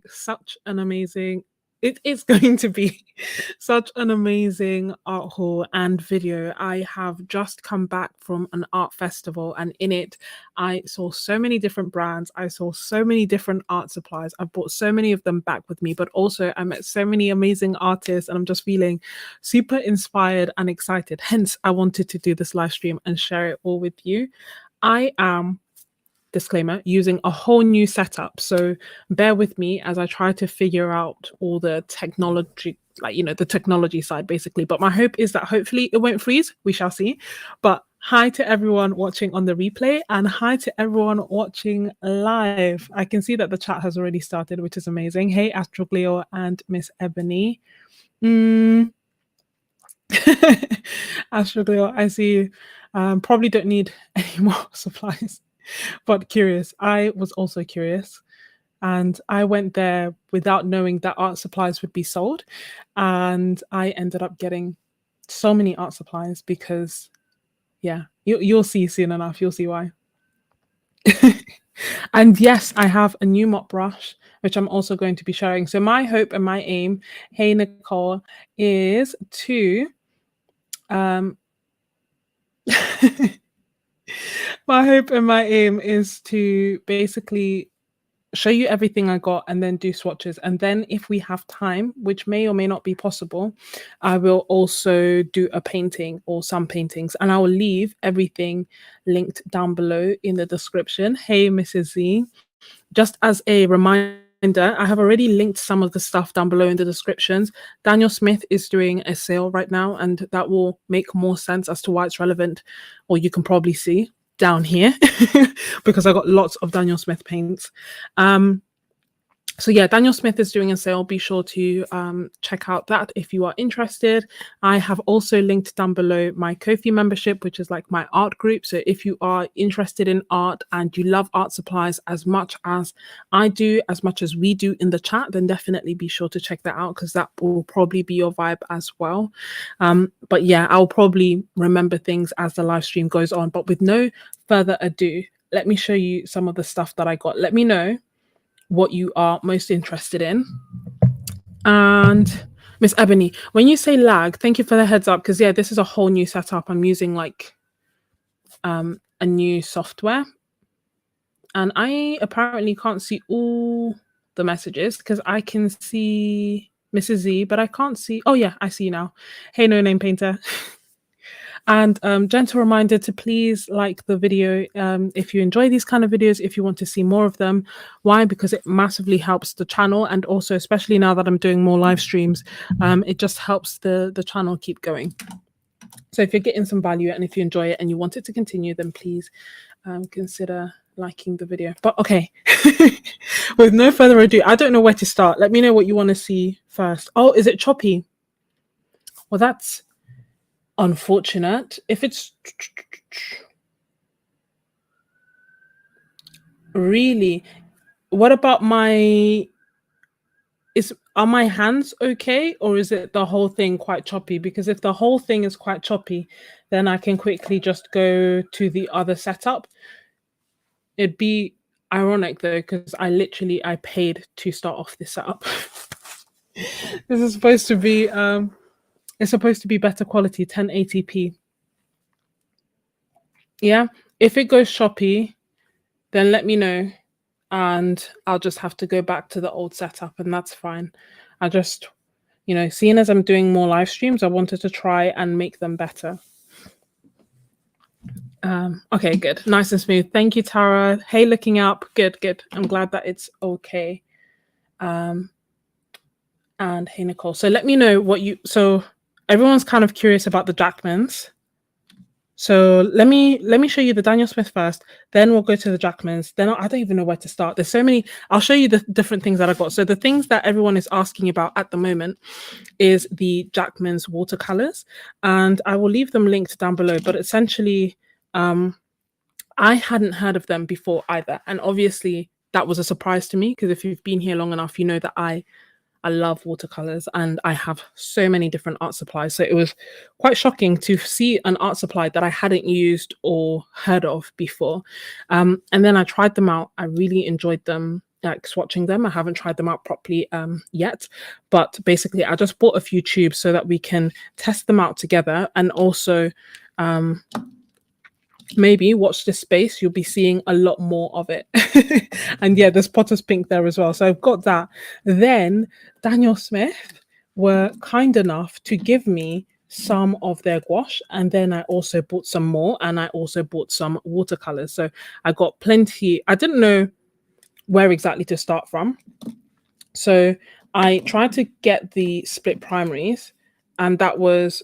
such an amazing it is going to be such an amazing art haul and video. I have just come back from an art festival, and in it I saw so many different brands. I saw so many different art supplies. I've brought so many of them back with me, but also I met so many amazing artists, and I'm just feeling super inspired and excited. Hence, I wanted to do this live stream and share it all with you. I am, disclaimer, using a whole new setup, so bear with me as I try to figure out all the technology, like, you know, the technology side basically. But my hope is that hopefully it won't freeze. We shall see. But hi to everyone watching on the replay, and hi to everyone watching live. I can see that the chat has already started, which is amazing. Hey Astroglio and Miss Ebony. Astroglio, I see you. Probably don't need any more supplies. But curious. I was also curious, and I went there without knowing that art supplies would be sold, and I ended up getting so many art supplies because, yeah, you'll see soon enough. You'll see why. And yes, I have a new mop brush, which I'm also going to be sharing. So my hope and my aim, hey Nicole, is to my hope and my aim is to basically show you everything I got and then do swatches. And then if we have time, which may or may not be possible, I will also do a painting or some paintings, and I will leave everything linked down below in the description. Hey, Mrs. Z, just as a reminder, I have already linked some of the stuff down below in the descriptions. Daniel Smith is doing a sale right now, and that will make more sense as to why it's relevant, or you can probably see down here because I got lots of Daniel Smith paints. So yeah, Daniel Smith is doing a sale. Be sure to check out that if you are interested. I have also linked down below my Ko-fi membership, which is like my art group. So if you are interested in art and you love art supplies as much as I do, as much as we do in the chat, then definitely be sure to check that out, because that will probably be your vibe as well. But yeah, I'll probably remember things as the live stream goes on. But with no further ado, let me show you some of the stuff that I got. Let me know what you are most interested in. And Miss Ebony, when you say lag, thank you for the heads up, because yeah, this is a whole new setup. I'm using like a new software, and I apparently can't see all the messages because I can see Mrs. Z, but I can't see. Oh yeah, I see you now. Hey, No Name Painter. And gentle reminder to please like the video if you enjoy these kind of videos, if you want to see more of them. Why? Because it massively helps the channel, and also especially now that I'm doing more live streams, it just helps the channel keep going. So if you're getting some value and if you enjoy it and you want it to continue, then please consider liking the video. But okay, with no further ado, I don't know where to start. Let me know what you want to see first. Oh, is it choppy? Well, that's unfortunate. If it's really, what about my, are my hands okay, or is it the whole thing quite choppy? Because if the whole thing is quite choppy, then I can quickly just go to the other setup. It'd be ironic though, because I paid to start off this setup. This is supposed to be it's supposed to be better quality, 1080p. Yeah, if it goes choppy, then let me know, and I'll just have to go back to the old setup, and that's fine. I just, you know, seeing as I'm doing more live streams, I wanted to try and make them better. Okay, good. Nice and smooth. Thank you, Tara. Hey, looking up. Good, good. I'm glad that it's okay. And hey, Nicole. So let me know what you, so everyone's kind of curious about the Jackmans. So let me show you the Daniel Smith first, then we'll go to the Jackmans. Then I don't even know where to start. There's so many. I'll show you the different things that I got. So the things that everyone is asking about at the moment is the Jackmans watercolors, and I will leave them linked down below. But essentially, I hadn't heard of them before either, and obviously that was a surprise to me, because if you've been here long enough, you know that I love watercolors and I have so many different art supplies. So it was quite shocking to see an art supply that I hadn't used or heard of before. And then I tried them out. I really enjoyed them. like swatching them. I haven't tried them out properly yet, but basically I just bought a few tubes so that we can test them out together, and also maybe watch this space, you'll be seeing a lot more of it. And yeah, there's Potter's Pink there as well, so I've got that. Then Daniel Smith were kind enough to give me some of their gouache, and then I also bought some more, and I also bought some watercolors. So I got plenty. I didn't know where exactly to start from, so I tried to get the split primaries, and that was,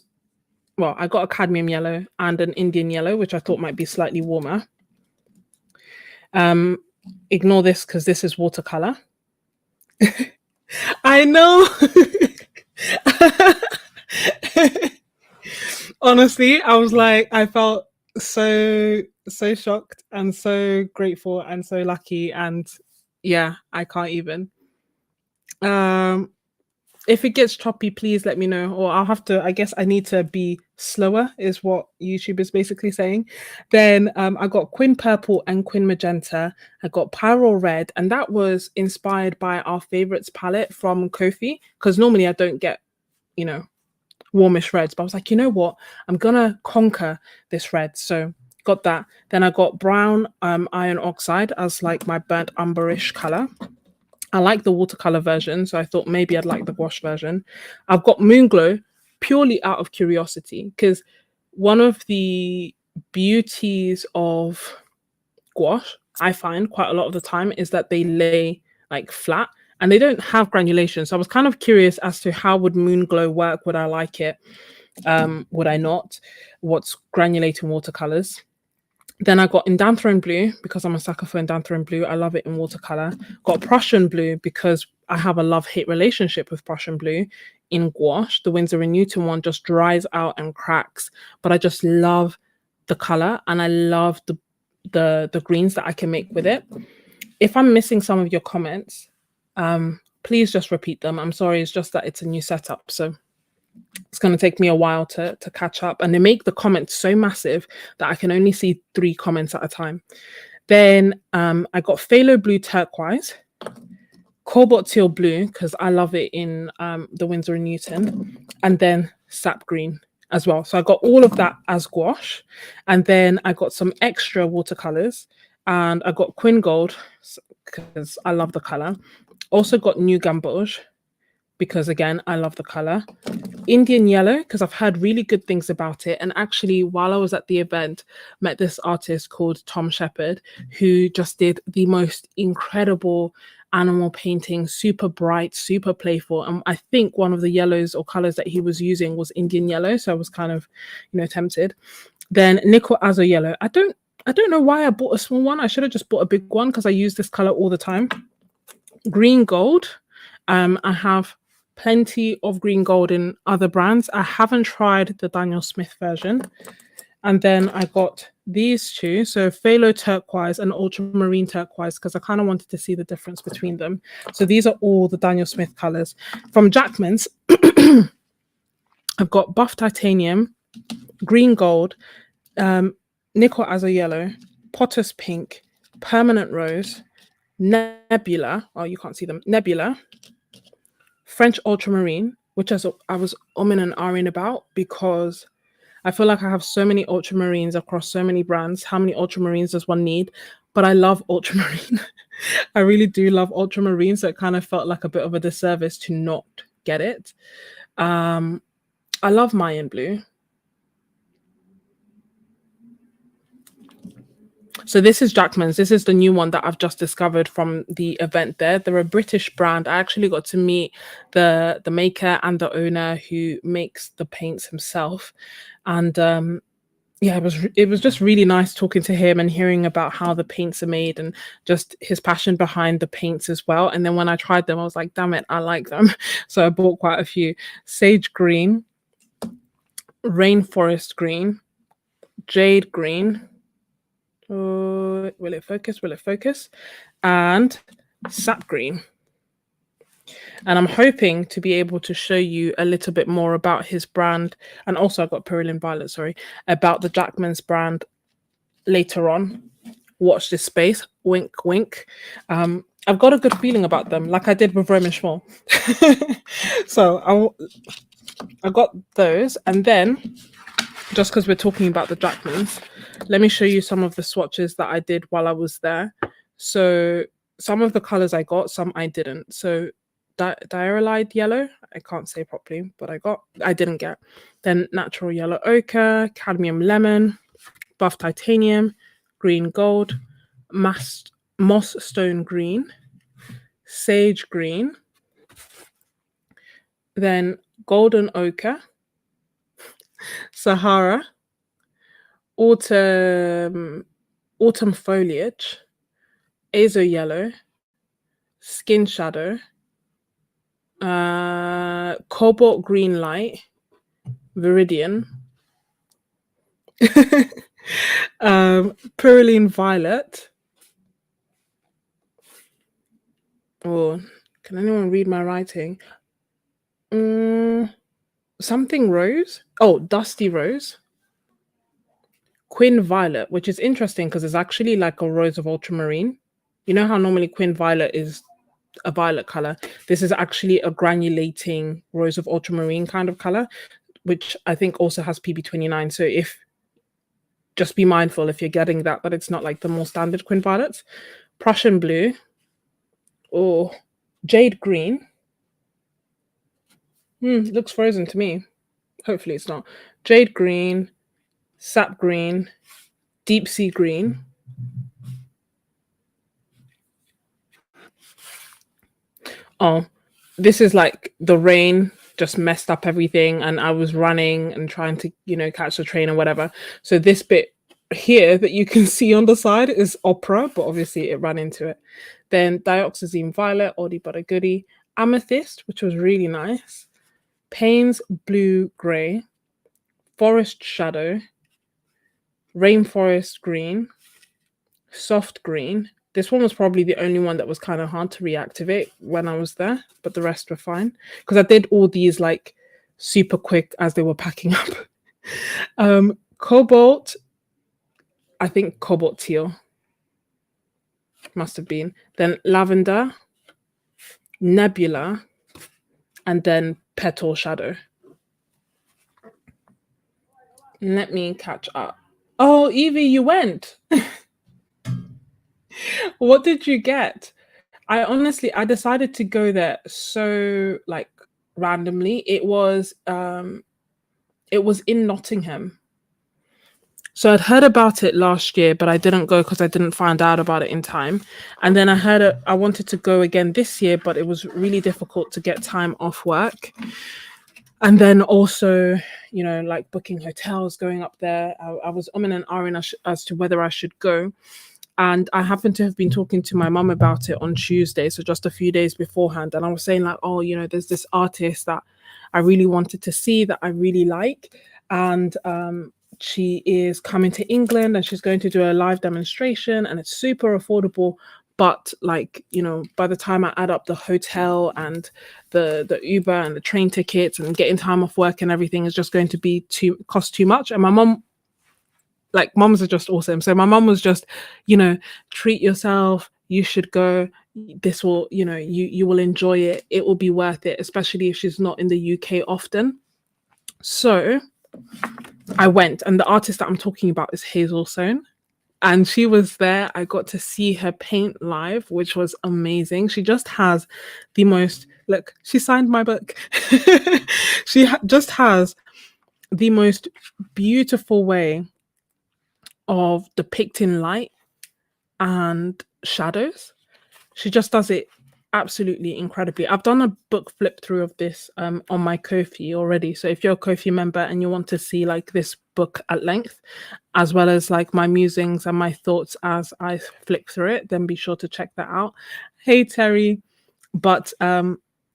well, I got a cadmium yellow and an Indian yellow, which I thought might be slightly warmer. Ignore this because this is watercolor. I know. Honestly, I was like, I felt so shocked and so grateful and so lucky, and yeah, I can't even. If it gets choppy, please let me know, or I'll have to, I guess I need to be slower, is what YouTube is basically saying. Then I got Quin Purple and Quin Magenta. I got Pyrrole Red, and that was inspired by our favorites palette from Kofi, because normally I don't get, you know, warmish reds, but I was like, you know what, I'm gonna conquer this red. So got that. Then I got Brown Iron Oxide as like my burnt umberish color. I like the watercolor version, so I thought maybe I'd like the gouache version. I've got Moonglow purely out of curiosity, because one of the beauties of gouache, I find quite a lot of the time, is that they lay like flat and they don't have granulation. So I was kind of curious as to how would Moonglow work. Would I like it? Would I not? What's granulating watercolors? Then I got Indanthrone Blue because I'm a sucker for Indanthrone Blue. I love it in watercolor. Got Prussian Blue because I have a love-hate relationship with Prussian Blue in gouache. The Winsor & Newton one just dries out and cracks, but I just love the color, and I love the greens that I can make with it. If I'm missing some of your comments, please just repeat them. I'm sorry, it's just that it's a new setup, so it's going to take me a while to catch up, and they make the comments so massive that I can only see 3 comments at a time. Then I got Phthalo Blue Turquoise, Cobalt Teal Blue because I love it in the Winsor & Newton, and then Sap Green as well. So I got all of that as gouache, and then I got some extra watercolors, and I got Quin Gold because I love the color. Also got New Gamboge because again I love the color. Indian Yellow because I've heard really good things about it, and actually while I was at the event met this artist called Tom Shepherd who just did the most incredible animal painting, super bright, super playful, and I think one of the yellows or colors that he was using was Indian Yellow, so I was kind of, you know, tempted. Then Nickel Azo Yellow. I don't know why I bought a small one. I should have just bought a big one because I use this color all the time. Green Gold. I have plenty of green gold in other brands. I haven't tried the Daniel Smith version. And then I got these two, so Phthalo Turquoise and Ultramarine Turquoise, because I kind of wanted to see the difference between them. So these are all the Daniel Smith colors. From Jackmans, I've got Buff Titanium, Green Gold, Nickel Azo Yellow, Potter's Pink, Permanent Rose, Nebula, oh, you can't see them, Nebula, French Ultramarine, which I was umming and ahhing about because I feel like I have so many ultramarines across so many brands. How many ultramarines does one need? But I love ultramarine. I really do love ultramarine, so it kind of felt like a bit of a disservice to not get it. I love Mayan Blue. So this is Jackmans. This is the new one that I've just discovered from the event there. They're a British brand. I actually got to meet the maker and the owner who makes the paints himself. And yeah, it was just really nice talking to him and hearing about how the paints are made and just his passion behind the paints as well. And then when I tried them, I was like, damn it, I like them. So I bought quite a few. Sage Green, Rainforest Green, Jade Green, will it focus, and Sap Green. And I'm hoping to be able to show you a little bit more about his brand, and also I've got Perilyn Violet, sorry, about the Jackman's brand later on. Watch this space, wink wink. I've got a good feeling about them, like I did with Roman Schmall. So I got those, and then just because we're talking about the Jackmans, let me show you some of the swatches that I did while I was there. So some of the colors I got, some I didn't. So diarylide yellow, I can't say properly, but I didn't get. Then natural yellow ochre, cadmium lemon, buff titanium, green gold, moss stone green, sage green, then golden ochre, Sahara, autumn foliage, azo yellow, skin shadow, cobalt green light, viridian, Pyroline violet. Oh, can anyone read my writing? Something rose. Oh, dusty rose. Quin violet, which is interesting because it's actually like a rose of ultramarine. You know how normally quin violet is a violet color. This is actually a granulating rose of ultramarine kind of color, which I think also has PB29. So if just be mindful if you're getting that, but it's not like the more standard quin violets. Prussian blue or jade green. Looks frozen to me. Hopefully it's not. Jade green, sap green, deep sea green. Oh, this is like the rain just messed up everything, and I was running and trying to, catch the train or whatever. So this bit here that you can see on the side is opera, but obviously it ran into it. Then dioxazine violet, oldie but a goodie. Amethyst, which was really nice. Payne's blue gray. Forest shadow. Rainforest green. Soft green. This one was probably the only one that was kind of hard to reactivate when I was there, but the rest were fine because I did all these like super quick as they were packing up. Cobalt, I think cobalt teal must have been. Then lavender, nebula, and then petal shadow. Let me catch up. Oh, Evie, you went. What did you get? I decided to go there so like randomly. It was in Nottingham. So I'd heard about it last year, but I didn't go because I didn't find out about it in time. And then I wanted to go again this year, but it was really difficult to get time off work. And then also, like booking hotels, going up there. I was and ahhing as to whether I should go. And I happened to have been talking to my mum about it on Tuesday, so just a few days beforehand. And I was saying like, oh, there's this artist that I really wanted to see that I really like. And she is coming to England and she's going to do a live demonstration and it's super affordable. But like, by the time I add up the hotel and the Uber and the train tickets and getting time off work and everything is just going to cost too much. And my mum, like mums are just awesome. So my mum was just, treat yourself. You should go. This will, you will enjoy it. It will be worth it, especially if she's not in the UK often. So I went, and the artist that I'm talking about is Hazel Sohn. And she was there. I got to see her paint live, which was amazing. She just has the most, look, she signed my book. She just has the most beautiful way of depicting light and shadows. She just does it absolutely incredibly. I've done a book flip through of this on my Ko-fi already. So if you're a Ko-fi member and you want to see like this book at length, as well as like my musings and my thoughts as I flip through it, then be sure to check that out. Hey, Terry. But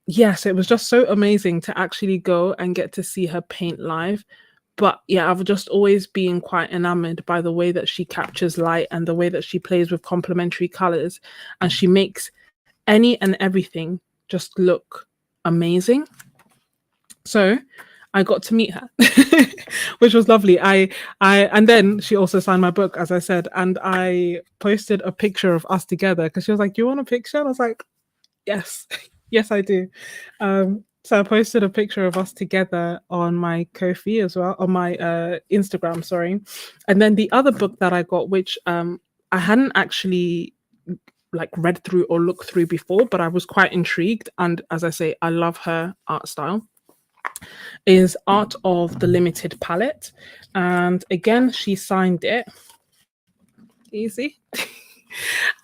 yes, it was just so amazing to actually go and get to see her paint live. But yeah, I've just always been quite enamored by the way that she captures light and the way that she plays with complementary colors, and she makes any and everything just look amazing. So I got to meet her, which was lovely. And then she also signed my book, as I said, and I posted a picture of us together because she was like, "Do you want a picture?" And I was like, "Yes, yes, I do." So I posted a picture of us together on my Ko-fi as well, on my Instagram, sorry. And then the other book that I got, which I hadn't actually like read through or looked through before, but I was quite intrigued. And as I say, I love her art style, is Art of the Limited Palette. And again, she signed it. Easy.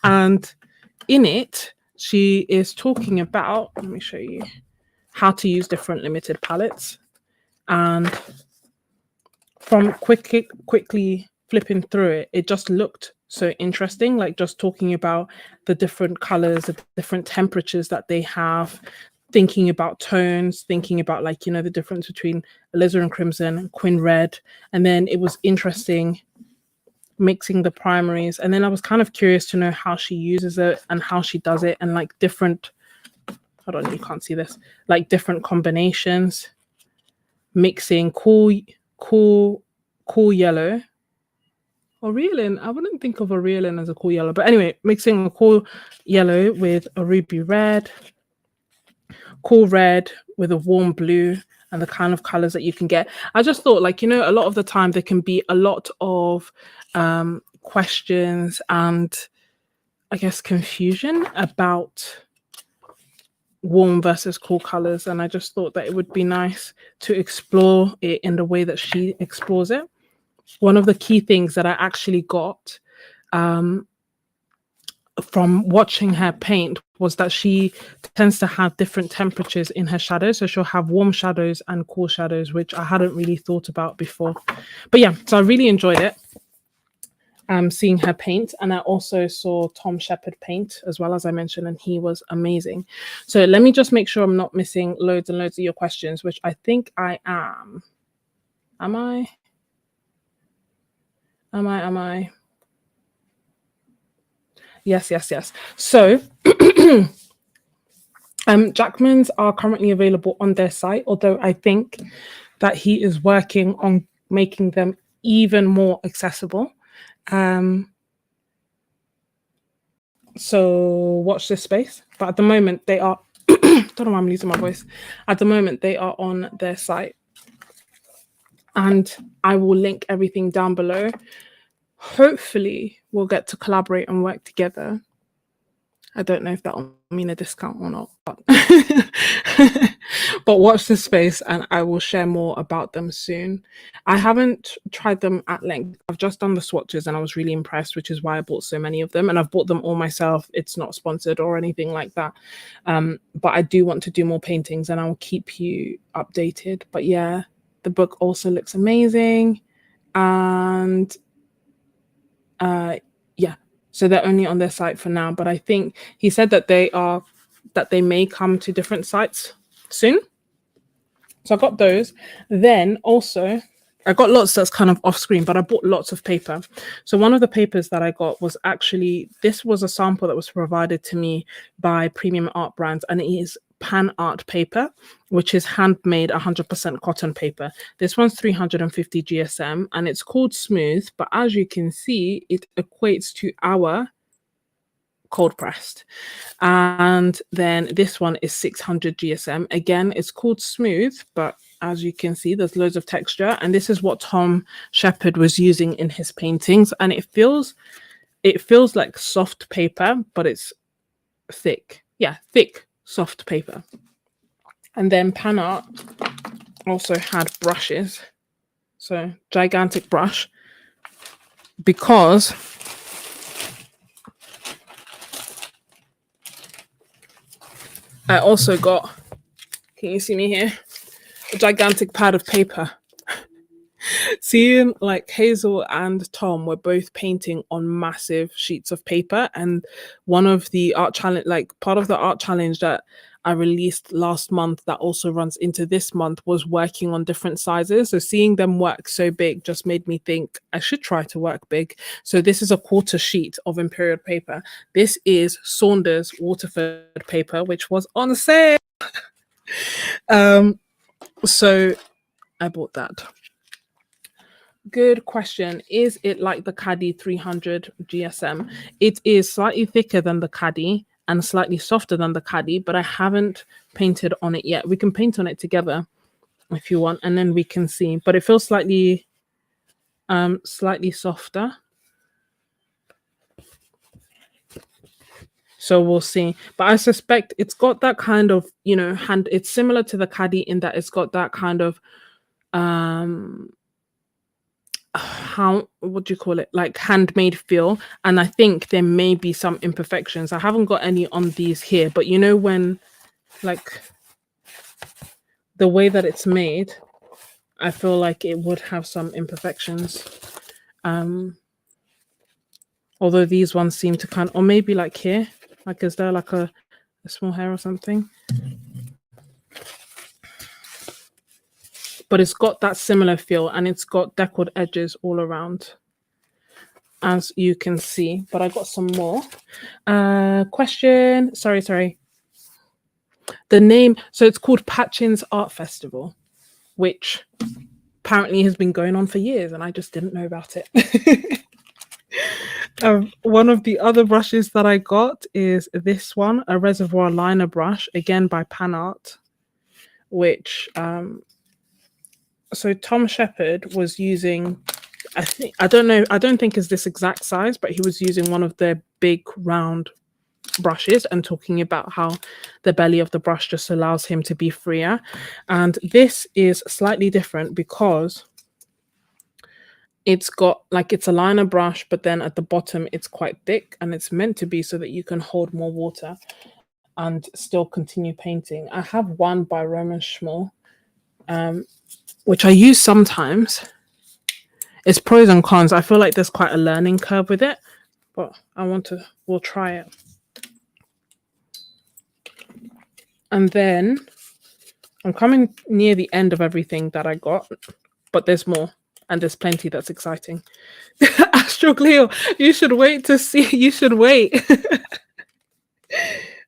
And in it, she is talking about, let me show you, how to use different limited palettes. And from quickly flipping through it, it just looked so interesting, like just talking about the different colors, the different temperatures that they have, thinking about tones, thinking about like, you know, the difference between alizarin crimson, quin red. And then it was interesting mixing the primaries. And then I was kind of curious to know how she uses it and how she does it, and like different, hold on, you can't see this, like different combinations, mixing cool yellow. Or reelin, I wouldn't think of a reelin as a cool yellow, but anyway, mixing a cool yellow with a ruby red, cool red with a warm blue, and the kind of colors that you can get. I just thought, like, you know, a lot of the time there can be a lot of questions and I guess confusion about warm versus cool colors, and I just thought that it would be nice to explore it in the way that she explores it. One of the key things that I actually got from watching her paint was that she tends to have different temperatures in her shadows. So she'll have warm shadows and cool shadows, which I hadn't really thought about before. But yeah, so I really enjoyed it. Seeing her paint, and I also saw Tom Shepherd paint as well, as I mentioned, and he was amazing. So let me just make sure I'm not missing loads and loads of your questions, which I think I am. Am I? Yes. So Jackmans are currently available on their site, although I think that he is working on making them even more accessible. So watch this space. But at the moment they are don't know why I'm losing my voice. At the moment they are on their site. And I will link everything down below. Hopefully we'll get to collaborate and work together. I don't know if that will mean a discount or not, but but watch this space and I will share more about them soon. I haven't tried them at length. I've just done the swatches and I was really impressed, which is why I bought so many of them, and I've bought them all myself. It's not sponsored or anything like that. But I do want to do more paintings and I'll keep you updated. But yeah, the book also looks amazing. And yeah, so they're only on their site for now, but I think he said that they may come to different sites soon. So I got those. Then also I got lots that's kind of off screen, but I bought lots of paper. So one of the papers that I got was actually, this was a sample that was provided to me by Premium Art Brands, and it is PanArt paper, which is handmade 100% cotton paper. This one's 350 GSM and it's called Smooth, but as you can see, it equates to our cold pressed. And then this one is 600 GSM. Again, it's called Smooth, but as you can see, there's loads of texture. And this is what Tom Shepherd was using in his paintings. And it feels like soft paper, but it's thick. Yeah, thick, soft paper. And then PanArt also had brushes. So gigantic brush, because I also got, can you see me here? A gigantic pad of paper. Seeing like Hazel and Tom were both painting on massive sheets of paper, and one of the art challenge, like part of the art challenge that I released last month that also runs into this month, was working on different sizes. So seeing them work so big just made me think I should try to work big. So this is a quarter sheet of Imperial paper. This is Saunders Waterford paper, which was on sale. So I bought that. Good question. Is it like the Caddy 300 GSM? It is slightly thicker than the Caddy and slightly softer than the Caddy, but I haven't painted on it yet. We can paint on it together if you want, and then we can see. But it feels slightly softer. So we'll see. But I suspect it's got that kind of, you know, it's similar to the Caddy in that it's got that kind of what do you call it, like handmade feel, and I think there may be some imperfections. I haven't got any on these here, but you know, when like the way that it's made, I feel like it would have some imperfections, although these ones seem to kind of, or maybe like here, like is there like a small hair or something? But it's got that similar feel, and it's got deckled edges all around, as you can see. But I got some more. Question. Sorry. The name. So it's called Patchin's Art Festival, which apparently has been going on for years, and I just didn't know about it. One of the other brushes that I got is this one, a reservoir liner brush, again by PanArt, which so Tom Shepherd was using, I don't think is this exact size, but he was using one of their big round brushes and talking about how the belly of the brush just allows him to be freer. And this is slightly different because it's got like, it's a liner brush, but then at the bottom it's quite thick, and it's meant to be so that you can hold more water and still continue painting. I have one by Roman Schmall, which I use sometimes. It's pros and cons. I feel like there's quite a learning curve with it, but we'll try it. And then I'm coming near the end of everything that I got, but there's more, and there's plenty that's exciting. Astro Cleo, you should wait to see. You should wait.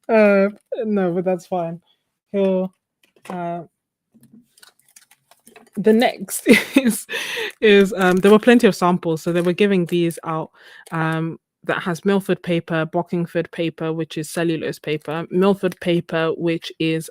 No, but that's fine. The next is there were plenty of samples, so they were giving these out, that has Milford paper, Bockingford paper, which is cellulose paper, Milford paper, which is,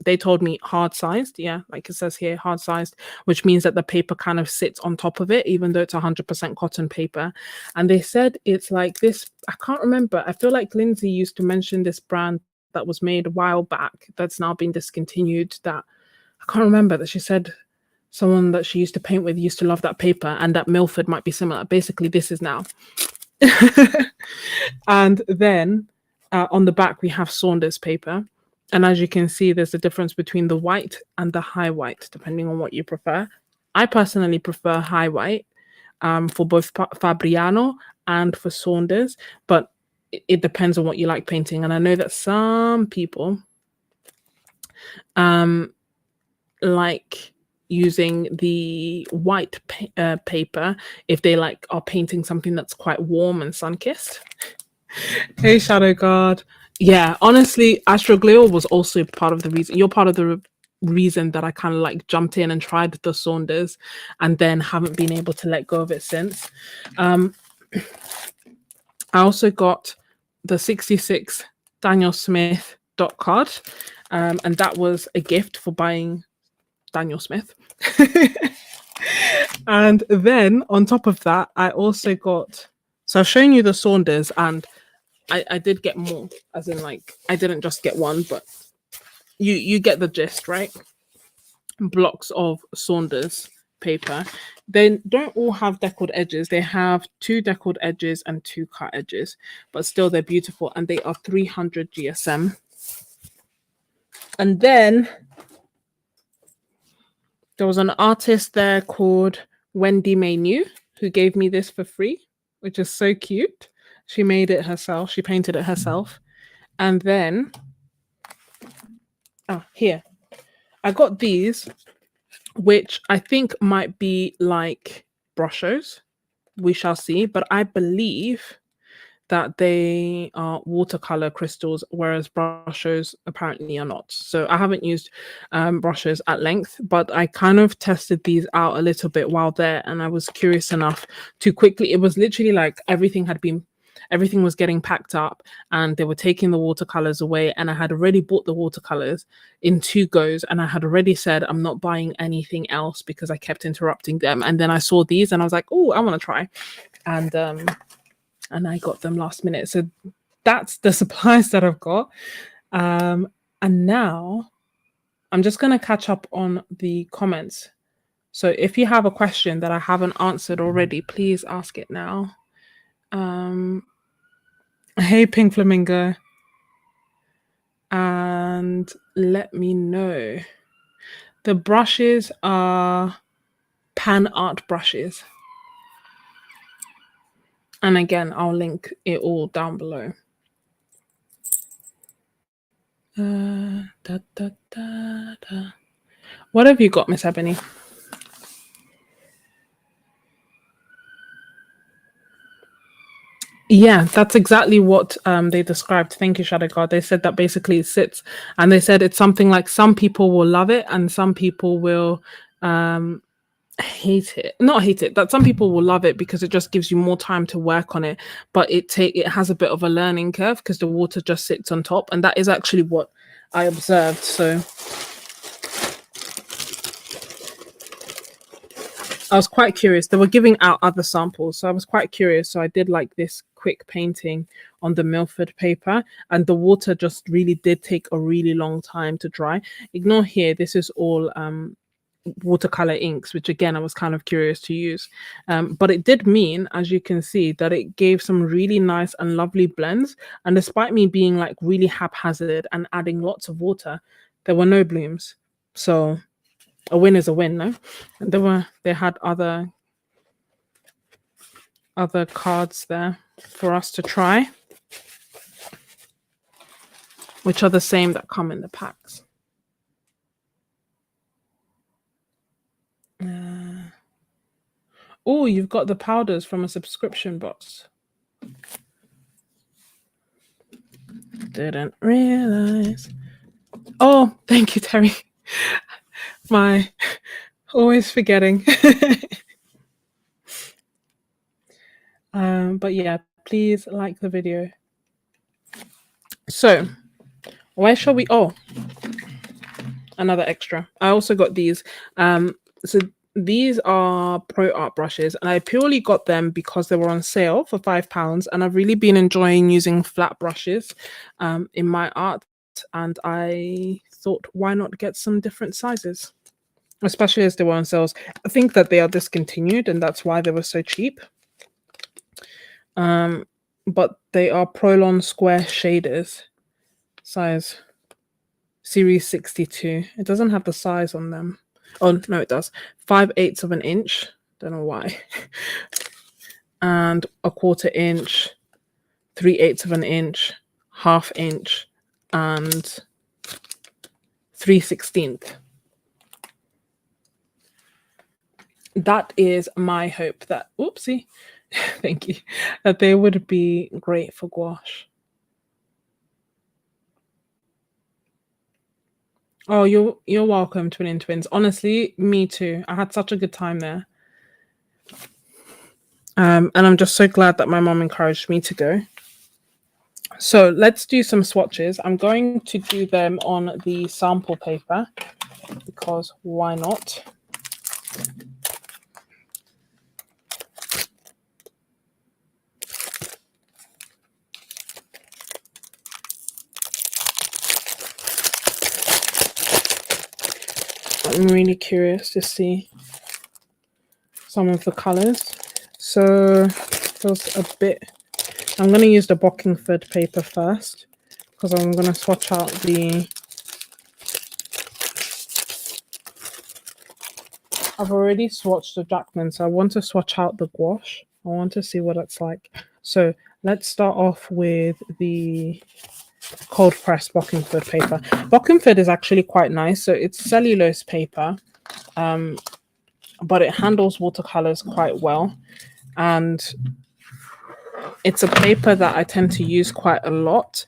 they told me hard sized, yeah, like it says here, hard sized, which means that the paper kind of sits on top of it, even though it's 100% cotton paper. And they said it's like this, I can't remember, I feel like Lindsay used to mention this brand that was made a while back that's now been discontinued, that I can't remember, that she said someone that she used to paint with used to love that paper, and that Milford might be similar. Basically, this is now. And then on the back, we have Saunders paper. And as you can see, there's a difference between the white and the high white, depending on what you prefer. I personally prefer high white for both Fabriano and for Saunders, but it depends on what you like painting. And I know that some people like using the white paper if they like are painting something that's quite warm and sun-kissed. Hey, Shadow Guard. Yeah, honestly, Astroglio was also part of the reason. You're part of the reason that I kind of like jumped in and tried the Saunders, and then haven't been able to let go of it since. I also got the 66 Daniel Smith dot card, and that was a gift for buying Daniel Smith. And then on top of that, I also got, so I've shown you the Saunders, and I did get more, as in like I didn't just get one, but you get the gist, right? Blocks of Saunders paper. They don't all have deckled edges. They have 2 deckled edges and 2 cut edges, but still they're beautiful, and they are 300 GSM. And then there was an artist there called Wendy Maynew who gave me this for free, which is so cute. She made it herself. She painted it herself. And then, here, I got these, which I think might be like brushos. We shall see. But I believe that they are watercolor crystals, whereas brushes apparently are not. So I haven't used brushes at length, but I kind of tested these out a little bit while there, and I was curious enough to quickly. It was literally like everything was getting packed up, and they were taking the watercolors away, and I had already bought the watercolors in 2 goes, and I had already said I'm not buying anything else because I kept interrupting them. And then I saw these and I was like, oh, I want to try. And I got them last minute. So that's the supplies that I've got. And now I'm just going to catch up on the comments. So if you have a question that I haven't answered already, please ask it now. Hey, Pink Flamingo. And let me know. The brushes are PanArt brushes. And again, I'll link it all down below. What have you got, Miss Ebony? Yeah, that's exactly what they described. Thank you, Shadow God. They said that basically it sits, and they said it's something like some people will love it and some people will hate it. Not hate it, that some people will love it because it just gives you more time to work on it, but it has a bit of a learning curve because the water just sits on top, and that is actually what I observed. So I was quite curious. They were giving out other samples, so I was quite curious. So I did like this quick painting on the Milford paper, and the water just really did take a really long time to dry. Ignore here, this is all watercolor inks, which again I was kind of curious to use, but it did mean, as you can see, that it gave some really nice and lovely blends. And despite me being like really haphazard and adding lots of water, there were no blooms. So a win is a win, no? And they had other cards there for us to try, which are the same that come in the packs. Oh, you've got the powders from a subscription box. Didn't realize. Oh, thank you, Terry. My always forgetting. But yeah, please like the video. So where shall we? Oh, another extra. I also got these. So these are ProArt brushes, and I purely got them because they were on sale for £5, and I've really been enjoying using flat brushes in my art, and I thought, why not get some different sizes, especially as they were on sales. I think that they are discontinued, and that's why they were so cheap. But they are Prolon Square Shaders, size series 62. It doesn't have the size on them. Oh no, it does. 5/8 of an inch. Don't know why. And a 1/4 inch, 3/8 of an inch, 1/2 inch, and 3/16. That is my hope that, oopsie, thank you, that they would be great for gouache. Oh, you're welcome, Twin Twins. Honestly, me too. I had such a good time there. And I'm just so glad that my mom encouraged me to go. So let's do some swatches. I'm going to do them on the sample paper because why not? I'm really curious to see some of the colors. So there's a bit. I'm going to use the Bockingford paper first because I'm going to swatch out the. I've already swatched the Jackman, so I want to swatch out the gouache. I want to see what it's like. So let's start off with the cold press Bockingford paper. Bockingford is actually quite nice. So it's cellulose paper, but it handles watercolors quite well. And It's a paper that I tend to use quite a lot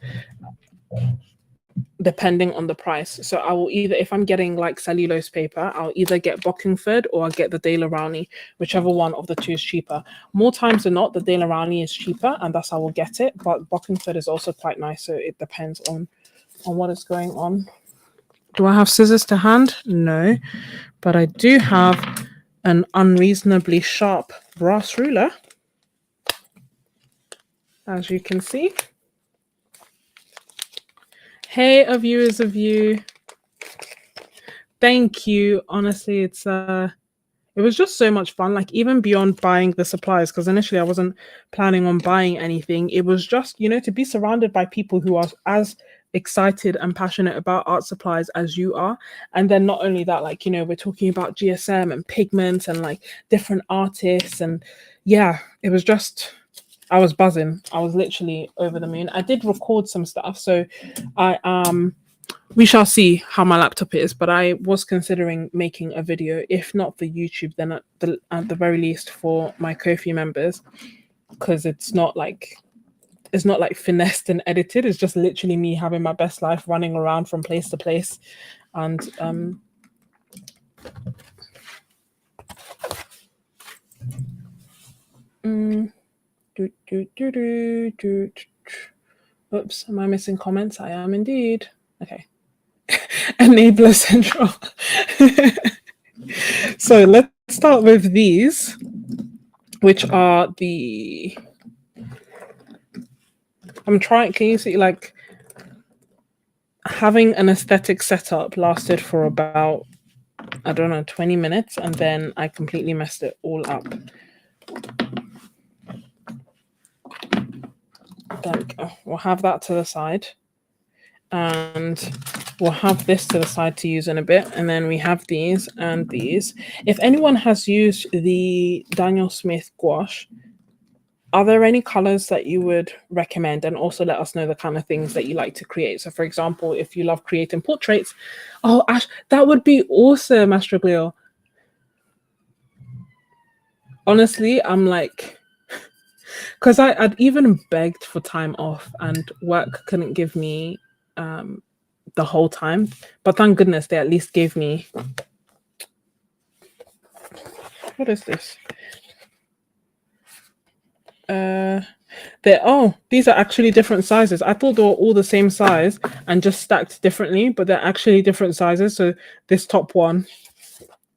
depending on the price. So I will either, if I'm getting like cellulose paper, I'll either get Bockingford or I'll get the Daler Rowney, whichever one of the two is cheaper. More times than not, the Daler Rowney is cheaper, and thus I will get it. But Bockingford is also quite nice, so it depends on what is going on. Do I have scissors to hand? No, but I do have an unreasonably sharp brass ruler, as you can see. Hey, a view is a view. Thank you. Honestly, it was just so much fun. Like, even beyond buying the supplies, because initially I wasn't planning on buying anything. It was just, you know, to be surrounded by people who are as excited and passionate about art supplies as you are. And then not only that, like, you know, we're talking about GSM and pigments and like different artists. And yeah, it was just, I was buzzing. I was literally over the moon. I did record some stuff. So we shall see how my laptop is, but I was considering making a video, if not for YouTube, then at the very least for my Ko-fi members, because it's not like finessed and edited. It's just literally me having my best life, running around from place to place, and oops, am I missing comments? I am indeed. Okay. Enabler Central. So let's start with these, which are the, I'm trying, can you see, like, having an aesthetic setup lasted for about, I don't know, 20 minutes, and then I completely messed it all up. There we go. We'll have that to the side, and we'll have this to the side to use in a bit, and then we have these and these. If anyone has used the Daniel Smith gouache, are there any colors that you would recommend? And also let us know the kind of things that you like to create. So for example, if you love creating portraits, oh Ash, that would be awesome, Astroglio. Honestly, I'm like, because I'd even begged for time off and work couldn't give me the whole time, but thank goodness they at least gave me, what is this? These are actually different sizes. I thought they were all the same size and just stacked differently, but they're actually different sizes. So this top one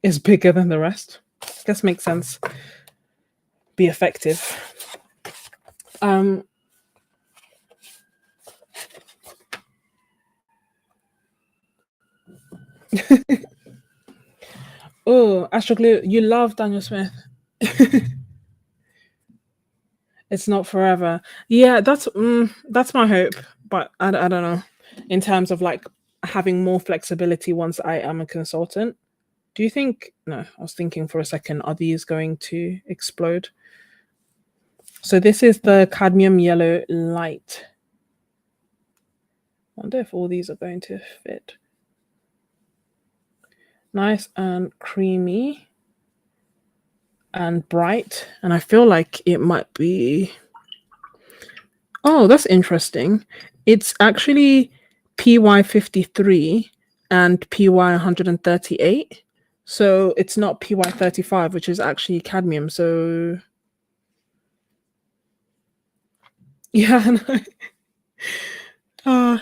is bigger than the rest. I guess makes sense. Be effective. Oh, Astroglue, you love Daniel Smith. It's not forever. Yeah, that's my hope, but I don't know. In terms of like having more flexibility once I am a consultant. Do you think, no, I was thinking for a second, are these going to explode? So this is the cadmium yellow light. I wonder if all these are going to fit. Nice and creamy and bright. And I feel like it might be, oh, that's interesting. It's actually PY53 and PY138. So it's not PY35, which is actually cadmium. So yeah, no.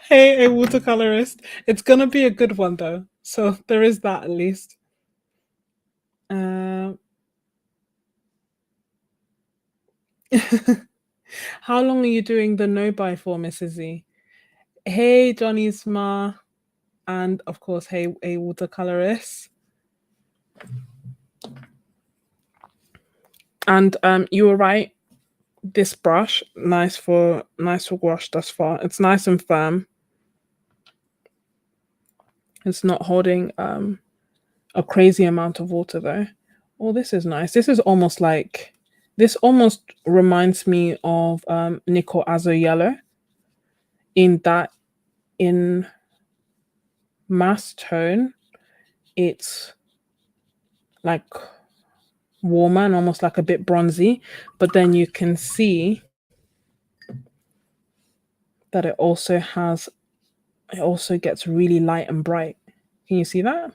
Hey, a watercolorist. It's gonna be a good one though. So there is that at least. How long are you doing the no buy for, Mrs. Z? Hey, Johnny Sma, and of course, hey, a watercolorist. And you were right. This brush, nice for gouache thus far. It's nice and firm. It's not holding a crazy amount of water though. Oh, this is nice. This is almost like, this almost reminds me of Nickel Azo Yellow in that in mass tone, it's like warmer and almost like a bit bronzy, but then you can see that it also gets really light and bright. Can you see that?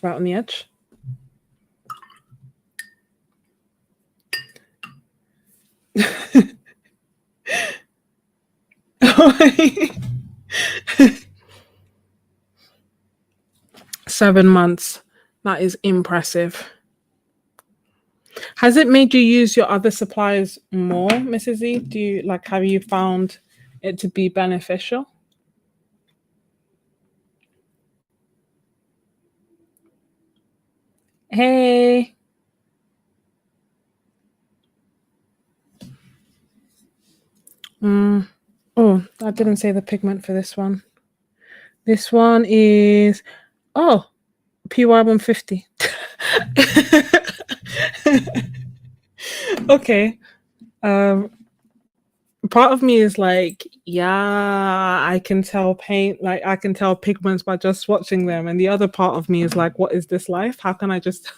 Right on the edge. Seven months. That is impressive. Has it made you use your other suppliers more, Mrs. E? Have you found it to be beneficial? Hey. Oh, I didn't say the pigment for this one. This one is PY150. Okay. Part of me is like, yeah, I can tell paint, like I can tell pigments by just watching them. And the other part of me is like, what is this life? How can I just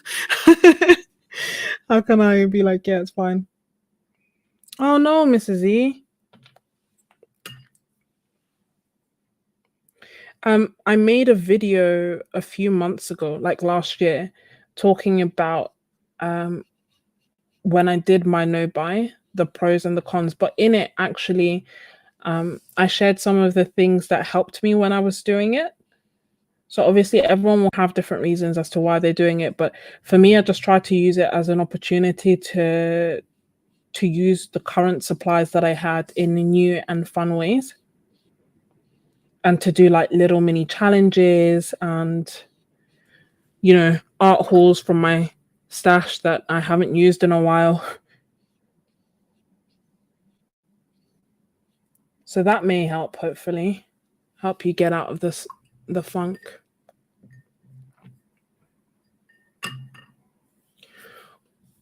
how can I be like, yeah, it's fine. Oh no, Mrs. E. I made a video a few months ago, like last year, talking about when I did my no buy, the pros and the cons. But in it, actually, I shared some of the things that helped me when I was doing it. So obviously, everyone will have different reasons as to why they're doing it. But for me, I just try to use it as an opportunity to use the current supplies that I had in new and fun ways, and to do like little mini challenges and art hauls from my stash that I haven't used in a while. So that may help, hopefully help you get out of the funk.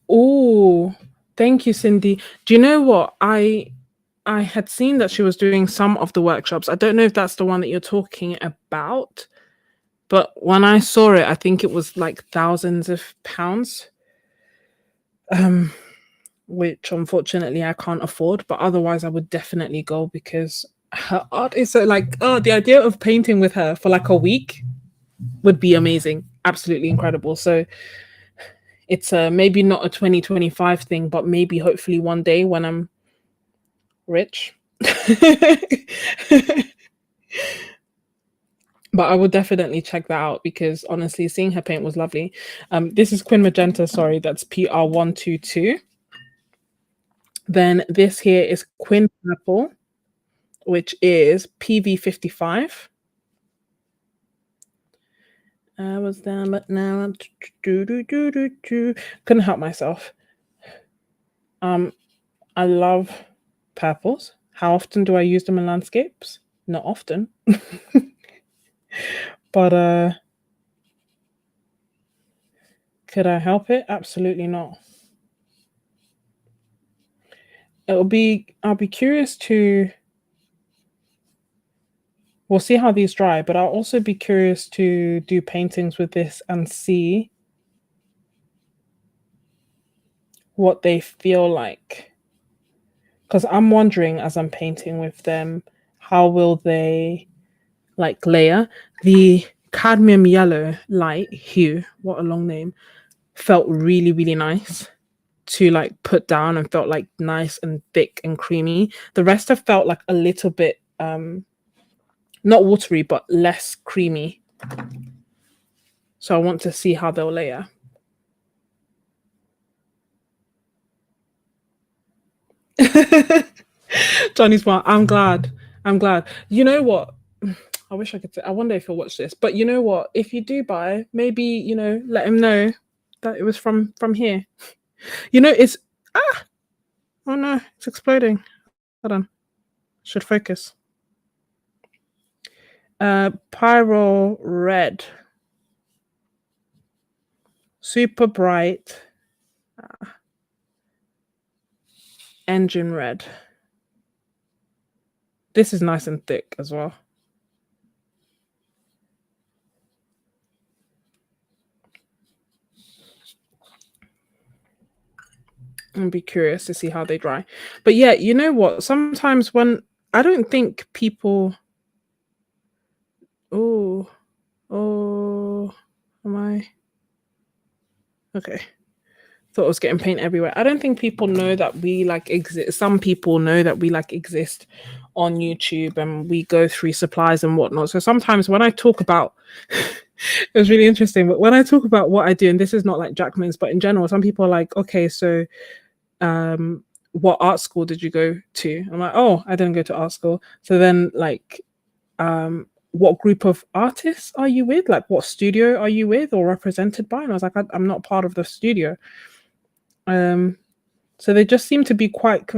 Oh, thank you, Cindy. Do you know what? I had seen that she was doing some of the workshops. I don't know if that's the one that you're talking about, but when I saw it, I think it was like thousands of pounds, which unfortunately I can't afford. But otherwise, I would definitely go, because her art is so like, the idea of painting with her for like a week would be amazing, absolutely incredible. So it's maybe not a 2025 thing, but maybe hopefully one day when I'm rich. But I would definitely check that out, because honestly, seeing her paint was lovely. This is Quin Magenta, sorry, that's PR122. Then this here is Quin Purple, which is PV55. I was down, but now I'm couldn't help myself. I love purples. How often do I use them in landscapes? Not often. But could I help it? Absolutely not. I'll be curious to, we'll see how these dry, but I'll also be curious to do paintings with this and see what they feel like. Because I'm wondering, as I'm painting with them, how will they like layer? The cadmium yellow light hue, what a long name, felt really, really nice to like put down, and felt like nice and thick and creamy. The rest have felt like a little bit not watery, but less creamy. So I want to see how they'll layer. Johnny's one. I'm glad. You know what? I wish I could say, I wonder if he'll watch this. But you know what? If you do buy, maybe, let him know that it was from here. It's oh no, it's exploding. Hold on. Should focus. Pyro red. Super bright. Engine red. This is nice and thick as well. and be curious to see how they dry. But yeah, you know what? Sometimes when I don't think people. Oh, oh, am I okay? Thought I was getting paint everywhere. I don't think people know that we like exist. Some people know that we like exist on YouTube and we go through supplies and whatnot. So sometimes when I talk about, it was really interesting. But when I talk about what I do, and this is not like Jackmans, but in general, some people are like, okay, so what art school did you go to? I'm like, oh, I didn't go to art school. So then like what group of artists are you with? Like what studio are you with or represented by? And I was like, I'm not part of the studio. So they just seem to be quite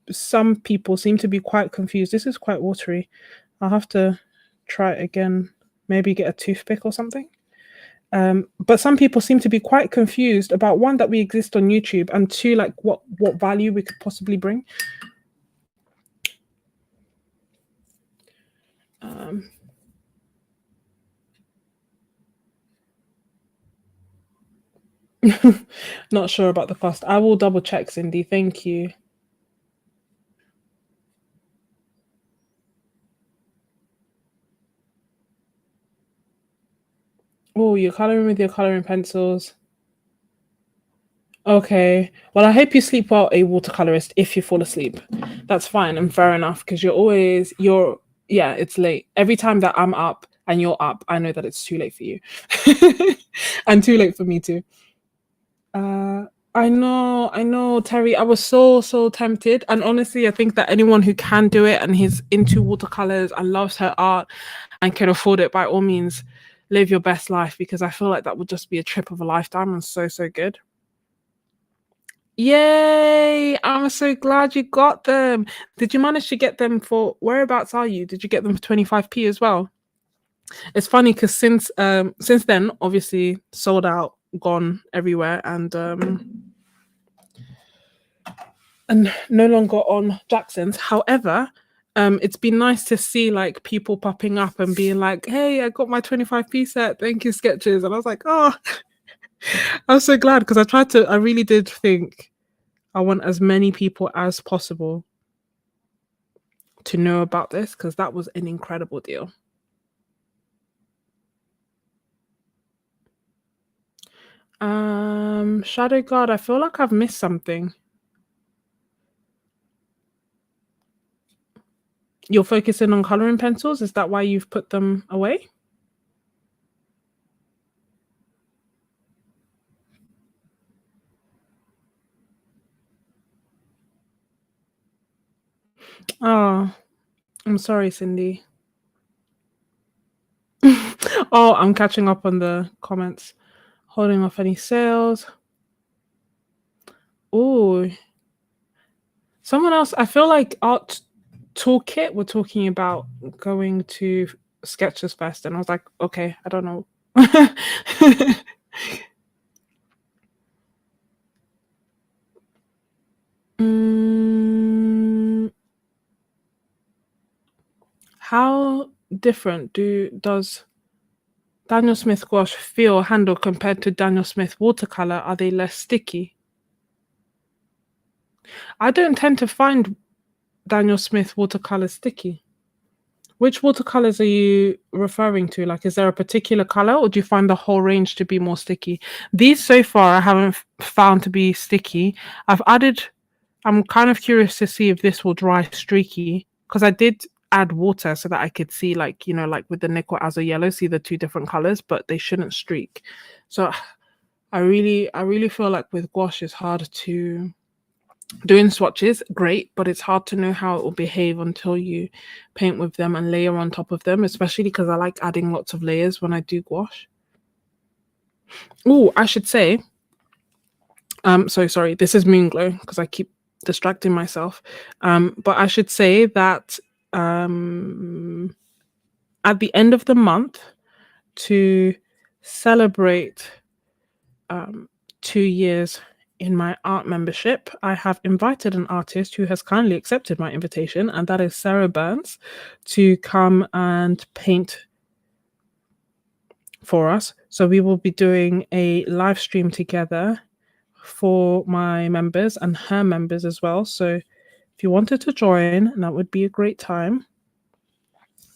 some people seem to be quite confused. This is quite watery. I'll have to try it again. Maybe get a toothpick or something. But some people seem to be quite confused about one, that we exist on YouTube, and two, like what value we could possibly bring. Not sure about the cost. I will double check, Cindy. Thank you. Oh, you're coloring with your coloring pencils. Okay. Well, I hope you sleep well, a watercolorist, if you fall asleep. That's fine and fair enough, because yeah, it's late. Every time that I'm up and you're up, I know that it's too late for you. And too late for me too. I know, Terry. I was so tempted. And honestly, I think that anyone who can do it and he's into watercolors and loves her art and can afford it, by all means, live your best life, because I feel like that would just be a trip of a lifetime and so good. Yay! I'm so glad you got them. Did you manage to get them for whereabouts are you? Did you get them for 25p as well? It's funny because since then, obviously sold out, gone everywhere, and no longer on Jackson's. However, it's been nice to see like people popping up and being like, "Hey, I got my 25p set. Thank you, Sketches." And I was like, "Oh, I'm so glad," because I really did think I want as many people as possible to know about this, because that was an incredible deal. Shadow Guard, I feel like I've missed something. You're focusing on coloring pencils? Is that why you've put them away? Oh, I'm sorry, Cindy. Oh, I'm catching up on the comments. Holding off any sales. Oh, someone else. I feel like Art Toolkit were talking about going to Sketches Fest, and I was like, okay, I don't know. How different does Daniel Smith gouache feel handle compared to Daniel Smith watercolor? Are they less sticky? I don't tend to find Daniel Smith watercolor sticky. Which watercolors are you referring to? Like, is there a particular color, or do you find the whole range to be more sticky? These so far I haven't found to be sticky. I'm kind of curious to see if this will dry streaky, because I did add water so that I could see, like, like with the nickel azo yellow, see the two different colors, but they shouldn't streak. So I really feel like with gouache it's hard to doing swatches, great, but it's hard to know how it will behave until you paint with them and layer on top of them, especially because I like adding lots of layers when I do gouache. Oh, I should say, so sorry, this is Moonglow because I keep distracting myself. But I should say that at the end of the month, to celebrate 2 years in my art membership, I have invited an artist who has kindly accepted my invitation, and that is Sarah Burns, to come and paint for us. So we will be doing a live stream together for my members and her members as well. So if you wanted to join, that would be a great time.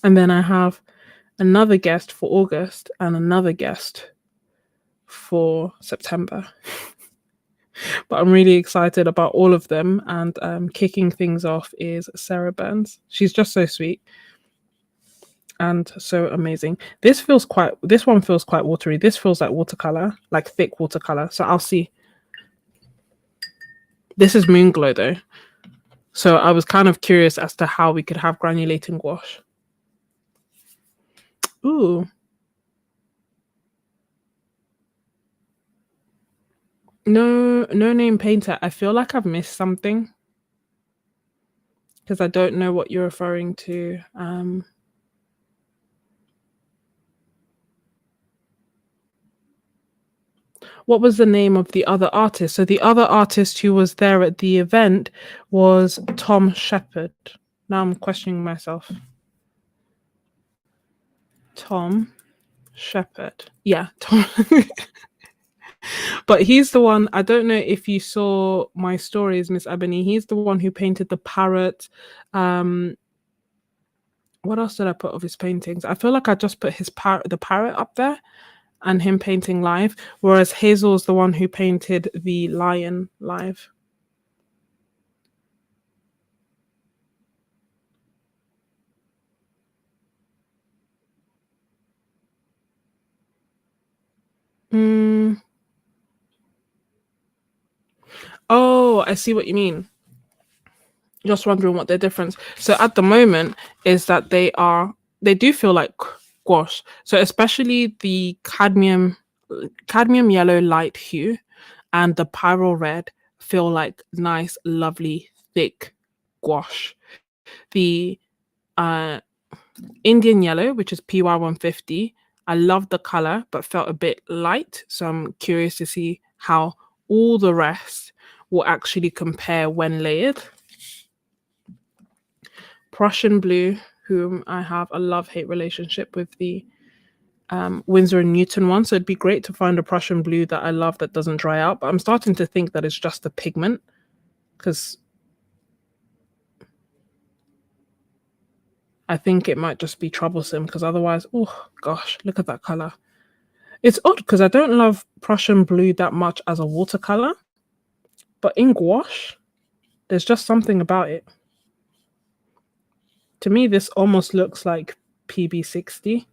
And then I have another guest for August and another guest for September. But I'm really excited about all of them. And kicking things off is Sarah Burns. She's just so sweet and so amazing. This one feels quite watery. This feels like watercolor, like thick watercolor. So I'll see. This is Moonglow though. So I was kind of curious as to how we could have granulating gouache. Ooh. No name painter. I feel like I've missed something because I don't know what you're referring to. What was the name of the other artist? So the other artist who was there at the event was Tom Shepherd. Now I'm questioning myself. Tom Shepherd. Yeah, Tom. But he's the one, I don't know if you saw my stories, Miss Ebony. He's the one who painted the parrot. What else did I put of his paintings? I feel like I just put the parrot up there and him painting live, whereas Hazel's the one who painted the lion live. Oh, I see what you mean. Just wondering what their difference. So at the moment is that they do feel like gouache. So especially the cadmium yellow light hue and the pyrrole red feel like nice, lovely, thick gouache. The Indian yellow, which is PY150, I love the color, but felt a bit light. So I'm curious to see how all the rest will actually compare when layered. Prussian blue, whom I have a love-hate relationship with the Winsor & Newton one. So it'd be great to find a Prussian blue that I love that doesn't dry out. But I'm starting to think that it's just the pigment, because I think it might just be troublesome, because otherwise, oh gosh, look at that color. It's odd because I don't love Prussian blue that much as a watercolor, but in gouache, there's just something about it. To me, this almost looks like PB60.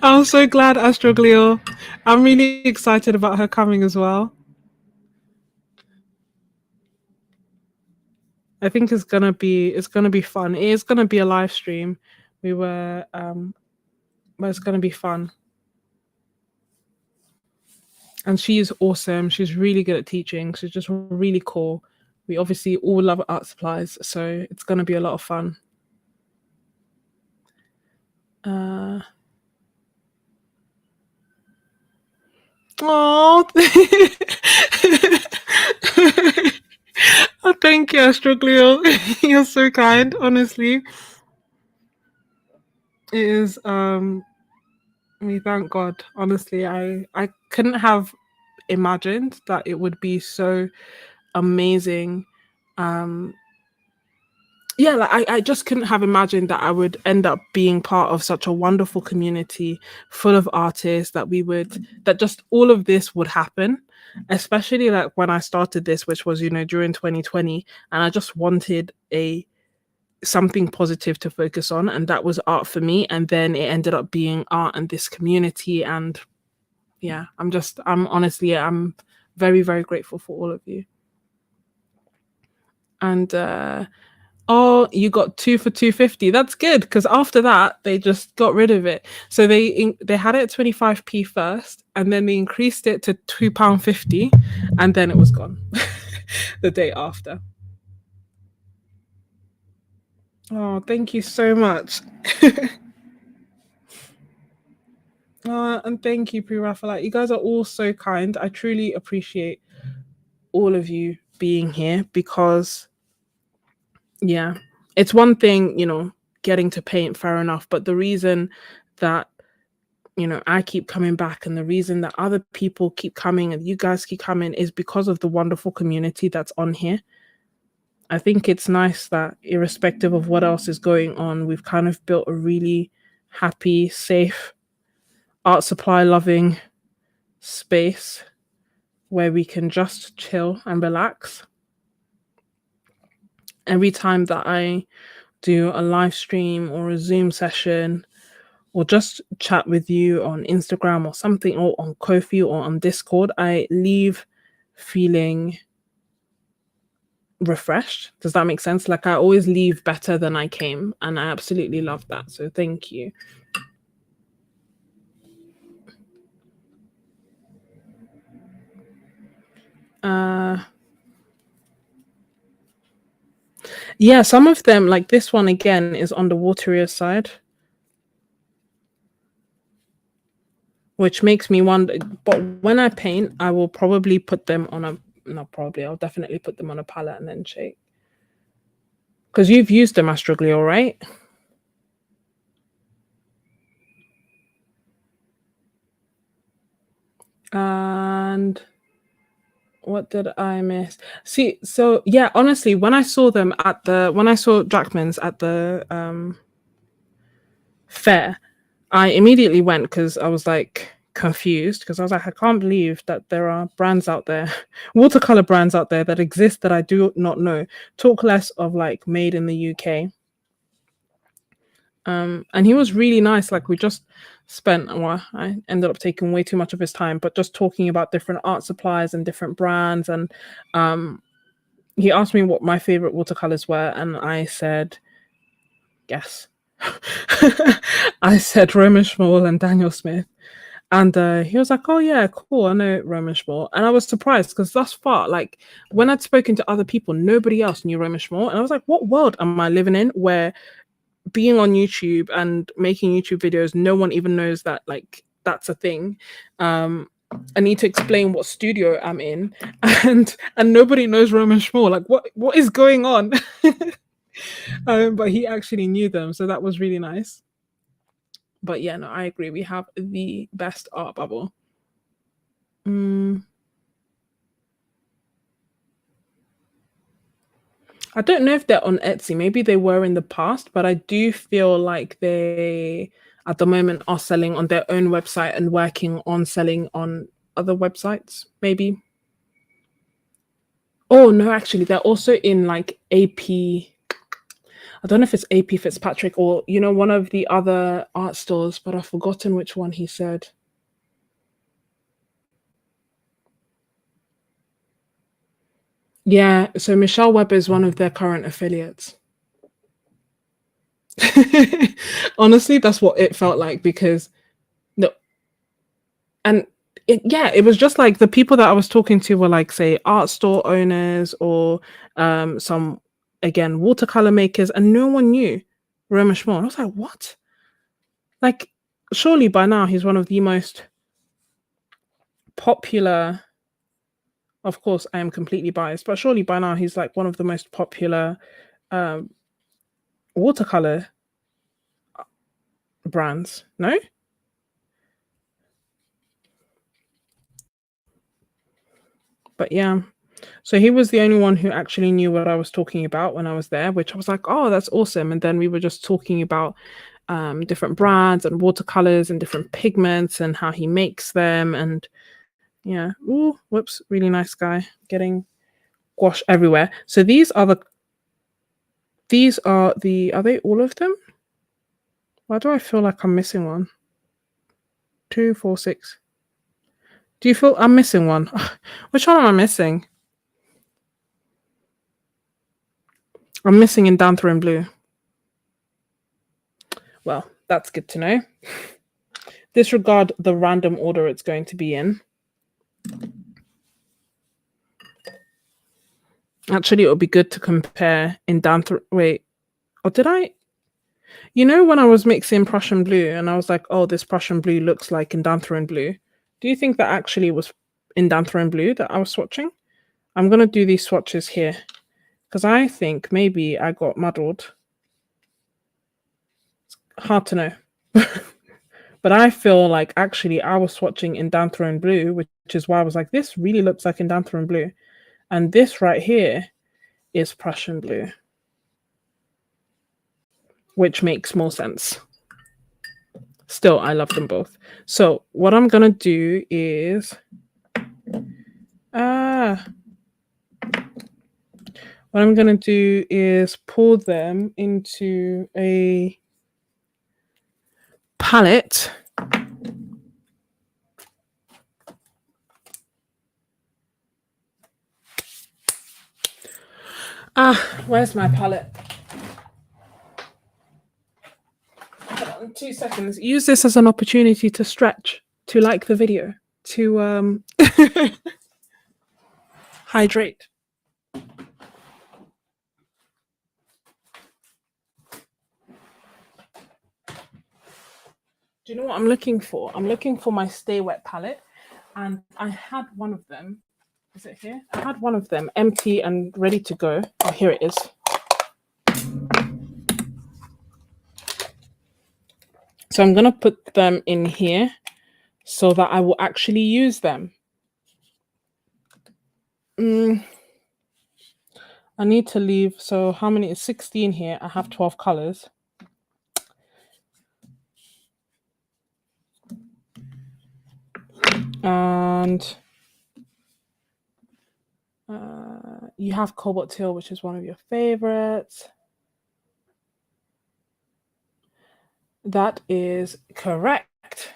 I'm so glad, Astroglio. I'm really excited about her coming as well. I think it's gonna be fun. It is gonna be a live stream. But it's gonna be fun. And she is awesome. She's really good at teaching. She's just really cool. We obviously all love art supplies, so it's gonna be a lot of fun. Oh, oh, thank you, Astroglio. You're so kind, honestly. It is we thank God. Honestly, I couldn't have imagined that it would be so amazing. Yeah, like I just couldn't have imagined that I would end up being part of such a wonderful community full of artists, that just all of this would happen, especially like when I started this, which was, during 2020, and I just wanted something positive to focus on, and that was art for me. And then it ended up being art and this community. And yeah, I'm very, very grateful for all of you. And oh, you got 2 for 250. That's good, because after that they just got rid of it. So they had it at 25p first, and then they increased it to £2.50, and then it was gone the day after. Oh, thank you so much. And thank you, Pre-Raphaelite. You guys are all so kind. I truly appreciate all of you being here, because yeah, it's one thing, getting to paint, fair enough. But the reason that, you know, I keep coming back and the reason that other people keep coming and you guys keep coming is because of the wonderful community that's on here. I think it's nice that irrespective of what else is going on, we've kind of built a really happy, safe, art supply loving space where we can just chill and relax. Every time that I do a live stream or a Zoom session or just chat with you on Instagram or something, or on Ko-fi or on Discord, I leave feeling refreshed. Does that make sense? Like I always leave better than I came, and I absolutely love that. So thank you. Yeah, some of them, like this one again, is on the waterier side, which makes me wonder. But when I paint, I will probably put them on a, not probably, I'll definitely put them on a palette and then shake. Because you've used the Mastroglio, right? And what did I miss? See, so yeah, honestly, when I saw them at the, when I saw Jackmans at the fair, I immediately went because I was like confused, because I was like, I can't believe that there are brands out there, watercolor brands out there that exist that I do not know. Talk less of like made in the UK. And he was really nice. Like we just spent, well, I ended up taking way too much of his time, but just talking about different art supplies and different brands. And he asked me what my favorite watercolors were, and I said, guess. I said Roman Schmoll and Daniel Smith. And he was like, oh yeah, cool, I know Roman Schmoll. And I was surprised because thus far, like when I'd spoken to other people, nobody else knew Roman Schmoll. And I was like, what world am I living in where being on YouTube and making YouTube videos, no one even knows that like that's a thing. I need to explain what studio I'm in, and nobody knows Roman Schmoll. Like what is going on? But he actually knew them, so that was really nice. But yeah, no, I agree. We have the best art bubble. I don't know if they're on Etsy. Maybe they were in the past, but I do feel like they, at the moment, are selling on their own website and working on selling on other websites, maybe. Oh, no, actually, they're also in like AP. I don't know if it's AP Fitzpatrick or, you know, one of the other art stores, but I've forgotten which one he said. Yeah, so Michelle Webber is one of their current affiliates. Honestly, that's what it felt like, because no, and it was just like the people that I was talking to were like, say, art store owners or some, again, watercolor makers, and no one knew Roman Schmoll. I was like, what? Like, surely by now he's one of the most popular. Of course, I am completely biased, but surely by now he's like one of the most popular watercolor brands, no? But yeah, so he was the only one who actually knew what I was talking about when I was there, which I was like, oh, that's awesome. And then we were just talking about different brands and watercolors and different pigments and how he makes them. And yeah, ooh, whoops, really nice guy, getting gouache everywhere. So these are the, are they all of them? Why do I feel like I'm missing one? 2, 4, 6. Do you feel I'm missing one? Which one am I missing? I'm missing in Dancer in Blue. Well, that's good to know. Disregard the random order it's going to be in. Actually, it would be good to compare in Dancer. Wait, or did I? You know, when I was mixing Prussian blue and I was like, oh, this Prussian blue looks like in Dancer in Blue. Do you think that actually was in Dancer in Blue that I was swatching? I'm going to do these swatches here because I think maybe I got muddled. hard to know. But I feel like actually I was swatching in Down Throne Blue, which is why I was like, this really looks like in Down Throne Blue. And this right here is Prussian Blue, which makes more sense. Still, I love them both. So what I'm going to do is... what I'm going to do is pour them into a palette. Where's my palette? Hold on 2 seconds. Use this as an opportunity to stretch, to like the video, to hydrate. Do you know what I'm looking for? I'm looking for my Stay Wet palette, and I had one of them. Is it here? I had one of them empty and ready to go. Oh, here it is. So I'm going to put them in here so that I will actually use them. I need to leave. So how many is 16 here? I have 12 colors. And you have Cobalt Teal, which is one of your favorites. That is correct.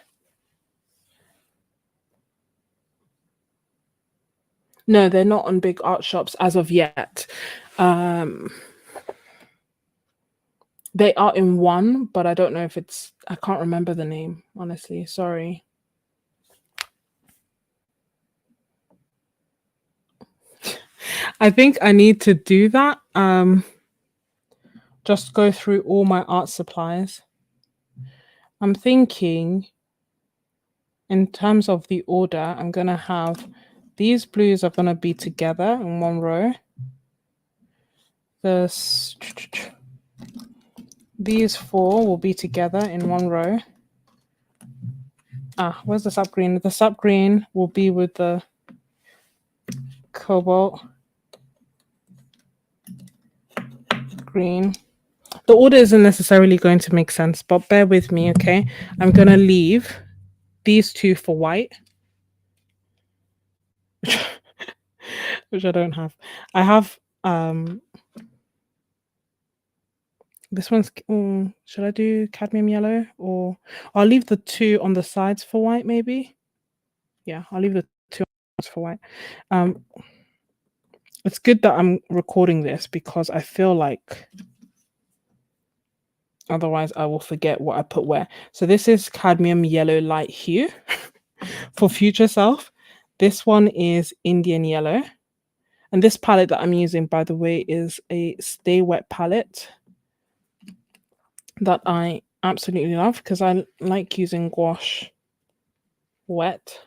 No, they're not on big art shops as of yet. They are in one, but I don't know if it's... I can't remember the name, honestly. Sorry. I think I need to do that. Just go through all my art supplies. I'm thinking in terms of the order, I'm going to have these blues are going to be together in one row. These 4 will be together in one row. Where's the sap green? The sap green will be with the cobalt green. The order isn't necessarily going to make sense, but bear with me, okay? I'm going to leave these 2 for white, which I don't have. I have this one's... should I do cadmium yellow, or I'll leave the 2 on the sides for white, maybe? Yeah, I'll leave the 2 on the sides for white. It's good that I'm recording this because I feel like otherwise I will forget what I put where. So this is cadmium yellow light hue for future self. This one is Indian yellow. And this palette that I'm using, by the way, is a Stay Wet palette that I absolutely love because I like using gouache wet.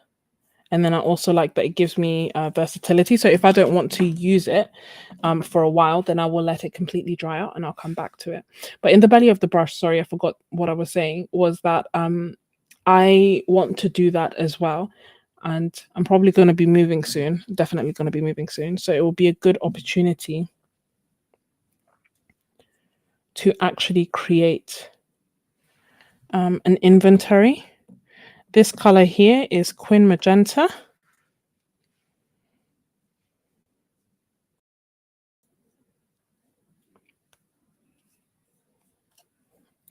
And then I also like that it gives me versatility. So if I don't want to use it for a while, then I will let it completely dry out and I'll come back to it. But in the belly of the brush, sorry, I forgot what I was saying, was that I want to do that as well. And I'm probably going to be moving soon, definitely going to be moving soon. So it will be a good opportunity to actually create an inventory. This color here is Quin Magenta.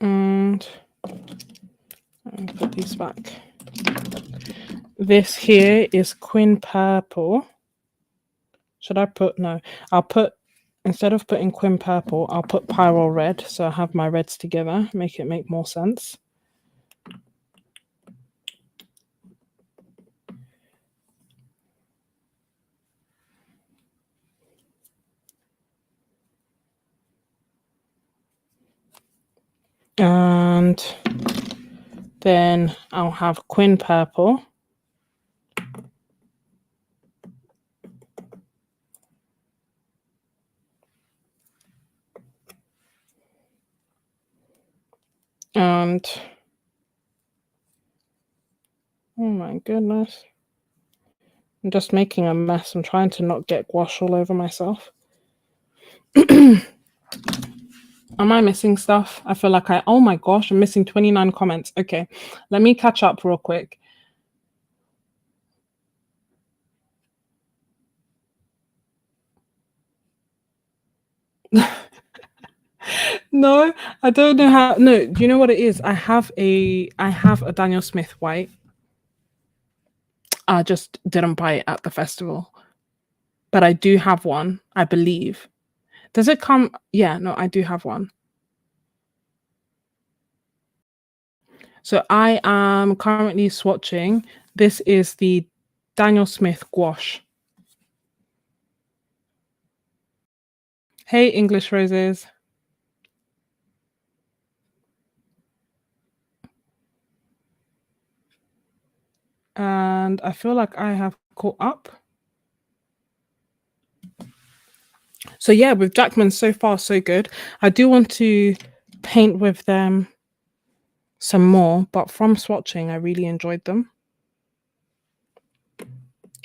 And I'll put these back. This here is Quin Purple. Should I put... no, I'll put... instead of putting Quin Purple, I'll put Pyrrole Red. So I have my reds together, make it make more sense. And then I'll have Quin Purple. And oh my goodness. I'm just making a mess. I'm trying to not get gouache all over myself. Am I missing stuff? I feel like oh my gosh, I'm missing 29 comments. Okay, let me catch up real quick. No, I don't know how. No, do you know what it is? I have a Daniel Smith white. I just didn't buy it at the festival, but I do have one, I believe. Does it come? Yeah, no, I do have one. So I am currently swatching. This is the Daniel Smith gouache. Hey, English Roses. And I feel like I have caught up. So yeah, with Jackman, so far so good. I do want to paint with them some more, but from swatching, I really enjoyed them.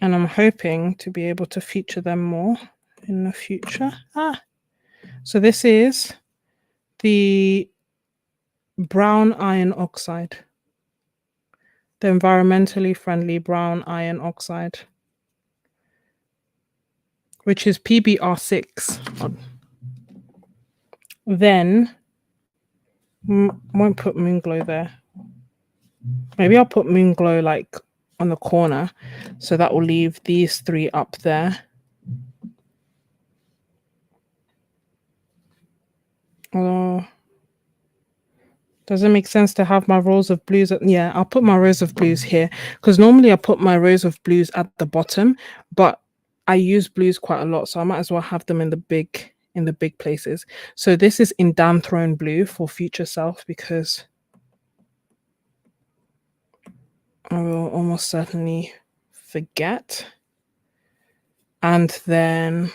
And I'm hoping to be able to feature them more in the future. So this is the brown iron oxide. The environmentally friendly brown iron oxide, which is PBR6. Then won't put Moonglow there. Maybe I'll put Moonglow like on the corner, so that will leave these three up there. Oh, does it make sense to have my rows of blues? Yeah, I'll put my rows of blues here, because normally I put my rows of blues at the bottom, but I use blues quite a lot, so I might as well have them in the big places. So this is in Dan Throne blue for future self, because I will almost certainly forget. And then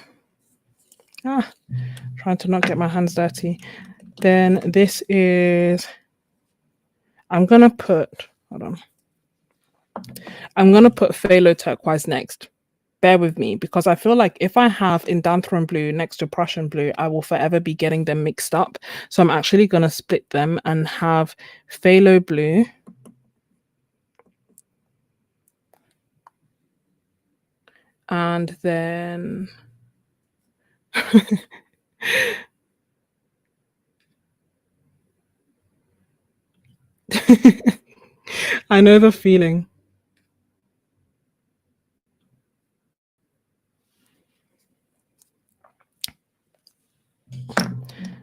trying to not get my hands dirty. Then this is, I'm gonna put, hold on. I'm gonna put phthalo turquoise next. Bear with me, because I feel like if I have Indanthrone blue next to Prussian blue, I will forever be getting them mixed up. So I'm actually gonna split them and have phthalo blue and then I know the feeling.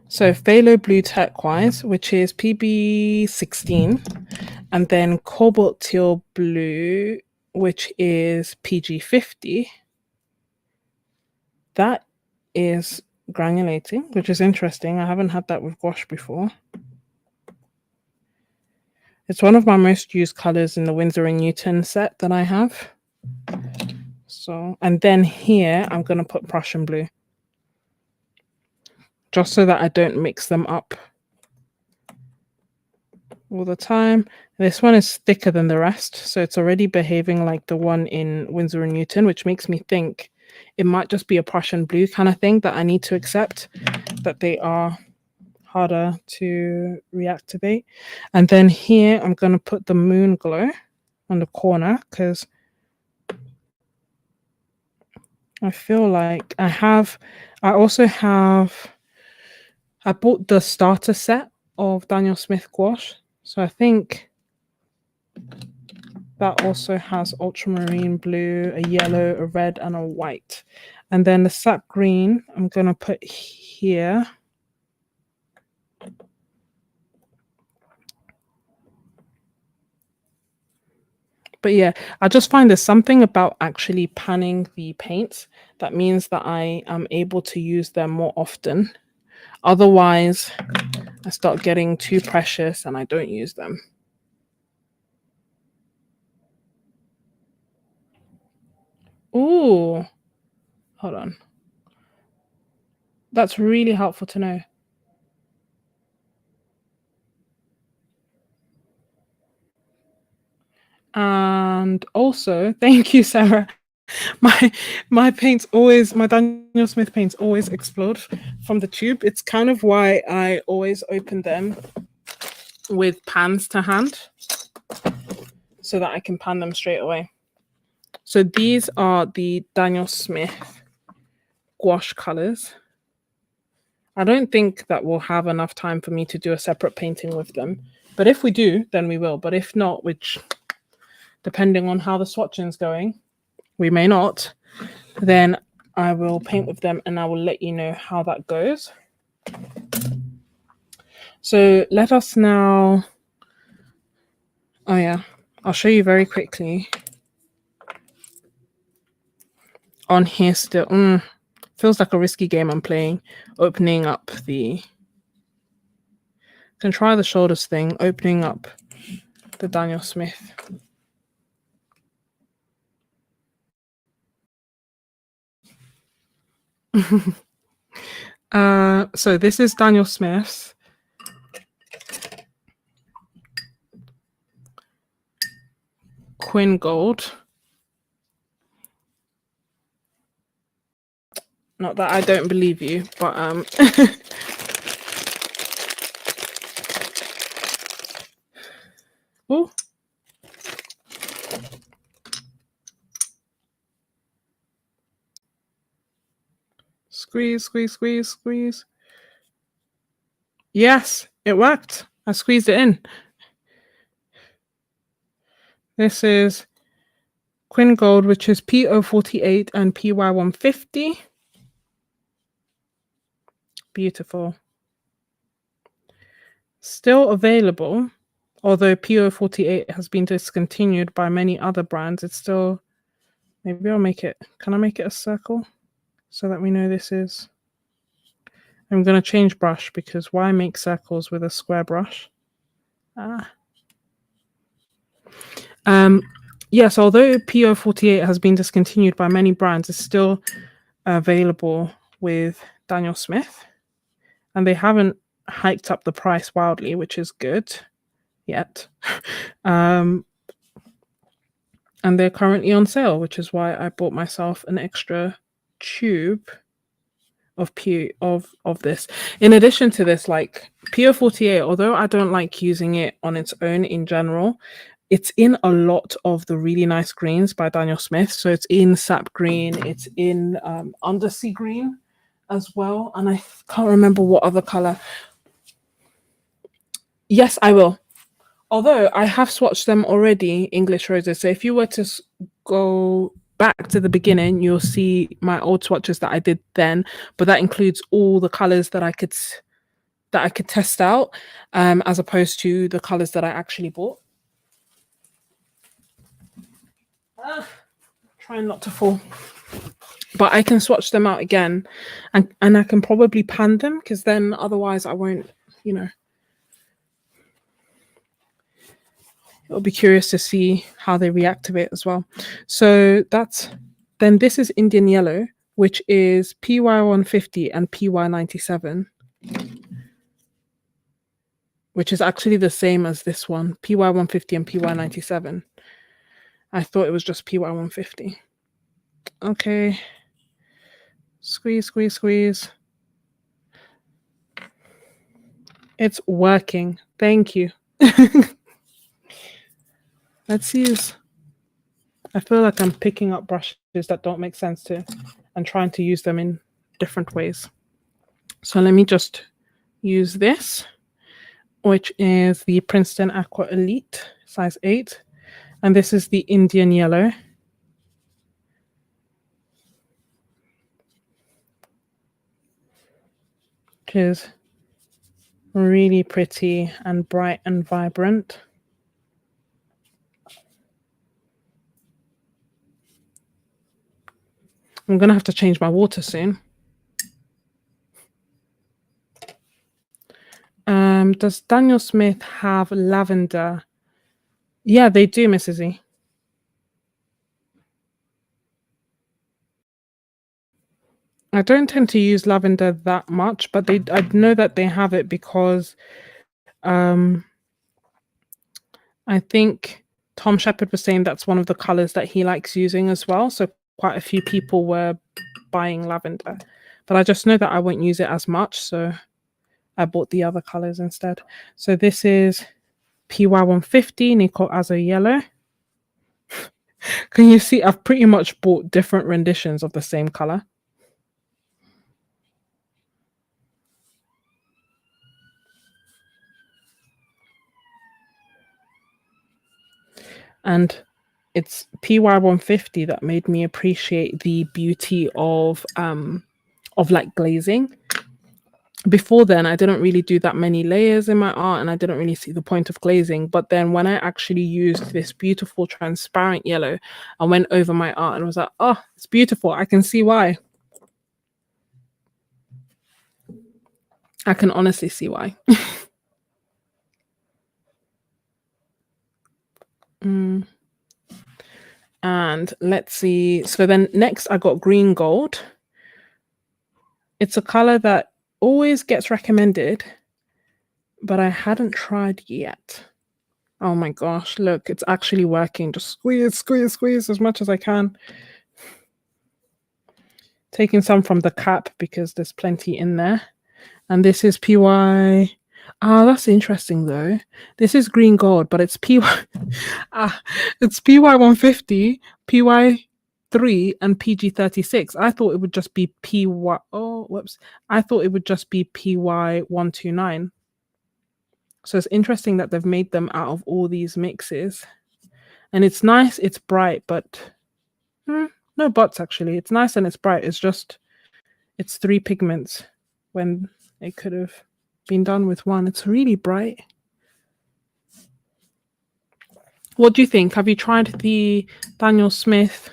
So phthalo blue turquoise, which is PB16, and then cobalt teal blue, which is PG50. That is granulating, which is interesting. I haven't had that with gouache before. It's one of my most used colors in the Winsor & Newton set that I have. So, and then here I'm going to put Prussian blue, just so that I don't mix them up all the time. This one is thicker than the rest, so it's already behaving like the one in Winsor & Newton, which makes me think it might just be a Prussian blue kind of thing that I need to accept, that they are harder to reactivate. And then here I'm going to put the Moon Glow on the corner, because I feel like I bought the starter set of Daniel Smith gouache, so I think that also has ultramarine blue, a yellow, a red, and a white. And then the sap green I'm going to put here. But yeah, I just find there's something about actually panning the paints that means that I am able to use them more often. Otherwise, I start getting too precious and I don't use them. Ooh, hold on. That's really helpful to know. And also, thank you, Sarah. My paints always, my Daniel Smith paints always explode from the tube. It's kind of why I always open them with pans to hand so that I can pan them straight away. So these are the Daniel Smith gouache colors. I don't think that we'll have enough time for me to do a separate painting with them. But if we do, then we will. But if not, which depending on how the swatching's going, we may not, then I will paint with them and I will let you know how that goes. So let us now, oh yeah, I'll show you very quickly on here still. Feels like a risky game I'm playing, opening up the, can try the shoulders thing, opening up the Daniel Smith. So this is Daniel Smith's Quin Gold. Not that I don't believe you, but oh, squeeze, squeeze, squeeze, squeeze. Yes, it worked. I squeezed it in. This is Quin Gold, which is P048 and PY150. Beautiful. Still available, although P048 has been discontinued by many other brands. It's still, maybe I'll make it, can I make it a circle so that we know this is, I'm going to change brush because why make circles with a square brush? Yes, although P048 has been discontinued by many brands, it's still available with Daniel Smith. And they haven't hiked up the price wildly, which is good yet. And they're currently on sale, which is why I bought myself an extra tube of this. In addition to this, like P048, although I don't like using it on its own in general, it's in a lot of the really nice greens by Daniel Smith. So it's in sap green, it's in undersea green as well. And I can't remember what other color. Yes, I will. Although I have swatched them already, English roses. So if you were to go back to the beginning, you'll see my old swatches that I did then. But that includes all the colors that I could test out, as opposed to the colors that I actually bought. Trying not to fall. But I can swatch them out again, and I can probably pan them because then otherwise I won't, you know. It'll be curious to see how they react to it as well. So then this is Indian Yellow, which is PY150 and PY97, which is actually the same as this one, PY150 and PY97. I thought it was just PY150. Okay. Squeeze, squeeze, squeeze. It's working. Thank you. Let's use, I feel like I'm picking up brushes that don't make sense to and trying to use them in different ways. So let me just use this, which is the Princeton Aqua Elite size 8. And this is the Indian Yellow. Which is really pretty and bright and vibrant. I'm going to have to change my water soon. Does Daniel Smith have lavender? Yeah, they do, Mrs. E. I don't tend to use lavender that much, but I know that they have it because I think Tom Shepherd was saying that's one of the colors that he likes using as well. So quite a few people were buying lavender, but I just know that I won't use it as much. So I bought the other colors instead. So this is PY150 Nicole Azo Yellow. Can you see? I've pretty much bought different renditions of the same color. And it's PY150 that made me appreciate the beauty of like glazing. Before then, I didn't really do that many layers in my art, and I didn't really see the point of glazing. But then when I actually used this beautiful transparent yellow, I went over my art and was like, oh, it's beautiful. I can see why. I can honestly see why. And let's see. So then next I got green gold. It's a color that always gets recommended, but I hadn't tried yet. Oh my gosh, look, it's actually working. Just squeeze, squeeze, squeeze as much as I can. Taking some from the cap because there's plenty in there. And this is PY. Ah, that's interesting though. This is green gold, but it's PY. It's PY150, PY3, and PG36. I thought it would just be PY. Oh, whoops. I thought it would just be PY129. So it's interesting that they've made them out of all these mixes. And it's nice, it's bright, but no buts actually. It's nice and it's bright. It's just, it's 3 pigments when it could have been done with 1. It's really bright. What do you think? Have you tried the Daniel Smith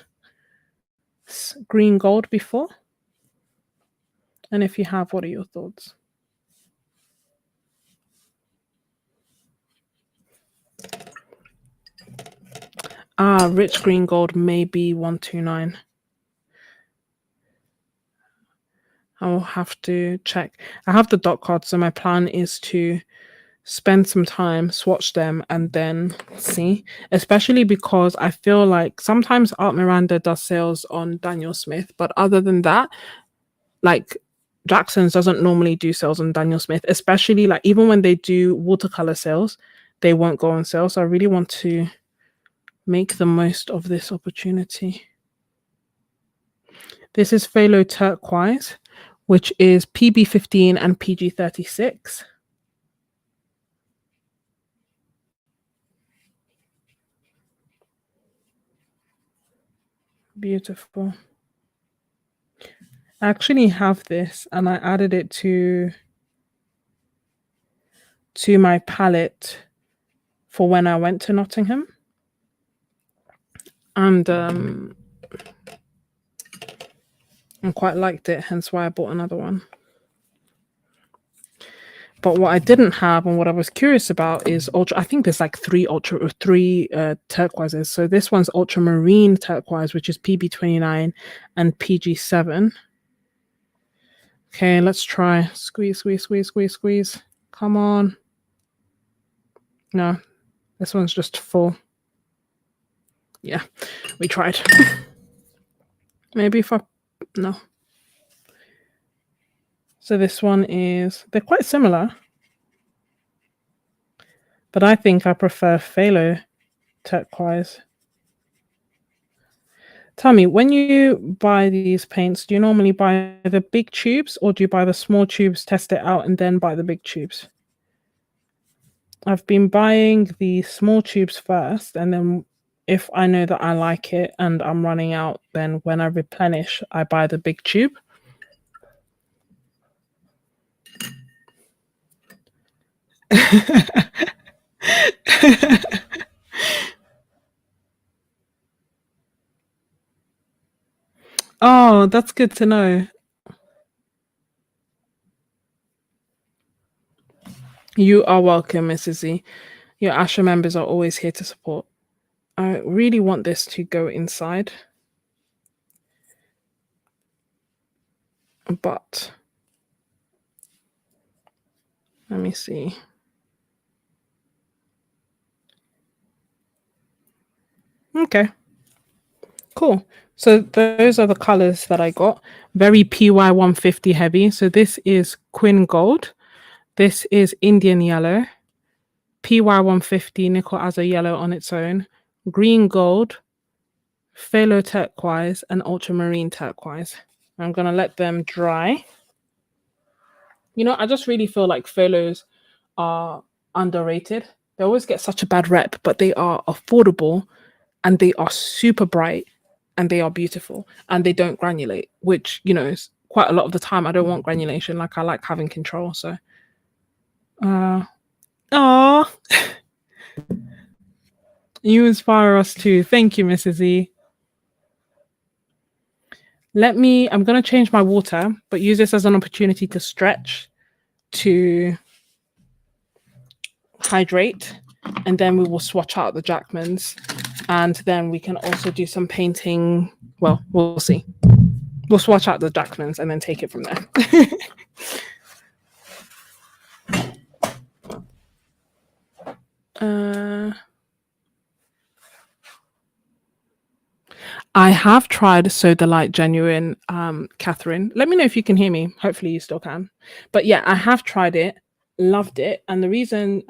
green gold before? And if you have, what are your thoughts? Ah, rich green gold may be 129. I'll have to check. I have the dot cards, so my plan is to spend some time, swatch them, and then see. Especially because I feel like sometimes Art Miranda does sales on Daniel Smith, but other than that, like Jackson's doesn't normally do sales on Daniel Smith, especially like even when they do watercolor sales, they won't go on sale. So I really want to make the most of this opportunity. This is Phthalo Turquoise, which is PB15 and PG36. Beautiful. I actually have this and I added it to my palette for when I went to Nottingham. And I quite liked it, hence why I bought another one. But what I didn't have and what I was curious about is ultra. I think there's like three turquoises. So this one's ultramarine turquoise, which is PB29 and PG7. Okay, let's try. Squeeze, squeeze, squeeze, squeeze, squeeze. Come on. No, this one's just full. Yeah, we tried. Maybe if I... No. So this one is... They're quite similar. But I think I prefer Phthalo Turquoise. Tell me, when you buy these paints, do you normally buy the big tubes or do you buy the small tubes, test it out, and then buy the big tubes? I've been buying the small tubes first, and then if I know that I like it and I'm running out, then when I replenish, I buy the big tube. Oh, that's good to know. You are welcome, Mrs. Z. Your Asha members are always here to support. I really want this to go inside. But let me see. Okay, cool. So those are the colors that I got. Very PY 150 heavy. So this is Quin Gold. This is Indian Yellow. PY 150 Nickel Azo Yellow on its own. Green Gold. Phthalo Turquoise and Ultramarine Turquoise. I'm going to let them dry. You know, I just really feel like photos are underrated. They always get such a bad rep, but they are affordable and they are super bright and they are beautiful and they don't granulate, which, you know, is quite a lot of the time I don't want granulation. Like I like having control. So, oh, you inspire us too. Thank you, Mrs. E. I'm going to change my water, but use this as an opportunity to stretch, to hydrate, and then we will swatch out the Jackmans, and then we can also do some painting. Well, we'll see. We'll swatch out the Jackmans and then take it from there. I have tried So Delight Genuine, Catherine. Let me know if you can hear me. Hopefully you still can. But yeah, I have tried it, loved it. And the reason,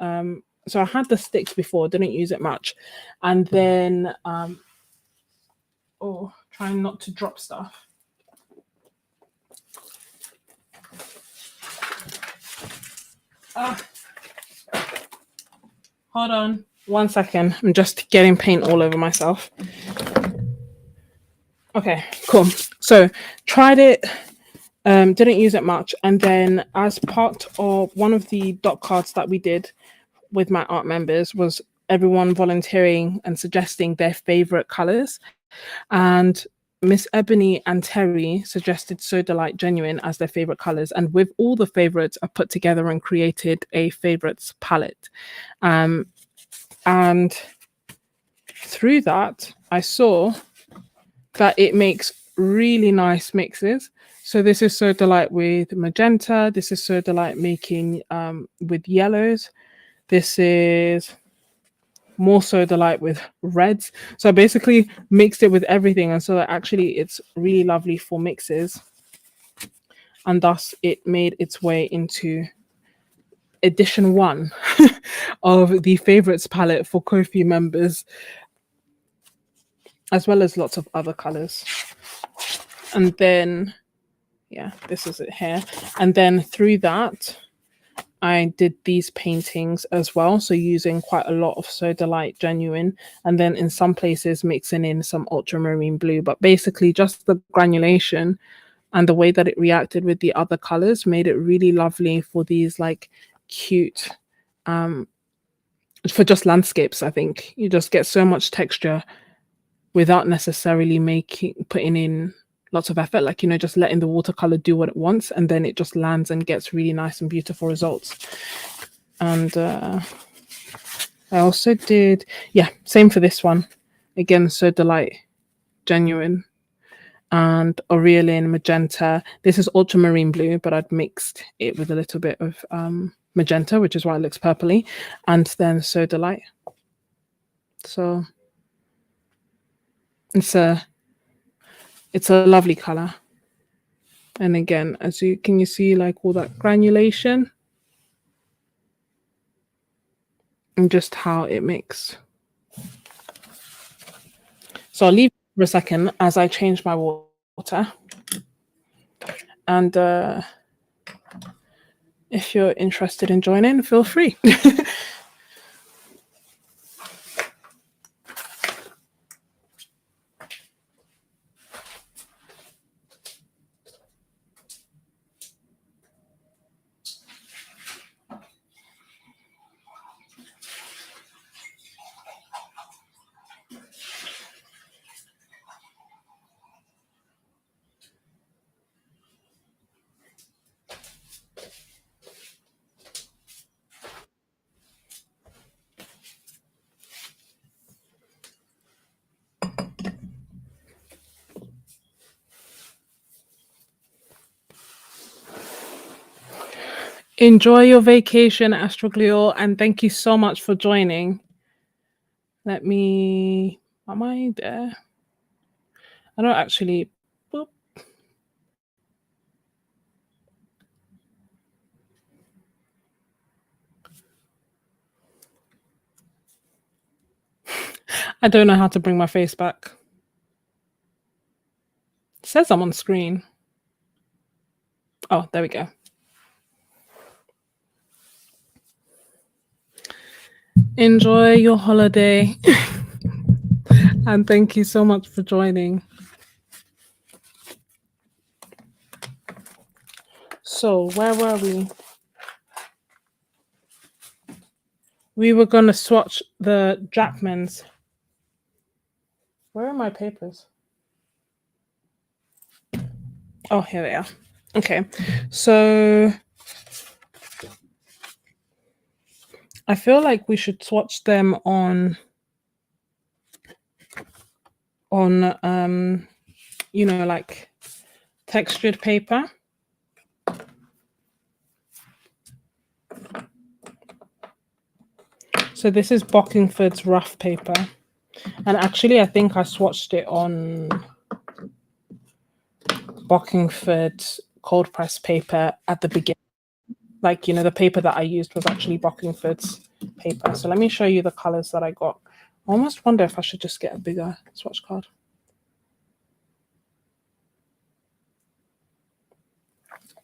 so I had the sticks before, didn't use it much. And then, trying not to drop stuff. Hold on 1 second. I'm just getting paint all over myself. Okay, cool. So tried it, didn't use it much. And then as part of one of the dot cards that we did with my art members was everyone volunteering and suggesting their favorite colors. And Miss Ebony and Terry suggested So Delight Genuine as their favorite colors. And with all the favorites, I put together and created a favorites palette. And through that, I saw that it makes really nice mixes. So this is So Delight with magenta. This is So Delight making with yellows. This is more So Delight with reds. So I basically mixed it with everything. And so actually it's really lovely for mixes. And thus it made its way into edition 1 of the favorites palette for Ko-fi members, as well as lots of other colors. And then, yeah, this is it here. And then through that, I did these paintings as well. So using quite a lot of So Delight Genuine, and then in some places mixing in some ultramarine blue, but basically just the granulation and the way that it reacted with the other colors made it really lovely for these like cute, for just landscapes. I think you just get so much texture without necessarily putting in lots of effort, like, you know, just letting the watercolor do what it wants, and then it just lands and gets really nice and beautiful results. And I also did, yeah, same for this one. Again, So Delight Genuine and Aureolin magenta. This is ultramarine blue, but I'd mixed it with a little bit of magenta, which is why it looks purpley. And then So Delight. So it's a lovely color. And again, can you see like all that granulation and just how it mixed. So I'll leave for a second as I change my water. And if you're interested in joining, feel free. Enjoy your vacation, Astroglial, and thank you so much for joining. Let me Am I there? I don't actually. Boop. I don't know how to bring my face back. It says I'm on screen. Oh, there we go. Enjoy your holiday. And thank you so much for joining. So, where were we? We were going to swatch the Jackmans. Where are my papers? Oh, here they are. Okay. So, I feel like we should swatch them on you know, like textured paper. So this is Bockingford's rough paper. And actually, I think I swatched it on Bockingford's cold press paper at the beginning. Like, you know, the paper that I used was actually Bockingford's paper. So let me show you the colors that I got. I almost wonder if I should just get a bigger swatch card.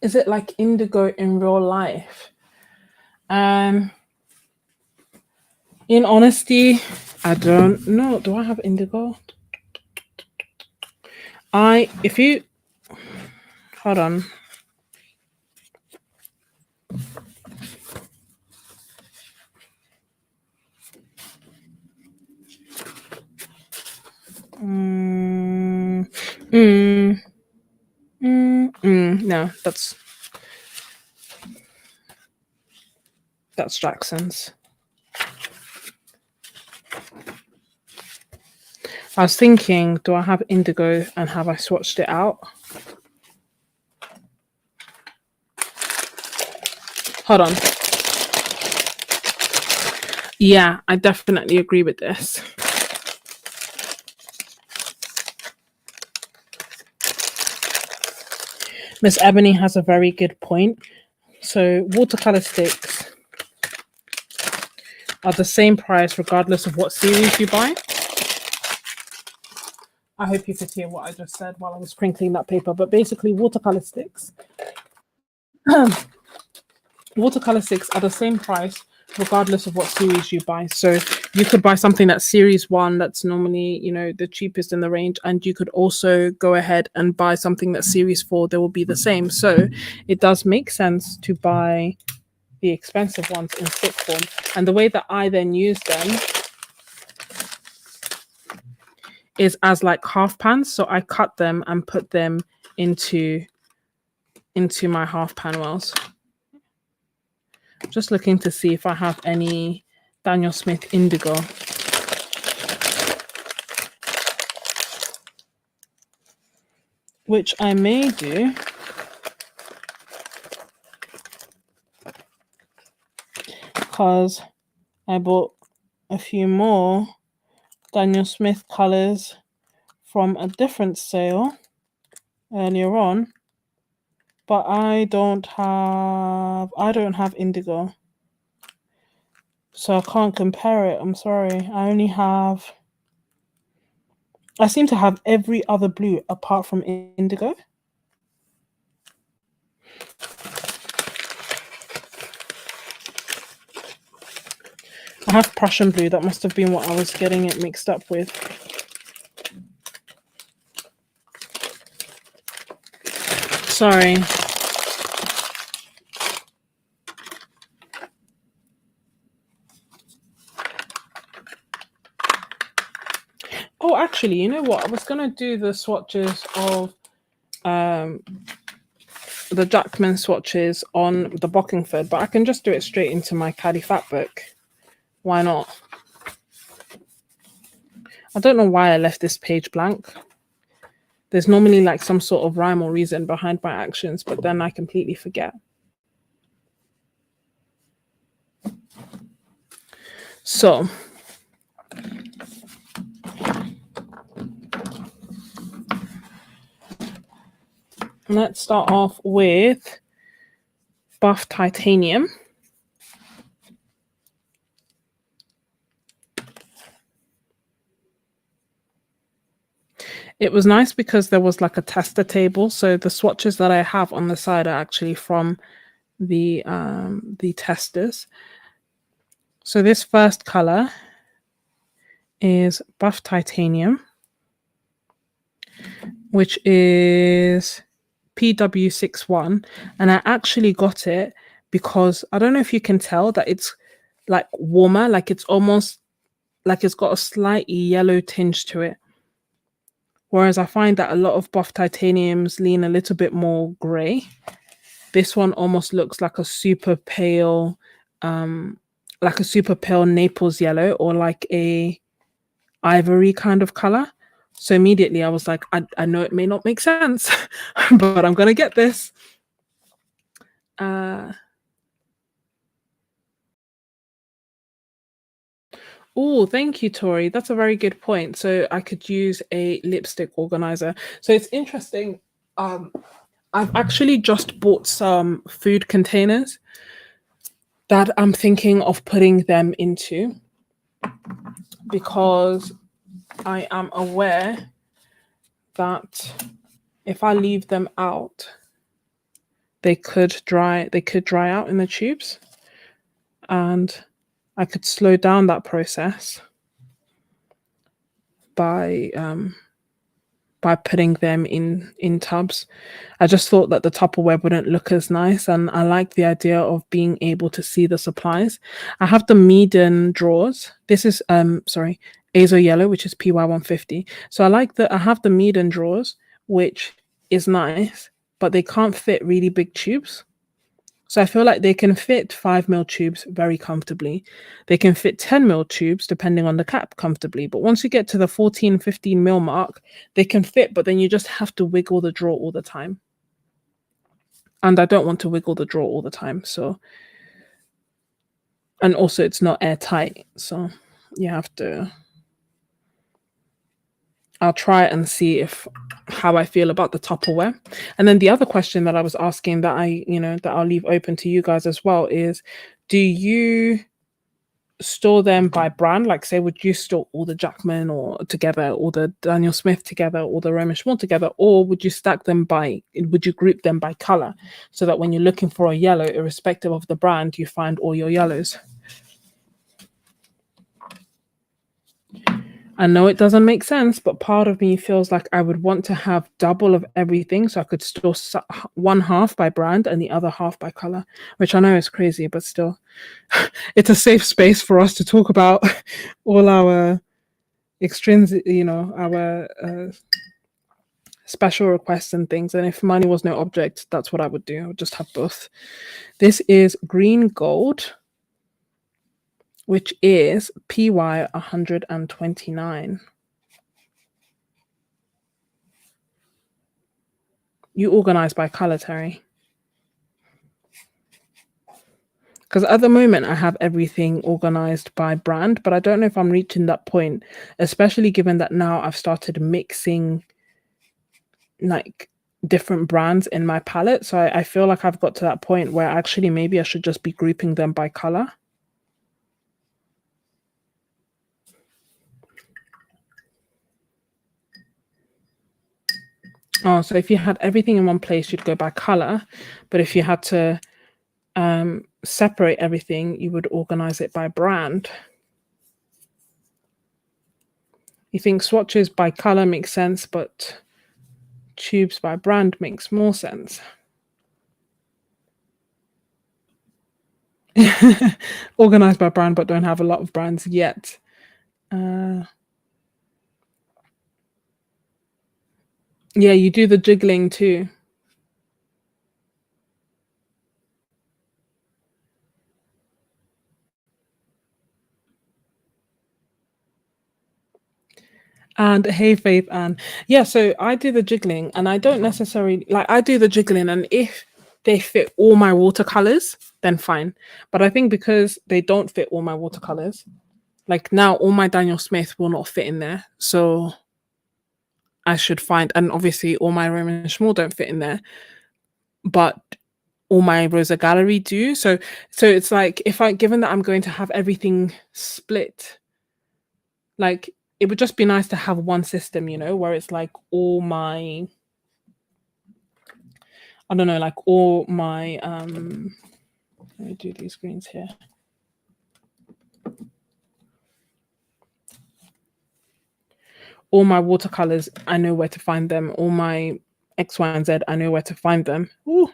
Is it like indigo in real life? In honesty, I don't know. Do I have indigo? If you hold on. No, that's Jackson's. I was thinking, do I have indigo and have I swatched it out? Hold on. Yeah, I definitely agree with this. Miss Ebony has a very good point. So watercolor sticks are the same price regardless of what series you buy. I hope you could hear what I just said while I was crinkling that paper. But basically, watercolor sticks are the same price regardless of what series you buy. So you could buy something that's series 1 that's normally, you know, the cheapest in the range, and you could also go ahead and buy something that's series 4. They will be the same. So it does make sense to buy the expensive ones in stick form. And the way that I then use them is as like half pans. So I cut them and put them into my half pan wells. Just looking to see if I have any Daniel Smith indigo. Which I may do. Because I bought a few more Daniel Smith colors from a different sale earlier on. But I don't have indigo. So I can't compare it. I'm sorry. I seem to have every other blue apart from indigo. I have Prussian blue. That must have been what I was getting it mixed up with. Sorry. Oh, actually, you know what? I was going to do the swatches of the Jackman swatches on the Bockingford, but I can just do it straight into my Caddy Fat book. Why not? I don't know why I left this page blank. There's normally like some sort of rhyme or reason behind my actions, but then I completely forget. So Let's start off with Buff Titanium. It was nice because there was like a tester table. So the swatches that I have on the side are actually from the testers. So this first color is Buff Titanium, which is PW61. And I actually got it because I don't know if you can tell that it's like warmer, like it's almost like it's got a slightly yellow tinge to it. Whereas I find that a lot of Buff Titaniums lean a little bit more grey. This one almost looks like a super pale Naples yellow, or like a ivory kind of color. So immediately I was like, I know it may not make sense, but I'm gonna get this. Oh, thank you, Tori. That's a very good point. So I could use a lipstick organizer. So it's interesting. I've actually just bought some food containers that I'm thinking of putting them into, because I am aware that if I leave them out, they could dry out in the tubes, and I could slow down that process by putting them in tubs. I just thought that the Tupperware wouldn't look as nice, and I like the idea of being able to see the supplies. I have the Meaden drawers. This is Azo Yellow, which is PY150. So I have the Meaden drawers, which is nice, but they can't fit really big tubes. So I feel like they can fit 5mm tubes very comfortably. They can fit 10mm tubes, depending on the cap, comfortably. But once you get to the 14, 15mm mark, they can fit, but then you just have to wiggle the drawer all the time. And I don't want to wiggle the drawer all the time. So, and also it's not airtight. So you have to, I'll try and see how I feel about the Tupperware. And then the other question that I was asking that I'll leave open to you guys as well is, do you store them by brand? Like, say, would you store all the Jackman or together, or the Daniel Smith together, or the Roman Schmall together, or would you group them by color, so that when you're looking for a yellow, irrespective of the brand, you find all your yellows? I know it doesn't make sense, but part of me feels like I would want to have double of everything, so I could store one half by brand and the other half by color, which I know is crazy, but still, it's a safe space for us to talk about all our extrinsic, our special requests and things. And if money was no object, that's what I would do. I would just have both. This is green gold, which is PY 129. You organize by color, Terry. Because at the moment I have everything organized by brand, but I don't know if I'm reaching that point, especially given that now I've started mixing like different brands in my palette. So I feel like I've got to that point where actually maybe I should just be grouping them by color. Oh, so if you had everything in one place, you'd go by color. But if you had to separate everything, you would organize it by brand. You think swatches by color makes sense, but tubes by brand makes more sense. Organized by brand, but don't have a lot of brands yet. Yeah, you do the jiggling too. And hey, Faith, and yeah, so I do the jiggling, and I don't necessarily I do the jiggling, and if they fit all my watercolors, then fine. But I think because they don't fit all my watercolors, like now all my Daniel Smith will not fit in there. So I should find, and obviously all my Roman small don't fit in there, but all my Rosa Gallery do. So it's like, if I, given that I'm going to have everything split, like it would just be nice to have one system, you know, where it's like all my, I don't know, like all my let me do these greens here. All my watercolors, I know where to find them. All my X, Y, and Z, I know where to find them. Ooh.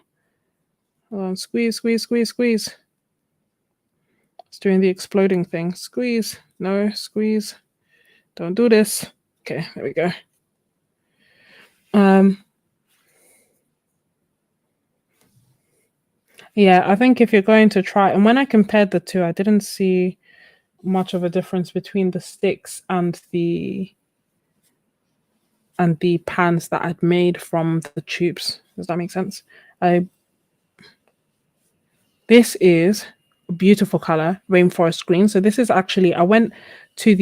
Squeeze, squeeze, squeeze, squeeze. It's doing the exploding thing. Squeeze. No, squeeze. Don't do this. Okay, there we go. Yeah, I think if you're going to try, and when I compared the two, I didn't see much of a difference between the sticks and the pans that I'd made from the tubes. Does that make sense? This is a beautiful color, rainforest green. So this is actually, I went there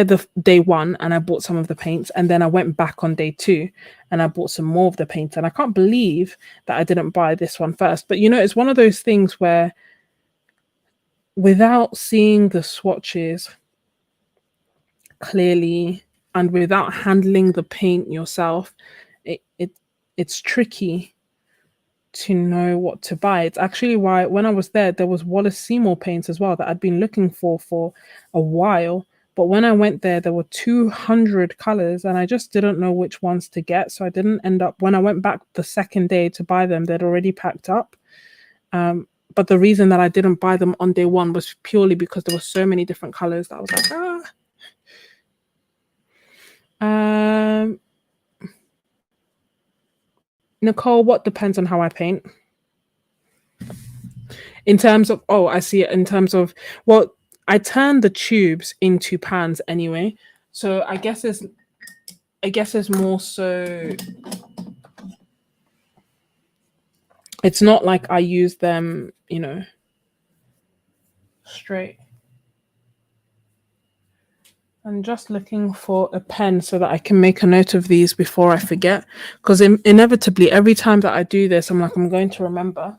the day one and I bought some of the paints, and then I went back on day two and I bought some more of the paints. And I can't believe that I didn't buy this one first. But you know, it's one of those things where without seeing the swatches clearly and without handling the paint yourself, it's tricky to know what to buy. It's actually why when I was there was Wallace Seymour paints as well that I'd been looking for a while. But when I went there were 200 colors and I just didn't know which ones to get. So I didn't end up, when I went back the second day to buy them, they'd already packed up. But the reason that I didn't buy them on day one was purely because there were so many different colors that I was like, Nicole, what depends on how I paint? In terms of, oh, I see it in terms of, well, I turn the tubes into pans anyway. So I guess it's more so, it's not like I use them, you know, straight. I'm just looking for a pen so that I can make a note of these before I forget. Because inevitably, every time that I do this, I'm like, I'm going to remember.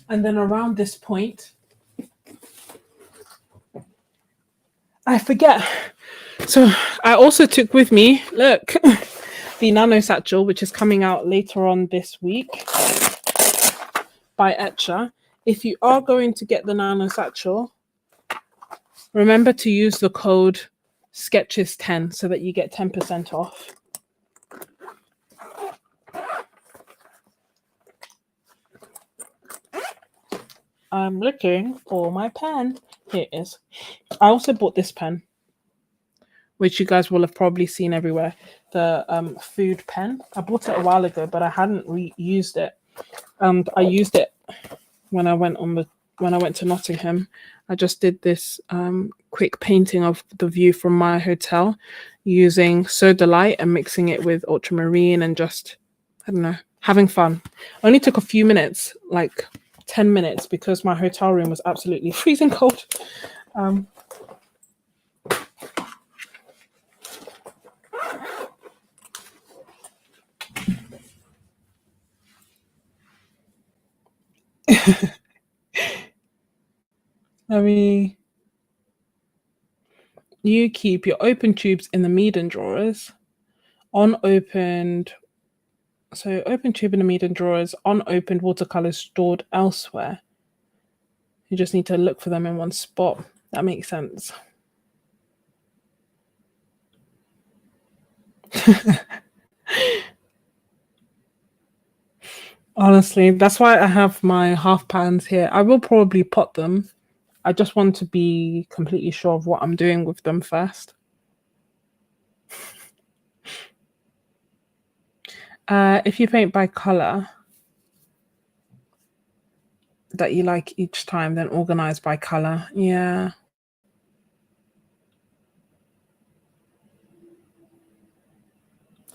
And then around this point, I forget. So I also took with me, look, the Nano Satchel, which is coming out later on this week by Etcher. If you are going to get the Nano Satchel, remember to use the code Sketches10 so that you get 10% off. I'm looking for my pen. Here it is. I also bought this pen, which you guys will have probably seen everywhere. The food pen. I bought it a while ago, but I hadn't used it. And I used it when I went to Nottingham. I just did this quick painting of the view from my hotel using soda light and mixing it with ultramarine and just, I don't know, having fun. Only took a few minutes, like 10 minutes, because my hotel room was absolutely freezing cold. You keep your open tubes in the median drawers, unopened. So open tube in the median drawers, unopened watercolors stored elsewhere. You just need to look for them in one spot. That makes sense. Honestly, that's why I have my half pans here. I will probably pot them. I just want to be completely sure of what I'm doing with them first. If you paint by color that you like each time, then organize by color. Yeah.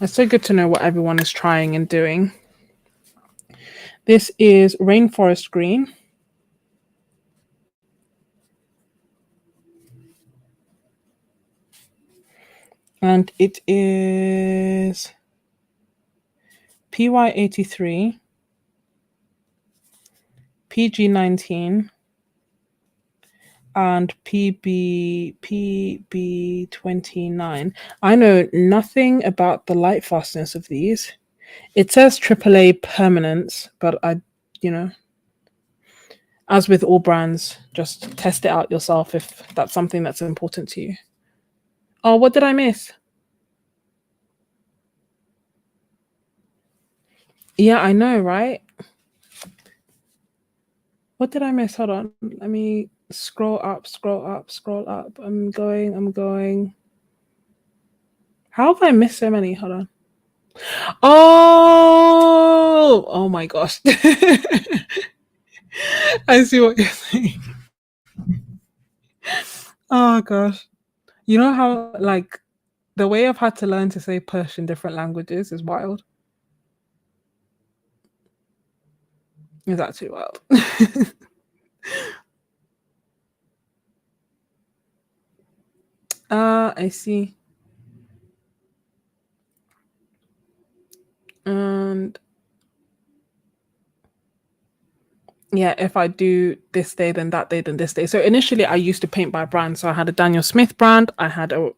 It's so good to know what everyone is trying and doing. This is Rainforest Green. And it is PY83, PG19, and PB29. I know nothing about the light fastness of these. It says AAA permanence, but as with all brands, just test it out yourself if that's something that's important to you. Oh, what did I miss? Yeah, I know, right? What did I miss? Hold on. Let me scroll up. I'm going. How have I missed so many? Hold on. Oh my gosh. I see what you're saying. Oh gosh. You know how, like, the way I've had to learn to say push in different languages is wild. Is actually wild. I see. And yeah, if I do this day, then that day, then this day. So initially I used to paint by brand. So I had a Daniel Smith brand. I had a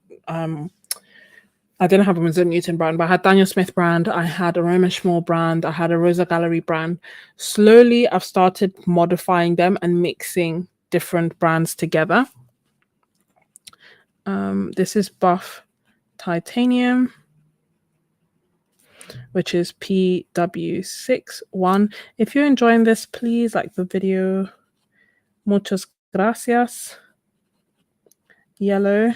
I didn't have a Winsor Newton brand, but I had Daniel Smith brand. I had a Roman Schmall brand. I had a Rosa Gallery brand. Slowly, I've started modifying them and mixing different brands together. This is Buff Titanium, which is PW61. If you're enjoying this, please like the video. Muchas gracias. Yellow,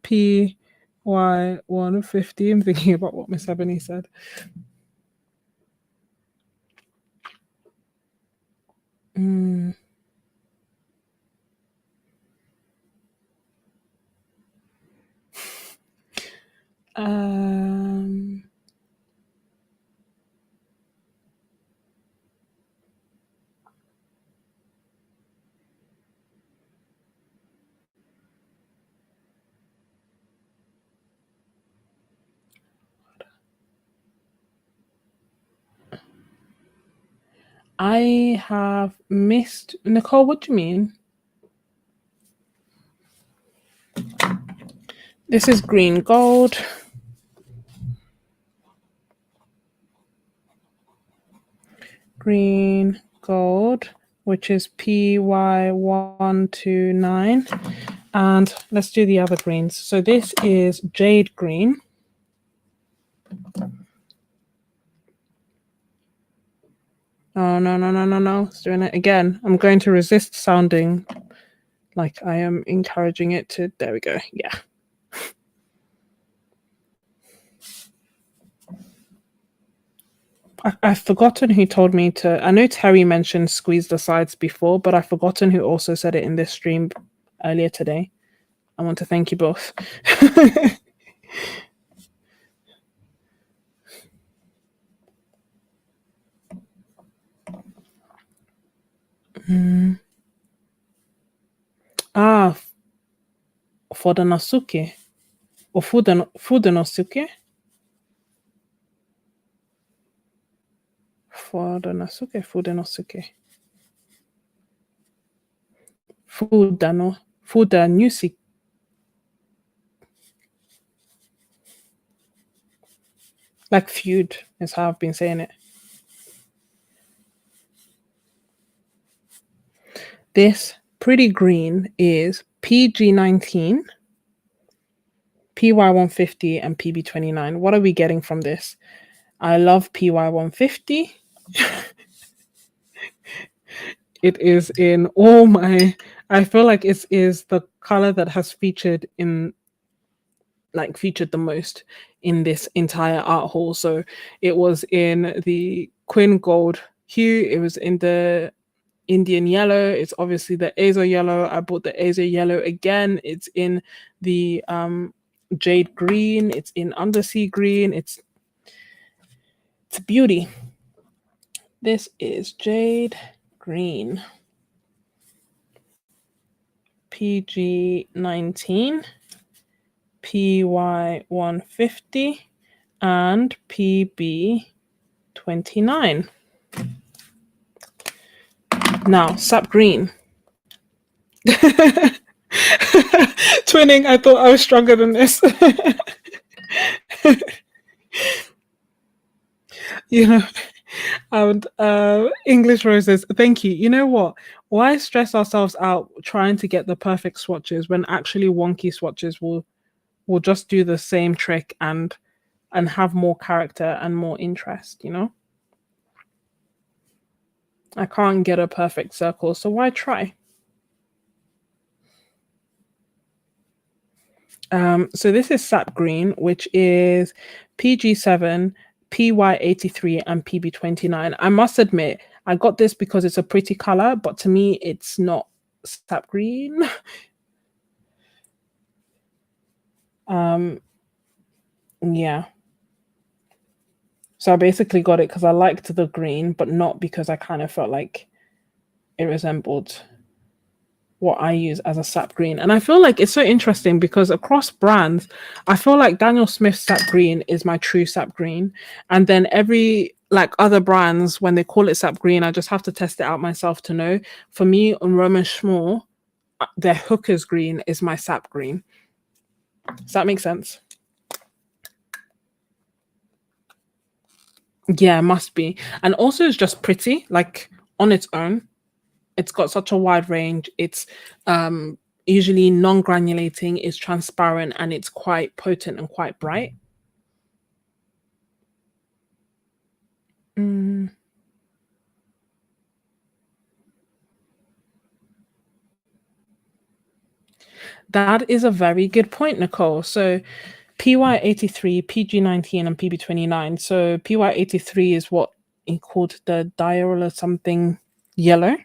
PY150. I'm thinking about what Miss Ebony said. I have missed Nicole. What do you mean? This is green gold. Green gold, which is PY129. And let's do the other greens. So this is jade green. Oh, no. It's doing it again. I'm going to resist sounding like I am encouraging it to. There we go. Yeah. I've forgotten who told me to. I know Terry mentioned squeeze the sides before, but I've forgotten who also said it in this stream earlier today. I want to thank you both. Fudenosuke. Or Fudenosuke? Fudenosuke. Fudanusi. Like feud is how I've been saying it. This pretty green is PG19, PY150, and PB29. What are we getting from this? I love PY150. It is in all my. I feel like it is the color that has featured the most in this entire art haul. So it was in the Quin Gold hue. It was in the Indian yellow. It's obviously the Azo yellow. I bought the Azo yellow again. It's in the jade green. It's in undersea green. It's a beauty. This is Jade Green. PG19, PY150, and PB29. Now, sap green. Twinning, I thought I was stronger than this. You know, and English roses, thank you. You know what? Why stress ourselves out trying to get the perfect swatches when actually wonky swatches will just do the same trick and have more character and more interest, you know? I can't get a perfect circle, so why try? So this is sap green, which is PG7, PY83, and PB29. I must admit, I got this because it's a pretty color, but to me, it's not sap green. Yeah. So I basically got it because I liked the green, but not because I kind of felt like it resembled what I use as a sap green. And I feel like it's so interesting because across brands, I feel like Daniel Smith's sap green is my true sap green. And then every like other brands, when they call it sap green, I just have to test it out myself to know. For me, on Roman Schmore, their Hooker's green is my sap green. Does that make sense? Yeah, must be. And also it's just pretty, like on its own. It's got such a wide range. It's usually non-granulating, it's transparent, and it's quite potent and quite bright. That is a very good point, Nicole. So PY83, PG19, and PB29. So PY83 is what he called the diol or something yellow.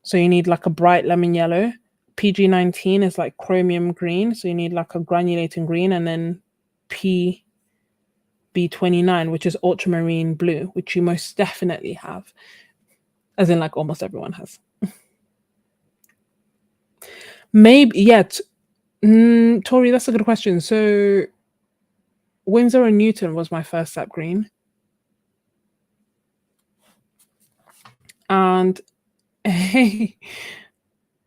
So you need like a bright lemon yellow. PG19 is like chromium green. So you need like a granulating green. And then PB29, which is ultramarine blue, which you most definitely have. As in like almost everyone has. Maybe, yeah. Tori, that's a good question. So Winsor and Newton was my first sap green. And hey,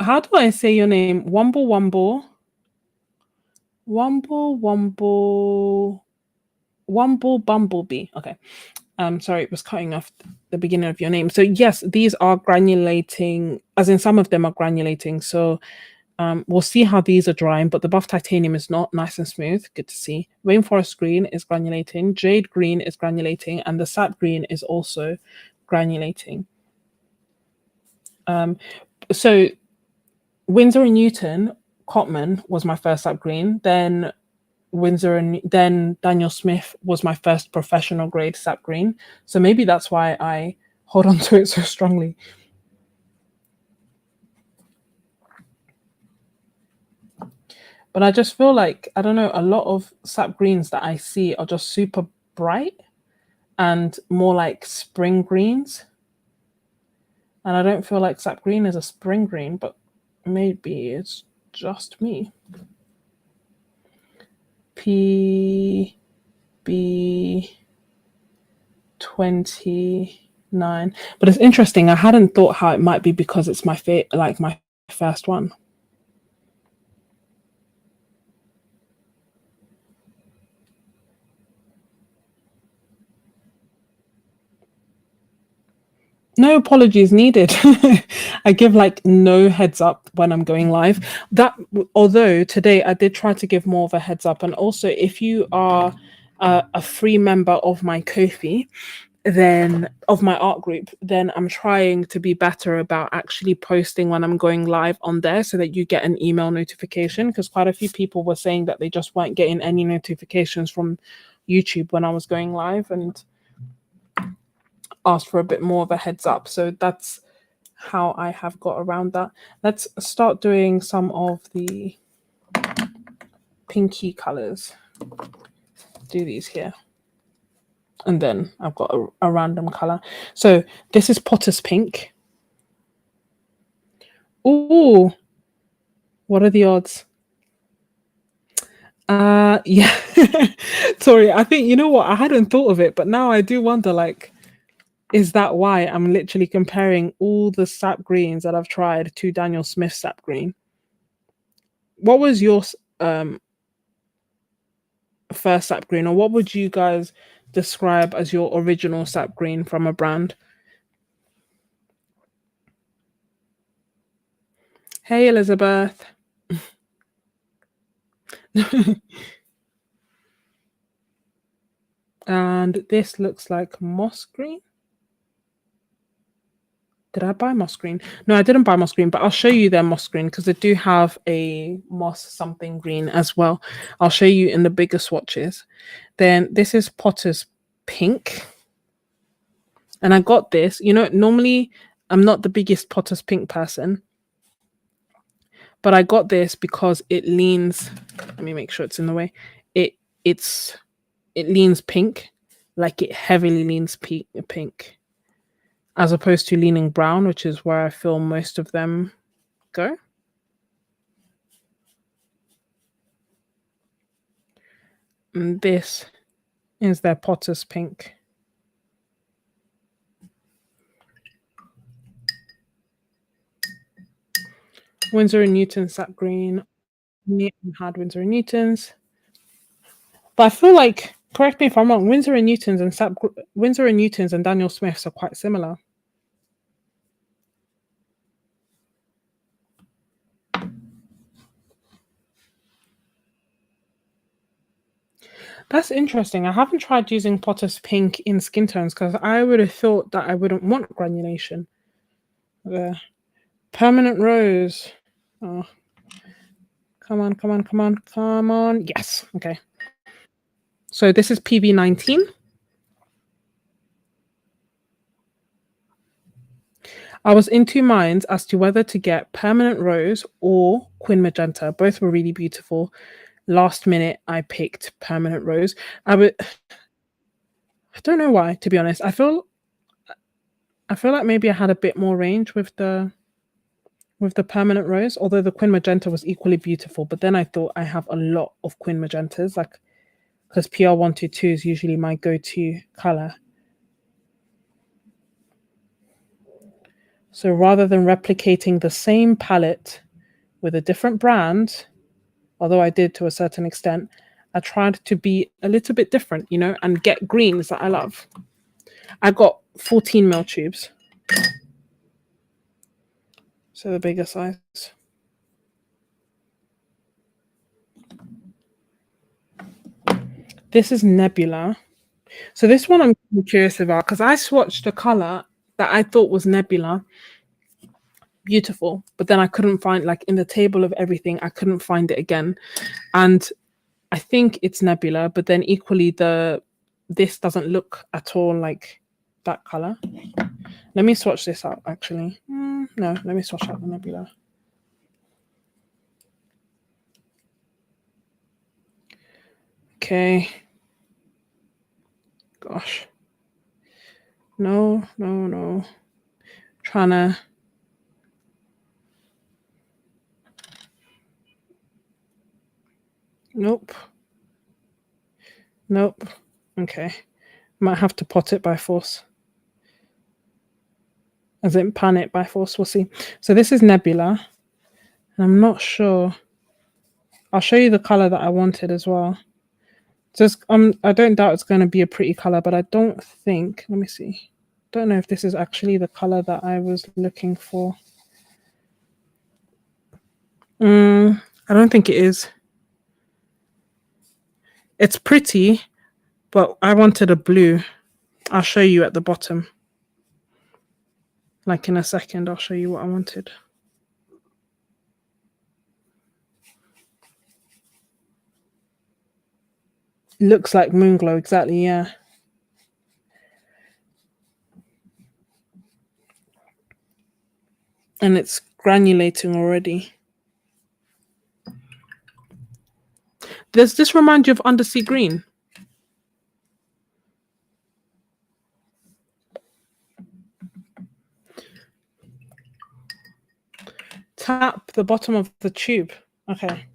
how do I say your name? Wumble Wumble. Wumble Wumble. Wumble Bumblebee. Okay. Sorry, it was cutting off the beginning of your name. So yes, these are granulating, as in some of them are granulating. So we'll see how these are drying, but the buff titanium is not nice and smooth. Good to see. Rainforest green is granulating, jade green is granulating, and the sap green is also granulating. So Winsor and Newton Cotman was my first sap green. Then then Daniel Smith was my first professional grade sap green. So maybe that's why I hold on to it so strongly. But I just feel like, I don't know, a lot of sap greens that I see are just super bright and more like spring greens. And I don't feel like sap green is a spring green, but maybe it's just me. PB29. But it's interesting. I hadn't thought how it might be because it's my first one. No apologies needed. I give like no heads up when I'm going live. That, although today I did try to give more of a heads up, and also if you are a free member of my Ko-fi, then of my art group, then I'm trying to be better about actually posting when I'm going live on there so that you get an email notification, because quite a few people were saying that they just weren't getting any notifications from YouTube when I was going live, and asked for a bit more of a heads up. So that's how I have got around that. Let's start doing some of the pinky colors. Do these here. And then I've got a random color. So this is Potter's Pink. Oh, what are the odds? Yeah. Sorry, I think, you know what, I hadn't thought of it, but now I do wonder, like, is that why I'm literally comparing all the sap greens that I've tried to Daniel Smith's sap green? What was your first sap green, or what would you guys describe as your original sap green from a brand? Hey, Elizabeth. And this looks like moss green. Did I buy moss green? No, I didn't buy moss green, but I'll show you their moss green because they do have a moss something green as well. I'll show you in the bigger swatches. Then this is Potter's Pink. And I got this. You know, normally I'm not the biggest Potter's Pink person, but I got this because it leans. Let me make sure it's in the way. It leans pink, like it heavily leans pink, as opposed to leaning brown, which is where I feel most of them go. And this is their Potter's Pink. Winsor & Newton sap green. Me had Winsor & Newton's. But I feel like, correct me if I'm wrong, Winsor & Newton's and Daniel Smith's are quite similar. That's interesting. I haven't tried using Potter's Pink in skin tones because I would have thought that I wouldn't want granulation. There. Permanent Rose. Oh. Come on, come on, come on, come on. Yes. Okay. So this is PB19. I was in two minds as to whether to get Permanent Rose or Quin Magenta. Both were really beautiful. Last minute, I picked Permanent Rose. I don't know why, to be honest. I feel like maybe I had a bit more range with the Permanent Rose, although the Quin Magenta was equally beautiful. But then I thought I have a lot of Quin Magentas, like, because PR122 is usually my go-to color. So rather than replicating the same palette with a different brand, although I did to a certain extent, I tried to be a little bit different, you know, and get greens that I love. I got 14 ml tubes. So the bigger size. This is Nebula. So this one I'm curious about because I swatched a color that I thought was Nebula. Beautiful. But then I couldn't find, like, in the table of everything, I couldn't find it again. And I think it's Nebula, but then equally this doesn't look at all like that color. Let me swatch this out, actually. No, let me swatch out the Nebula. Okay. Gosh. No. Trying to... Nope. Okay. Might have to pot it by force. As in pan it by force, we'll see. So this is Nebula. And I'm not sure. I'll show you the color that I wanted as well. Just I don't doubt it's going to be a pretty color, but I don't think, let me see. Don't know if this is actually the color that I was looking for. I don't think it is. It's pretty, but I wanted a blue. I'll show you at the bottom. Like in a second, I'll show you what I wanted. Looks like Moonglow, exactly, yeah. And it's granulating already. Does this remind you of Undersea Green? tap the bottom of the tube. Okay.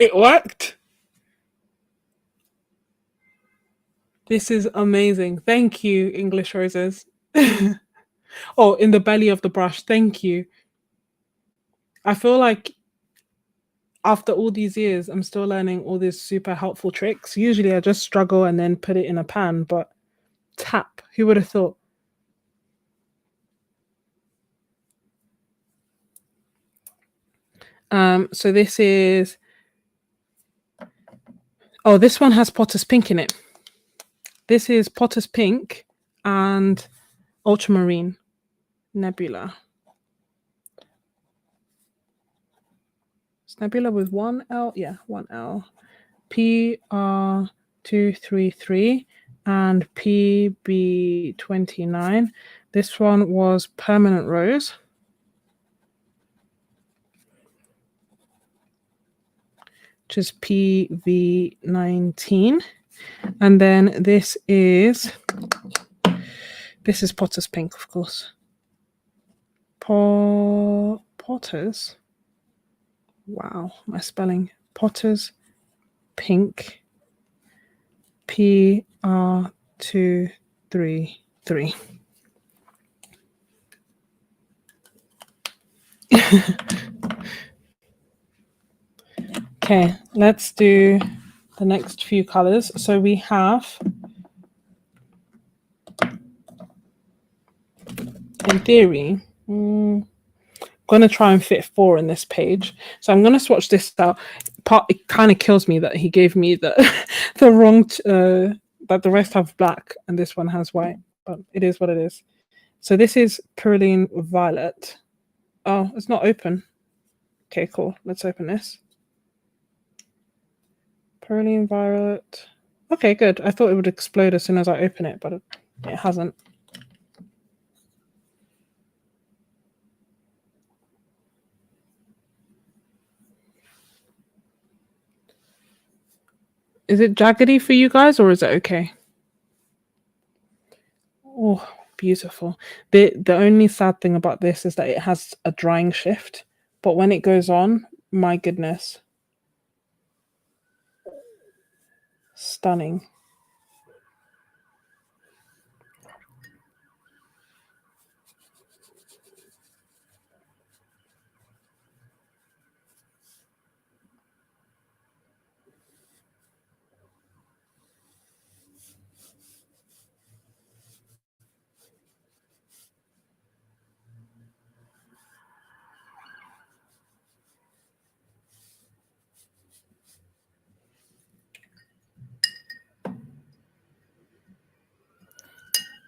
It worked. This is amazing. Thank you, English Roses. Oh, in the belly of the brush. Thank you. I feel like after all these years, I'm still learning all these super helpful tricks. Usually I just struggle and then put it in a pan, but tap. Who would have thought? So this is, oh, this one has Potter's Pink in it. This is Potter's Pink and Ultramarine Nebula. It's Nebula with one L, yeah, one L. PR233 and PB29. This one was Permanent Rose. Which is PV19. And then this is Potter's Pink, of course. Potter's. Wow, my spelling. Potter's Pink. PR233. Okay, let's do the next few colors. So we have, in theory, I'm going to try and fit 4 in this page. So I'm going to swatch this out. It kind of kills me that he gave me the the wrong, that the rest have black and this one has white, but it is what it is. So this is Perylene Violet. Oh, it's not open. Okay, cool. Let's open this. Perylene Violet. Okay, good. I thought it would explode as soon as I open it, but it hasn't. Is it jaggedy for you guys or is it okay? Oh, beautiful. The only sad thing about this is that it has a drying shift, but when it goes on, my goodness. Stunning.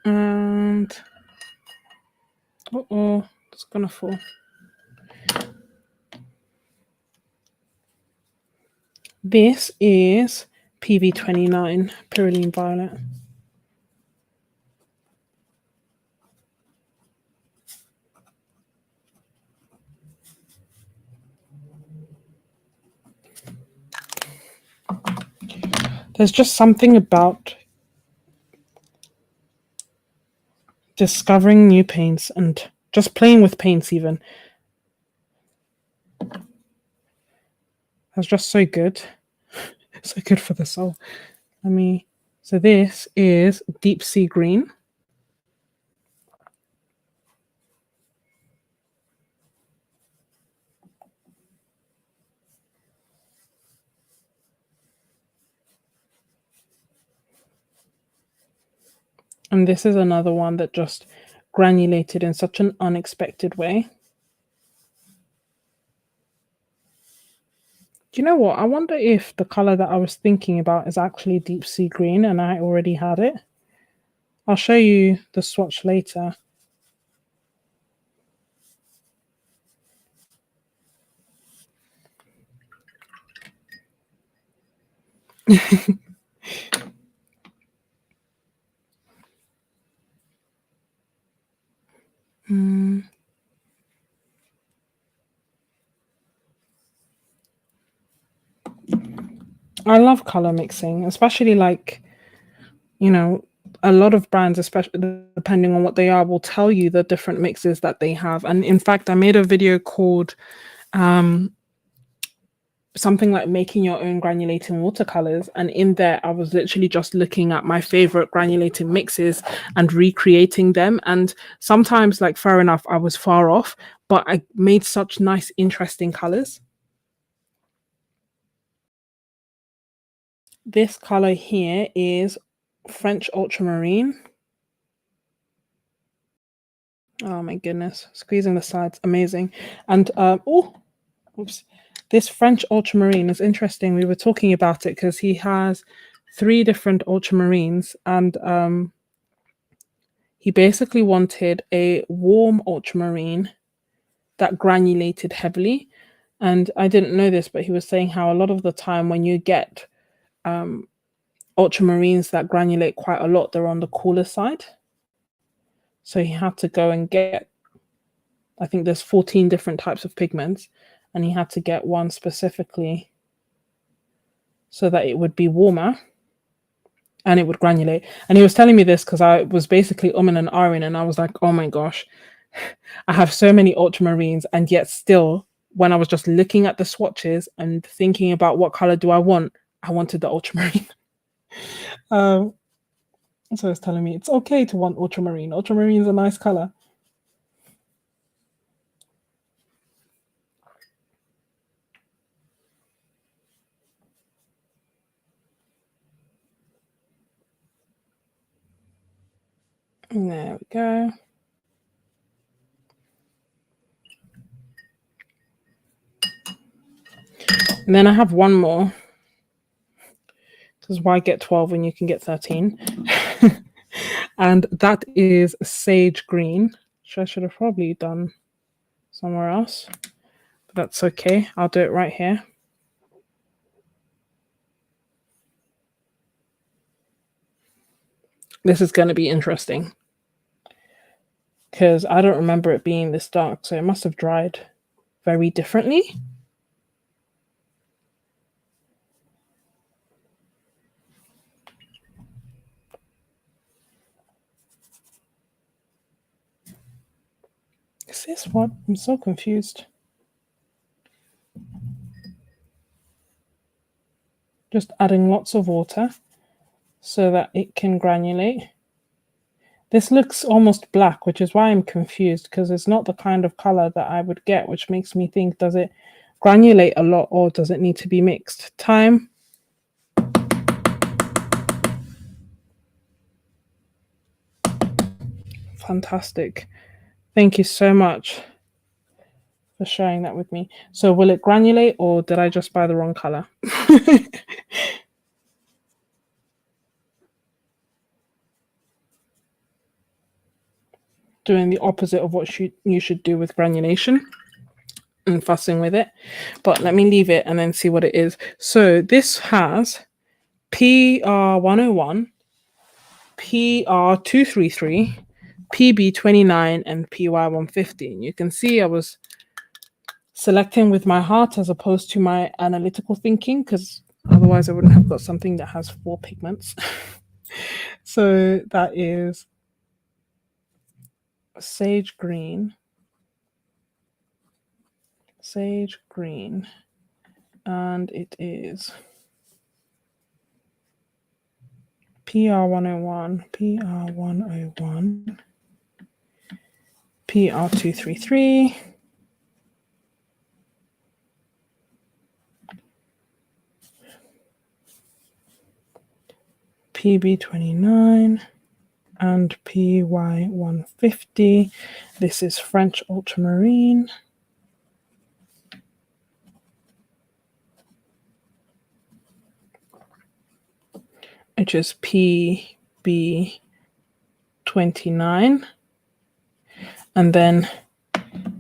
And it's gonna fall. This is PV29, Perylene Violet. There's just something about discovering new paints and just playing with paints even. That's just so good. So good for the soul. So this is Deep Sea Green. And this is another one that just granulated in such an unexpected way. Do you know what? I wonder if the color that I was thinking about is actually Deep Sea Green and I already had it. I'll show you the swatch later. I love color mixing, especially like, you know, a lot of brands, especially depending on what they are, will tell you the different mixes that they have. And in fact, I made a video called something like making your own granulating watercolors, and in there I was literally just looking at my favorite granulating mixes and recreating them. And sometimes, like, fair enough, I was far off, but I made such nice interesting colors. This color here is French ultramarine. Oh my goodness, squeezing the sides, amazing. And oh, oops. This French ultramarine is interesting. We were talking about it because he has 3 different ultramarines, and he basically wanted a warm ultramarine that granulated heavily. And I didn't know this, but he was saying how a lot of the time when you get ultramarines that granulate quite a lot, they're on the cooler side. So he had to go and get, I think there's 14 different types of pigments, and he had to get one specifically so that it would be warmer and it would granulate. And he was telling me this because I was basically umming and ahhing, and I was like, oh my gosh, I have so many ultramarines, and yet still, when I was just looking at the swatches and thinking about what color do I want, I wanted the ultramarine. So he was telling me it's okay to want ultramarine. Ultramarine is a nice color. And there we go. And then I have one more. Because why get 12 when you can get 13? And that is sage green, which I should have probably done somewhere else. But that's okay. I'll do it right here. This is going to be interesting because I don't remember it being this dark, so it must have dried very differently. Is this what? I'm so confused. Just adding lots of water so that it can granulate. This looks almost black, which is why I'm confused, because it's not the kind of color that I would get, which makes me think, does it granulate a lot or does it need to be mixed? Time. Fantastic. Thank you so much for sharing that with me. So will it granulate, or did I just buy the wrong color? Doing the opposite of what you should do with granulation and fussing with it. But let me leave it and then see what it is. So this has PR101, PR233, PB29, and PY150. And you can see I was selecting with my heart as opposed to my analytical thinking, because otherwise I wouldn't have got something that has 4 pigments. So that is sage green, and it is PR101, PR101, PR233, PB29, and PY150. This is French ultramarine. Which is PB29. And then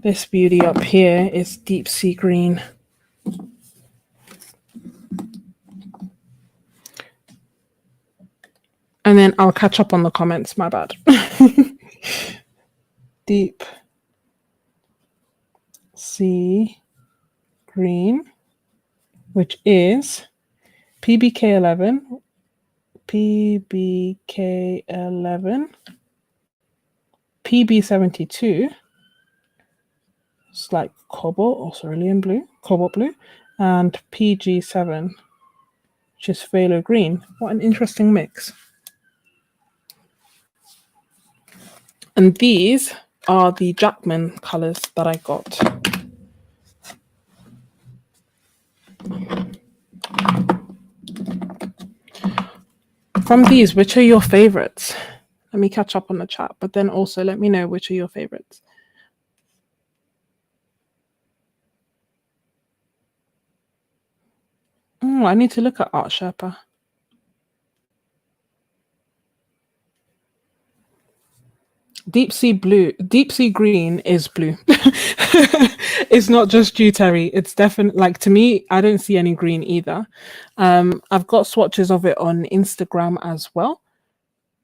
this beauty up here is deep sea green. And then I'll catch up on the comments, my bad. Deep sea green, which is PBK11, PBK11, PB72, it's like cobalt or cerulean blue, cobalt blue, and PG7, which is phthalo green. What an interesting mix. And these are the Jackman colors that I got. From these, which are your favorites? Let me catch up on the chat, but then also let me know which are your favorites. Oh, I need to look at Art Sherpa. Deep sea blue, deep sea green is blue. It's not just Terry. It's definitely, like, to me, I don't see any green either. I've got swatches of it on Instagram as well,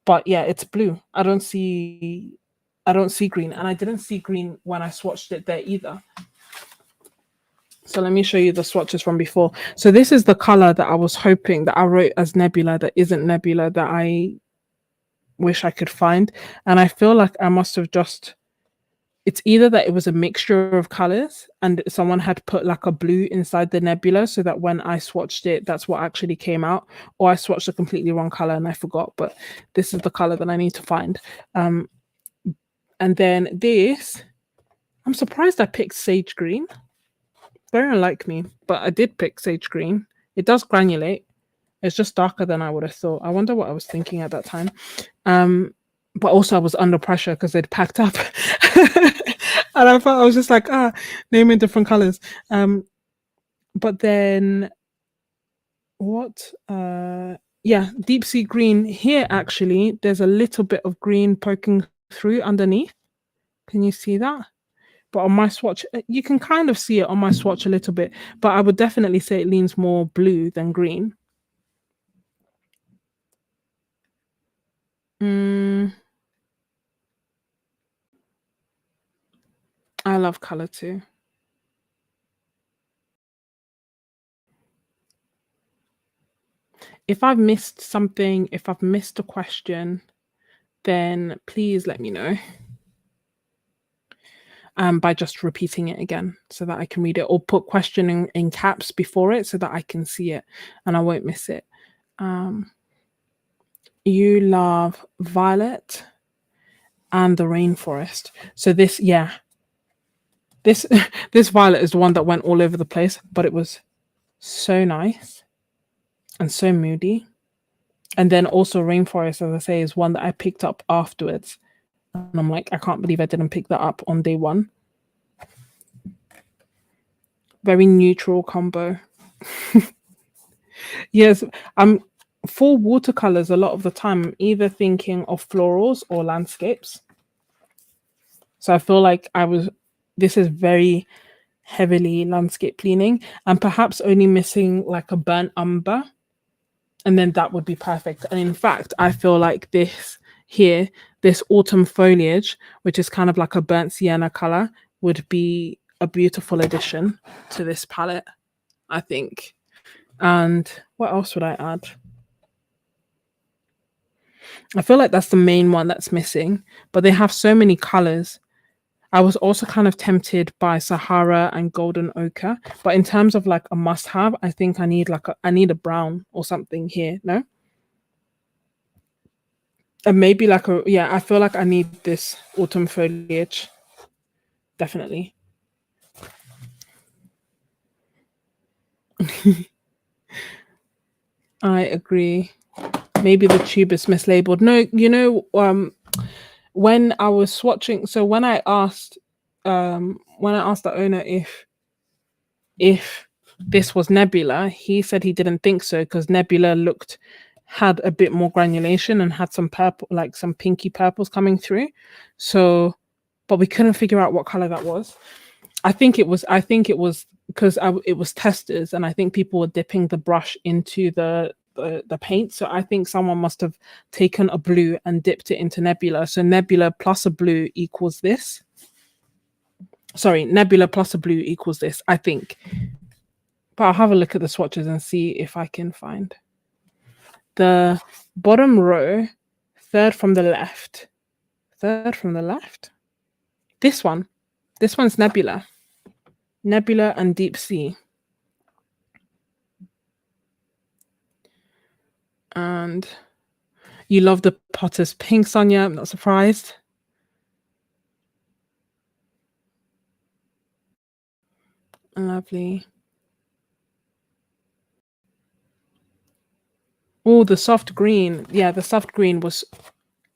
but yeah, it's blue. I don't see green, and I didn't see green when I swatched it there either. So let me show you the swatches from before. So this is the color that I was hoping that I wrote as Nebula that isn't Nebula that I wish I could find. And I feel like I must have just, it's either that it was a mixture of colors and someone had put like a blue inside the nebula so that when I swatched it, that's what actually came out, or I swatched a completely wrong color and I forgot, but this is the color that I need to find. And then this, I'm surprised I picked sage green. Very unlike me, but I did pick sage green. It does granulate. It's just darker than I would have thought. I wonder what I was thinking at that time. But also I was under pressure because they'd packed up. And I thought, I was just like, naming different colors. But then what? Yeah, deep sea green. Here, actually, there's a little bit of green poking through underneath. Can you see that? But on my swatch, you can kind of see it on my swatch a little bit, but I would definitely say it leans more blue than green. I love color too. If I've missed something, if I've missed a question, then please let me know. By just repeating it again so that I can read it, or put question in caps before it so that I can see it and I won't miss it. You love violet and the rainforest. So this, yeah, this violet is the one that went all over the place, but it was so nice and so moody. And then also rainforest, as I say, is one that I picked up afterwards. And I'm like, I can't believe I didn't pick that up on day one. Very neutral combo. Yes, I'm for watercolors a lot of the time, I'm either thinking of florals or landscapes. So I feel like this is very heavily landscape leaning, and perhaps only missing like a burnt umber. And then that would be perfect. And in fact, I feel like this here, this autumn foliage, which is kind of like a burnt sienna color, would be a beautiful addition to this palette, I think. And what else would I add? I feel like that's the main one that's missing, but they have so many colors. I was also kind of tempted by Sahara and Golden Ochre, but in terms of like a must-have, I think I need a brown or something here. No, and maybe like I feel like I need this autumn foliage. Definitely. I agree. Maybe the tube is mislabeled. No, you know, when I was swatching, so when I asked the owner if this was Nebula, he said he didn't think so because Nebula had a bit more granulation and had some purple, like some pinky purples coming through. So, but we couldn't figure out what color that was. I think it was because it was testers, and I think people were dipping the brush into the paint. So I think someone must have taken a blue and dipped it into Nebula. So Nebula plus a blue equals this. Sorry, Nebula plus a blue equals this, I think. But I'll have a look at the swatches and see if I can find. the bottom row, third from the left. Third from the left? This one. This one's Nebula. Nebula and Deep Sea. And you love the Potter's Pink, Sonia. I'm not surprised. Lovely. Oh, the soft green. Yeah, the soft green was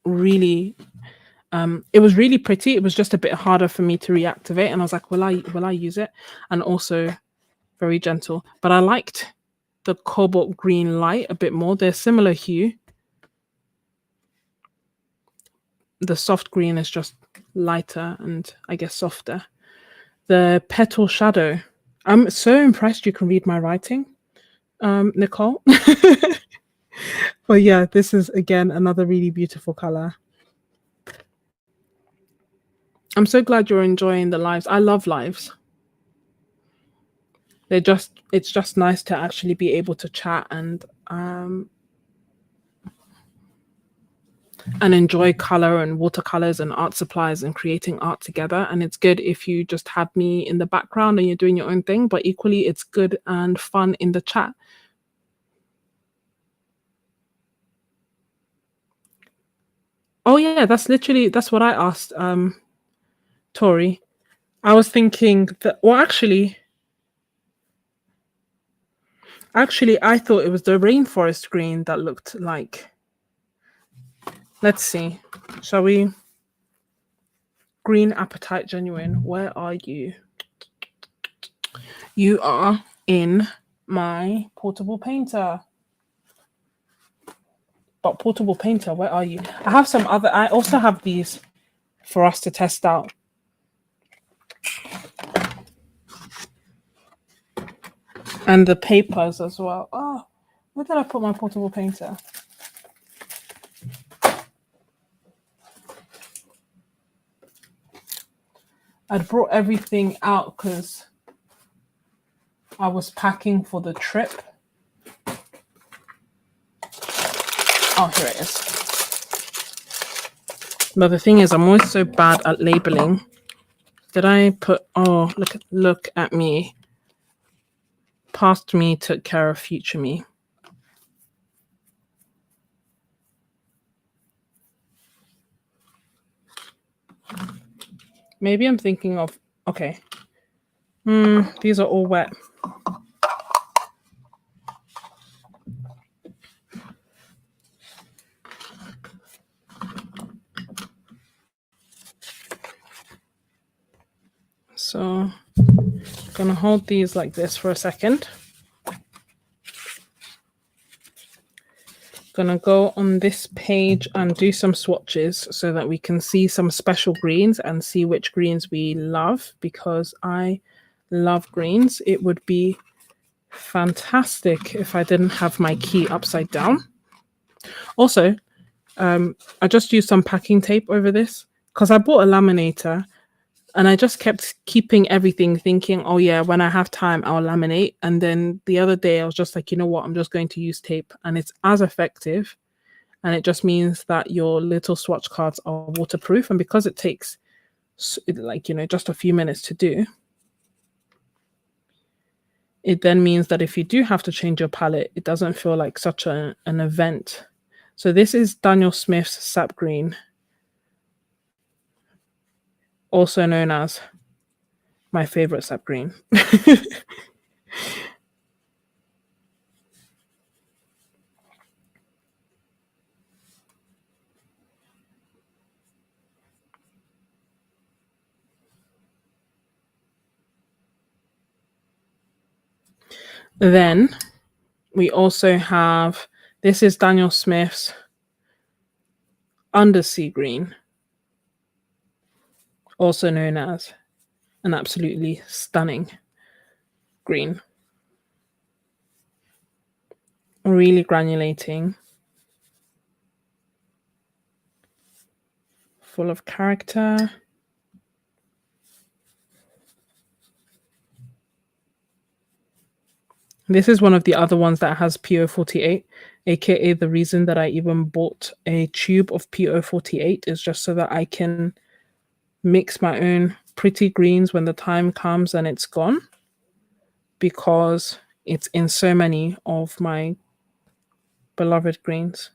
really it was really pretty. It was just a bit harder for me to reactivate, and I was like, will I use it? And also very gentle. But I liked the cobalt green light a bit more. They're similar hue. The soft green is just lighter and I guess softer. The petal shadow. I'm so impressed you can read my writing, Nicole. But yeah, this is again another really beautiful color. I'm so glad you're enjoying the lives. I love lives. It's just nice to actually be able to chat and enjoy color and watercolors and art supplies and creating art together. And it's good if you just have me in the background and you're doing your own thing, but equally it's good and fun in the chat. Oh yeah, that's what I asked Tori. I was thinking that, well, actually I thought it was the rainforest green that looked like. Let's see. Shall we? Green Appetite Genuine, where are you? You are in my portable painter. But portable painter, where are you? I have some other, I also have these for us to test out. And the papers as well. Oh, where did I put my portable painter? I'd brought everything out because I was packing for the trip. Oh, here it is. But the thing is, I'm always so bad at labeling. Did I put, oh, look at me. Past me took care of future me. Maybe I'm thinking of, okay. These are all wet. So I'm gonna hold these like this for a second. Gonna go on this page and do some swatches so that we can see some special greens and see which greens we love, because I love greens. It would be fantastic if I didn't have my key upside down. Also, I just used some packing tape over this because I bought a laminator. And I just kept keeping everything thinking, oh yeah, when I have time, I'll laminate. And then the other day I was just like, you know what, I'm just going to use tape. And it's as effective. And it just means that your little swatch cards are waterproof. And because it takes like, you know, just a few minutes to do, it then means that if you do have to change your palette, it doesn't feel like such an event. So this is Daniel Smith's Sap Green, also known as my favorite sap green. Then we also have, this is Daniel Smith's Undersea Green, also known as an absolutely stunning green. Really granulating, full of character. This is one of the other ones that has PO48. aka the reason that I even bought a tube of PO48 is just so that I can mix my own pretty greens when the time comes and it's gone, because it's in so many of my beloved greens.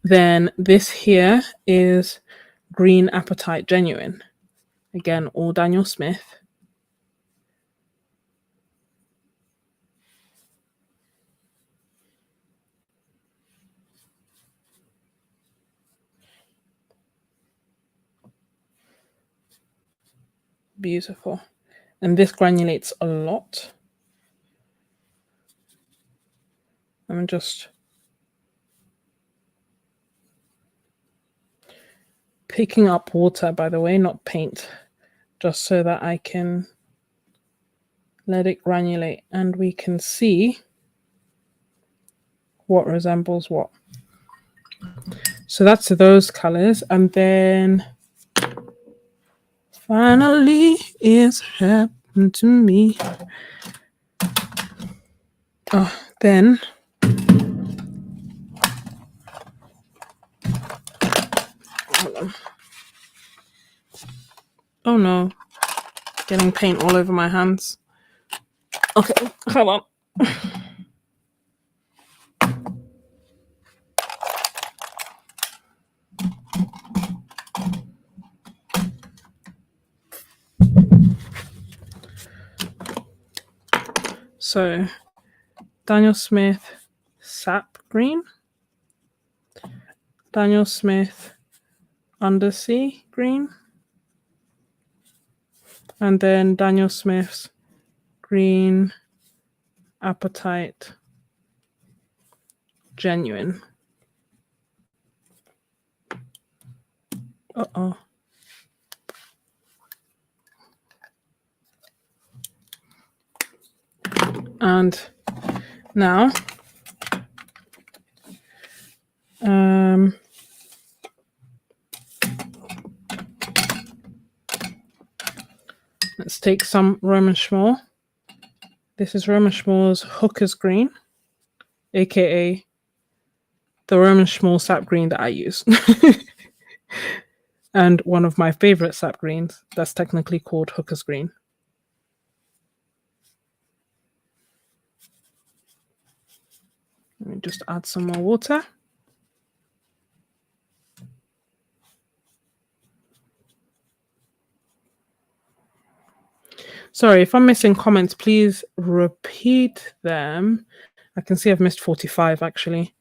Then this here is Green Appetite Genuine. Again, all Daniel Smith. Beautiful. And this granulates a lot. I'm just picking up water, by the way, not paint, just so that I can let it granulate and we can see what resembles what. So that's those colors. And then finally it's happened to me. Then oh no, getting paint all over my hands. Okay, hold on. So Daniel Smith Sap Green, Daniel Smith Undersea Green, and then Daniel Smith's Green Appetite Genuine. Uh-oh. And now let's take some Roman Schmoll. This is Roman Schmoll's Hooker's Green, aka the Roman Schmoll sap green that I use. And one of my favorite sap greens that's technically called Hooker's Green. Let me just add some more water. Sorry, if I'm missing comments, please repeat them. I can see I've missed 45 actually.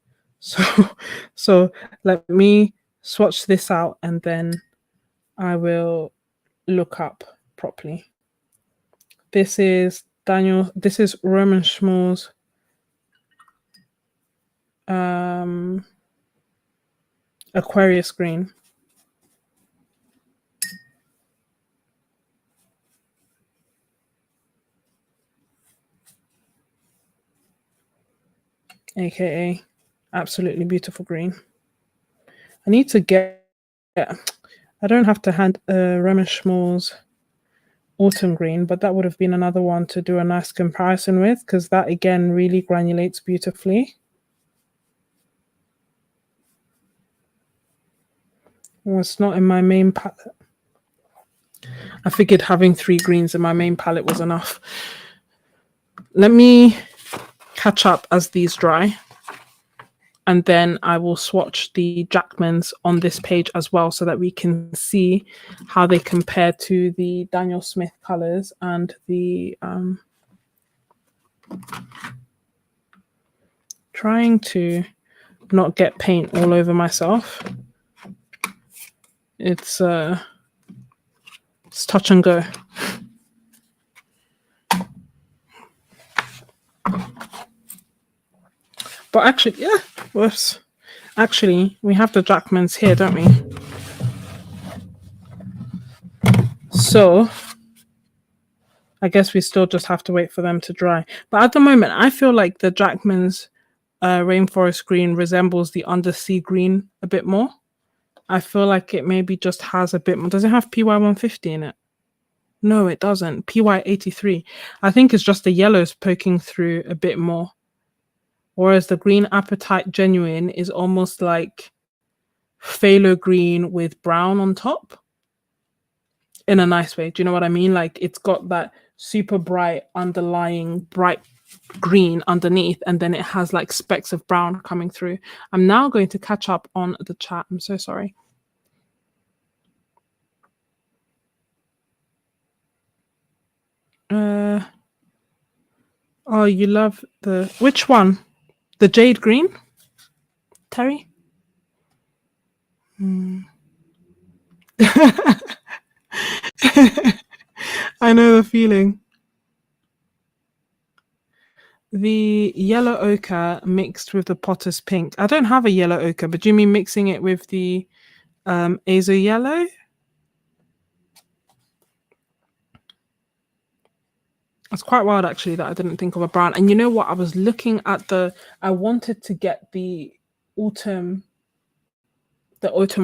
So let me swatch this out and then I will look up properly. This is Roman Schmoll's Aquarius Green. AKA absolutely beautiful green. I need to get, I don't have to hand Roman Schmoll's Autumn Green, but that would have been another one to do a nice comparison with, because that again really granulates beautifully. Well, it's not in my main palette. I figured having 3 greens in my main palette was enough. Let me catch up as these dry, and then I will swatch the Jackmans on this page as well so that we can see how they compare to the Daniel Smith colors and the trying to not get paint all over myself. It's touch and go. But actually, yeah, whoops. Actually, we have the Jackmans here, don't we? So I guess we still just have to wait for them to dry. But at the moment, I feel like the Jackman's Rainforest Green resembles the Undersea Green a bit more. I feel like it maybe just has a bit more. Does it have PY150 in it? No, it doesn't. PY83. I think it's just the yellows poking through a bit more. Whereas the green Apatite Genuine is almost like phthalo green with brown on top. In a nice way. Do you know what I mean? Like it's got that super bright underlying bright green underneath, and then it has like specks of brown coming through. I'm now going to catch up on the chat. I'm so sorry. Oh, you love the which one? The jade green? Terry? I know the feeling. The yellow ochre mixed with the potter's pink. I don't have a yellow ochre, but do you mean mixing it with the azo yellow? It's quite wild actually that I didn't think of a brown. And you know what? I was looking at I wanted to get the autumn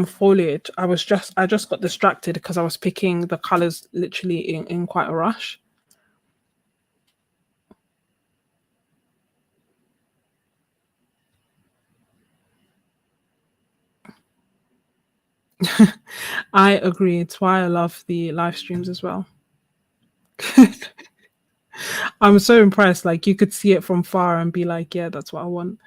foliage. I just got distracted because I was picking the colors literally in quite a rush. I agree. It's why I love the live streams as well. I'm so impressed. Like you could see it from far and be like, yeah, that's what I want.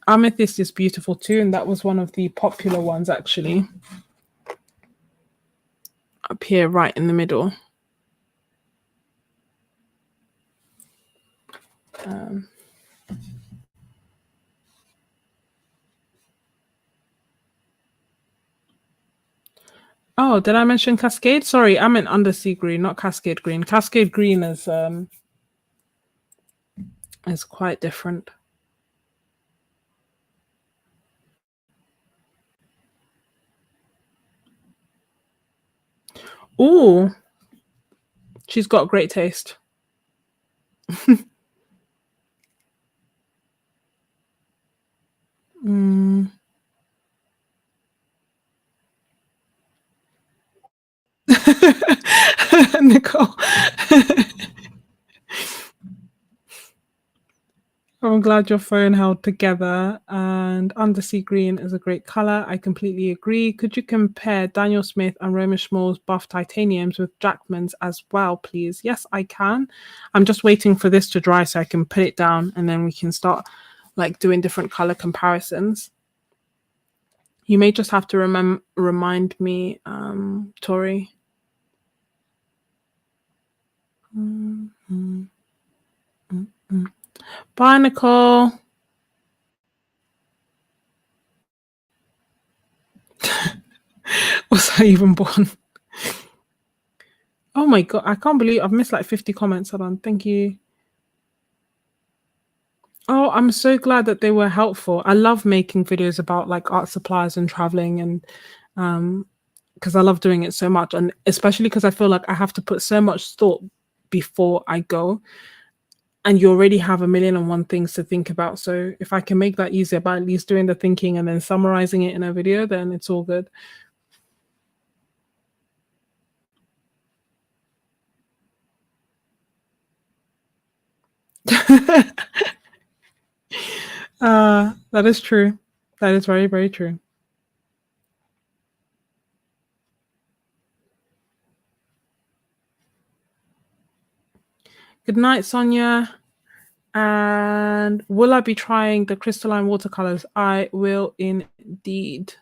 Amethyst is beautiful too, and that was one of the popular ones actually. Up here, right in the middle. Oh, did I mention Cascade? Sorry, I meant Undersea Green, not Cascade Green. Cascade Green is quite different. Ooh, she's got great taste. Nicole. I'm glad your phone held together, and Undersea Green is a great color. I completely agree. Could you compare Daniel Smith and Roman Schmoll's buff titaniums with Jackmans as well, please? Yes, I can. I'm just waiting for this to dry so I can put it down and then we can start like doing different color comparisons. You may just have to remind me, Tori. Bye, Nicole. Was I even born? Oh my god, I can't believe I've missed like 50 comments. Hold on, thank you. Oh, I'm so glad that they were helpful. I love making videos about like art supplies and traveling, and because I love doing it so much, and especially because I feel like I have to put so much thought before I go, and you already have a million and one things to think about. So if I can make that easier by at least doing the thinking and then summarizing it in a video, then it's all good. That is true. That is very, very true. Good night, Sonia. And will I be trying the Crystalline watercolors? I will indeed.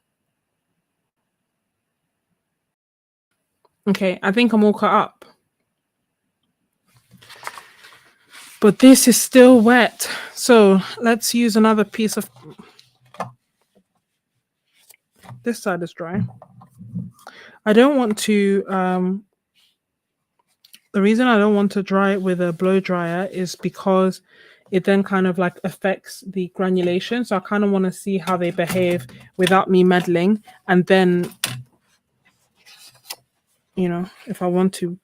Okay, I think I'm all caught up. But this is still wet. So let's use another piece of... This side is dry. I don't want to... the reason I don't want to dry it with a blow dryer is because it then kind of like affects the granulation. So I kind of want to see how they behave without me meddling. And then, you know, if I want to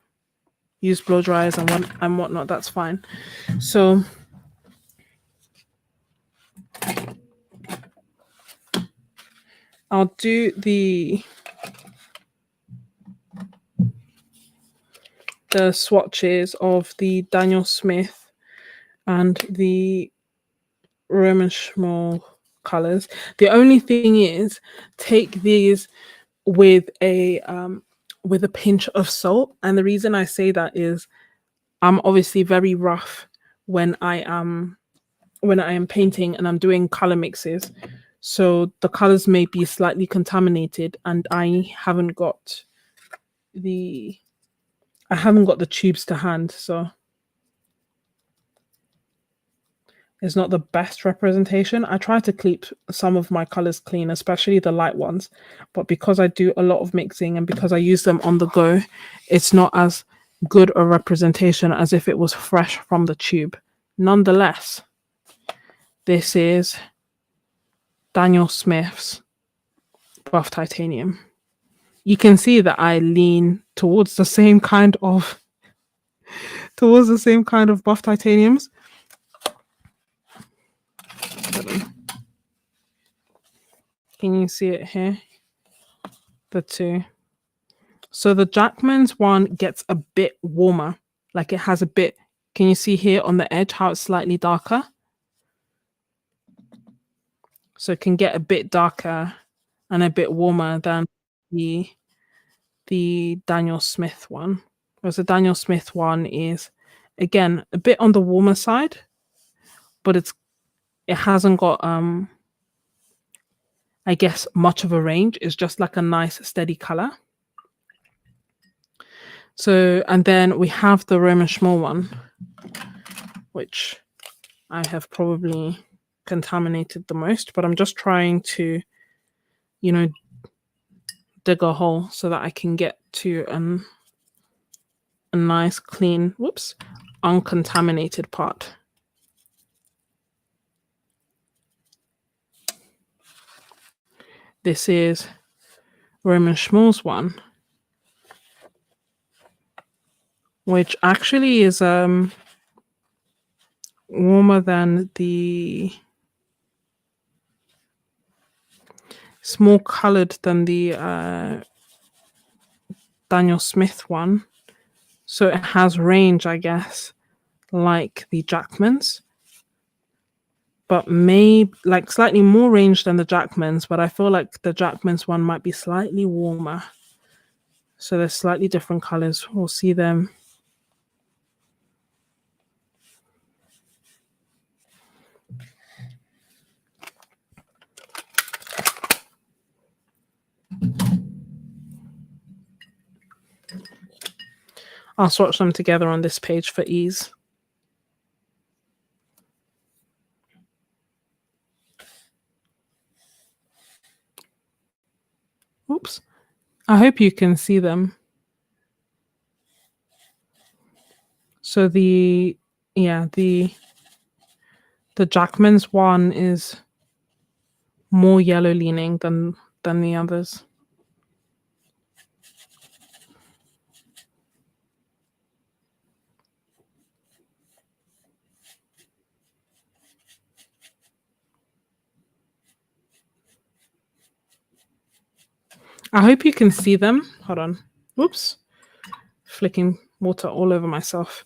use blow dryers and whatnot, that's fine. So I'll do the the swatches of the Daniel Smith and the Roman Schmoll colors. The only thing is, take these with a pinch of salt. And the reason I say that is I'm obviously very rough when I am painting and I'm doing color mixes. So the colors may be slightly contaminated and I haven't got the tubes to hand, so it's not the best representation. I try to keep some of my colors clean, especially the light ones, but because I do a lot of mixing and because I use them on the go, it's not as good a representation as if it was fresh from the tube. Nonetheless, this is Daniel Smith's buff titanium. You can see that I lean towards the same kind of buff titaniums. Can you see it here? The two. So the Jackman's one gets a bit warmer, like it has a bit. Can you see here on the edge how it's slightly darker? So it can get a bit darker and a bit warmer than the Daniel Smith one. Whereas the Daniel Smith one is, again, a bit on the warmer side, but it hasn't got I guess much of a range. It's just like a nice steady color. So, and then we have the Roman Schmoll one, which I have probably contaminated the most, but I'm just trying to, you know, dig a hole so that I can get to a nice clean, uncontaminated part. This is Roman Schmoll's one, which actually is warmer than the, it's more colored than the Daniel Smith one. So it has range, I guess, like the Jackmans, but maybe like slightly more range than the Jackmans, but I feel like the Jackmans one might be slightly warmer. So they're slightly different colors. We'll see them. I'll swatch them together on this page for ease. Oops. I hope you can see them. So the Jackman's one is more yellow leaning than the others. I hope you can see them. Hold on. Whoops. Flicking water all over myself.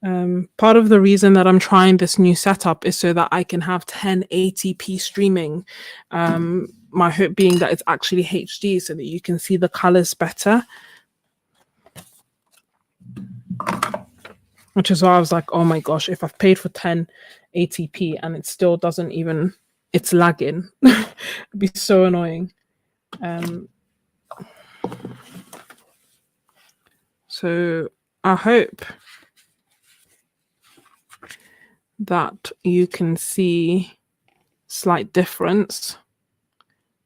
Part of the reason that I'm trying this new setup is so that I can have 1080p streaming. My hope being that it's actually HD so that you can see the colors better. Which is why I was like, oh my gosh, if I've paid for 1080p and it still doesn't even, it's lagging. It'd be so annoying. So I hope that you can see slight difference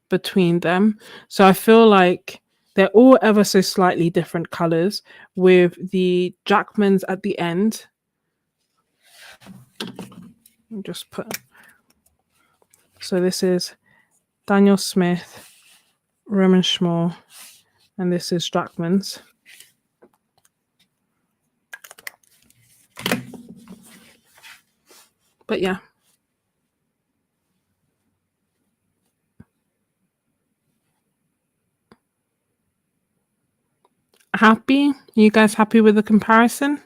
between them. So I feel like they're all ever so slightly different colors, with the Jackmans at the end. Just put, so this is Daniel Smith, Roman Schmoll, and this is Jackmans. But yeah. Happy? You guys happy with the comparison?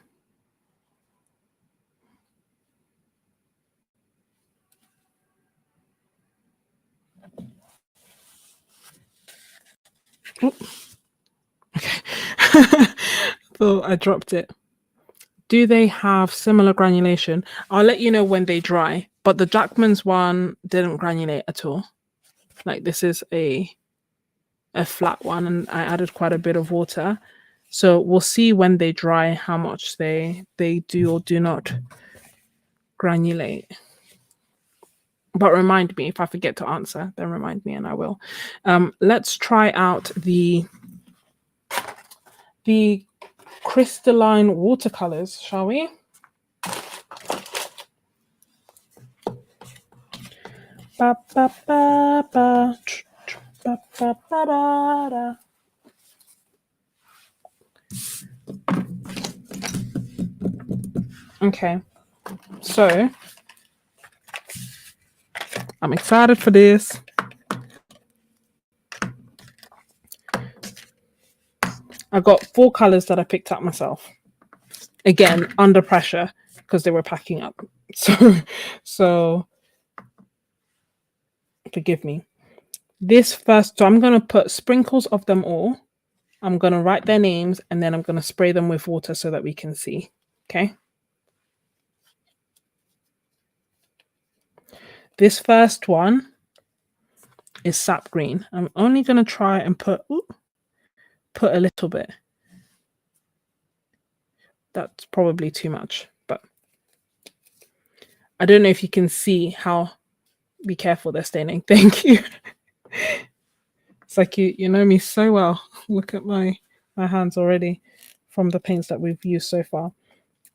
Oh, okay. Thought I dropped it. Do they have similar granulation? I'll let you know when they dry, but the Jackman's one didn't granulate at all. Like this is a flat one, and I added quite a bit of water. So we'll see when they dry how much they do or do not granulate. But remind me if I forget to answer, then remind me and I will. Let's try out the crystalline watercolors, shall we? Ba, ba, ba, ba. Ba, ba, ba, da, da. Okay, so I'm excited for this. I got 4 colors that I picked up myself. Again, under pressure because they were packing up. So forgive me. This first, so I'm going to put sprinkles of them all. I'm going to write their names and then I'm going to spray them with water so that we can see. Okay. This first one is sap green. I'm only going to try and put a little bit. That's probably too much, but I don't know if you can see how, be careful, they're staining. Thank you. It's like you know me so well. Look at my hands already from the paints that we've used so far.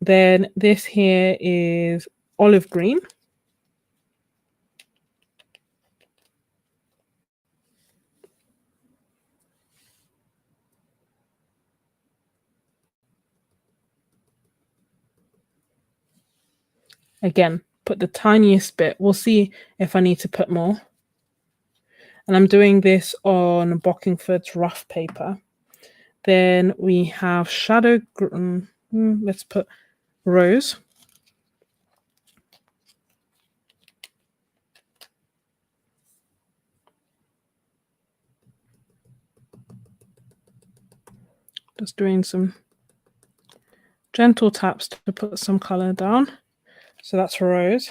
Then this here is olive green. Again, put the tiniest bit. We'll see if I need to put more. And I'm doing this on Bockingford's rough paper. Then we have shadow. Let's put rose. Just doing some gentle taps to put some color down. So that's rose.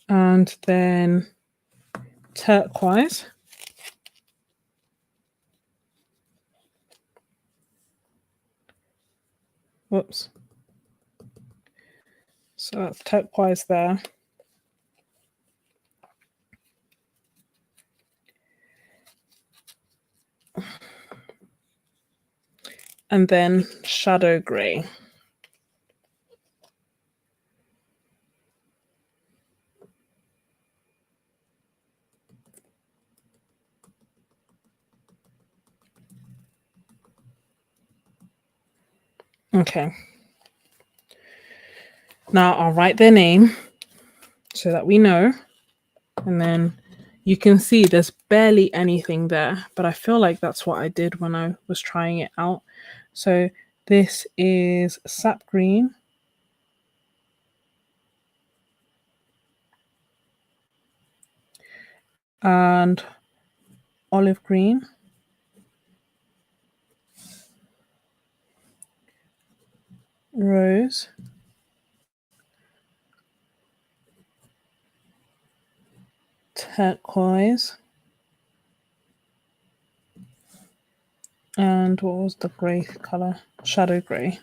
And then turquoise. Whoops. So that's turquoise there. And then shadow grey. Okay. Now I'll write their name so that we know. And then you can see there's barely anything there, but I feel like that's what I did when I was trying it out. So this is sap green. And olive green. Rose. Turquoise. And what was the grey color? Shadow grey.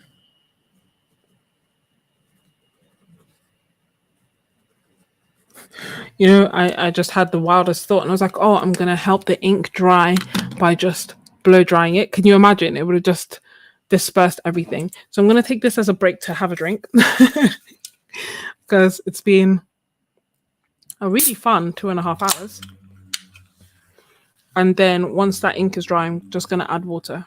You know, I just had the wildest thought and I was like, oh, I'm going to help the ink dry by just blow drying it. Can you imagine? It would have just dispersed everything. So I'm going to take this as a break to have a drink because it's been a really fun 2.5 hours. And then once that ink is dry, I'm just going to add water.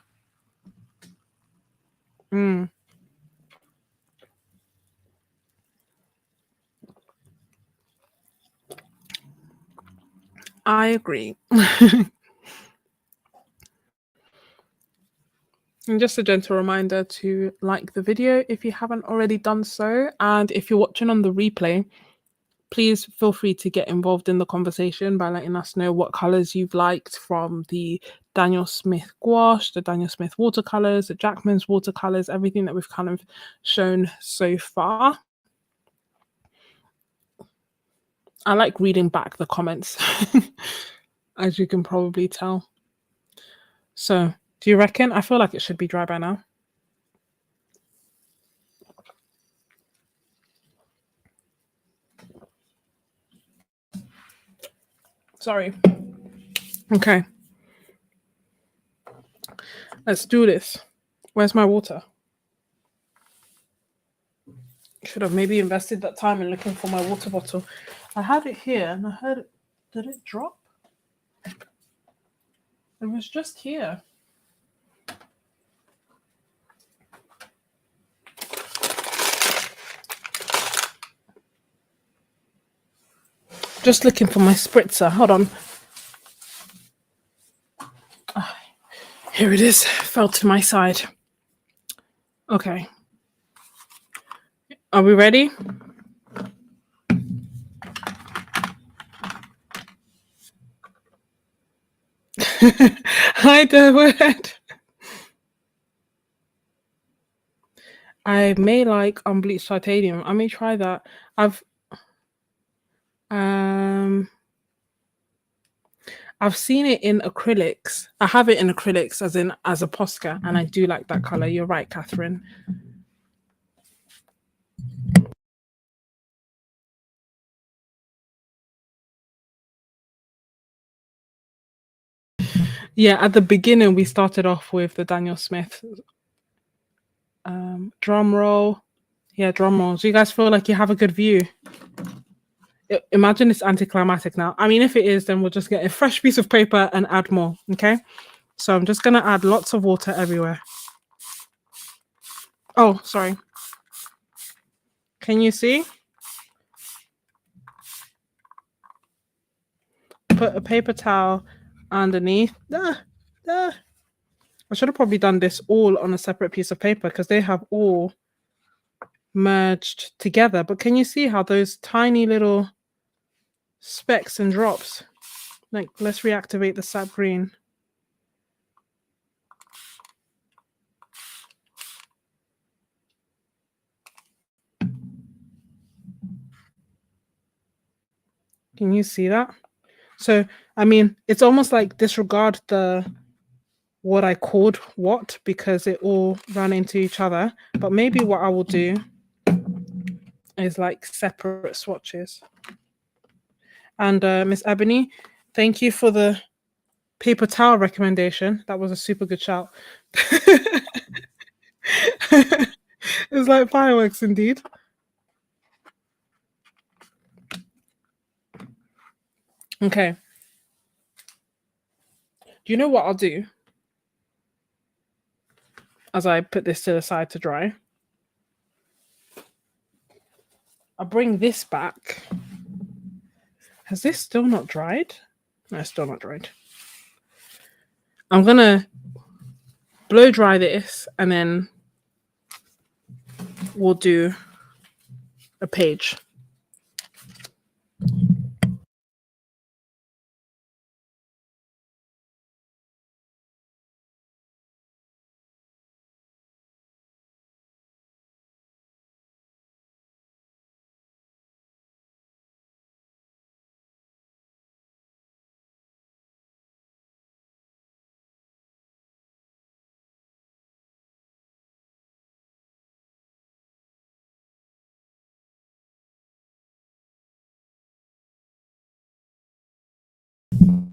I agree. And just a gentle reminder to like the video if you haven't already done so. And if you're watching on the replay, please feel free to get involved in the conversation by letting us know what colours you've liked from the Daniel Smith gouache, the Daniel Smith watercolours, the Jackman's watercolours, everything that we've kind of shown so far. I like reading back the comments, as you can probably tell. So, do you reckon? I feel like it should be dry by now. Sorry. Okay. Let's do this. Where's my water? Should have maybe invested that time in looking for my water bottle. I had it here and I heard it. Did it drop? It was just here. Just looking for my spritzer. Hold on. Here it is. Fell to my side. Okay. Are we ready? Hi, Derwood. I may like unbleached titanium. I may try that. I've seen it in acrylics. I have it in acrylics, as a Posca, and I do like that color. You're right, Catherine. Yeah, at the beginning we started off with the Daniel Smith. Drum roll. Yeah, drum rolls. Do you guys feel like you have a good view? Imagine it's anticlimactic now. I mean, if it is, then we'll just get a fresh piece of paper and add more. Okay. So I'm just gonna add lots of water everywhere. Oh, sorry. Can you see? Put a paper towel underneath. I should have probably done this all on a separate piece of paper because they have all merged together. But can you see how those tiny little specks and drops? Like, let's reactivate the sap green. Can you see that? So, I mean, it's almost like disregard what I called what because it all ran into each other. But maybe what I will do is like separate swatches. And Miss Ebony, thank you for the paper towel recommendation. That was a super good shout. It's like fireworks indeed. Okay. Do you know what I'll do? As I put this to the side to dry, I'll bring this back. Has this still not dried? No, it's still not dried. I'm gonna blow dry this and then we'll do a page.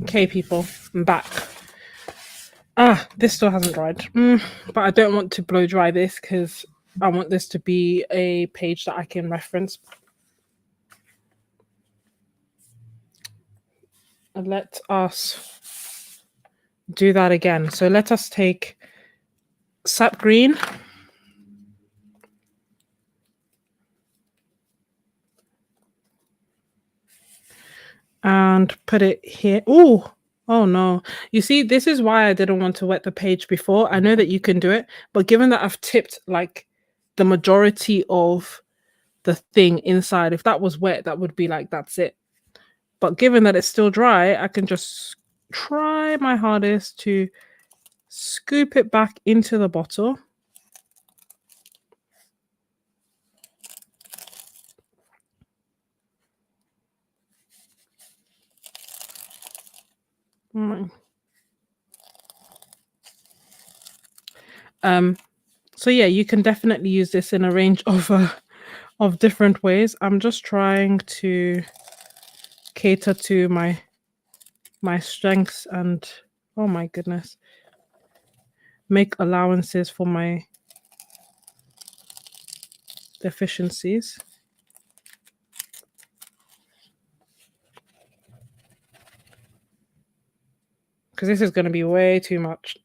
Okay, people, I'm back. This still hasn't dried. But I don't want to blow dry this because I want this to be a page that I can reference. And let us do that again. So let us take sap green. and put it here. Oh no. You see, this is why I didn't want to wet the page before. I know that you can do it, but given that I've tipped like the majority of the thing inside, if that was wet, that would be like, that's it. But given that it's still dry, I can just try my hardest to scoop it back into the bottle. So yeah, you can definitely use this in a range of different ways. I'm just trying to cater to my strengths and, oh my goodness, make allowances for my deficiencies. Because this is going to be way too much.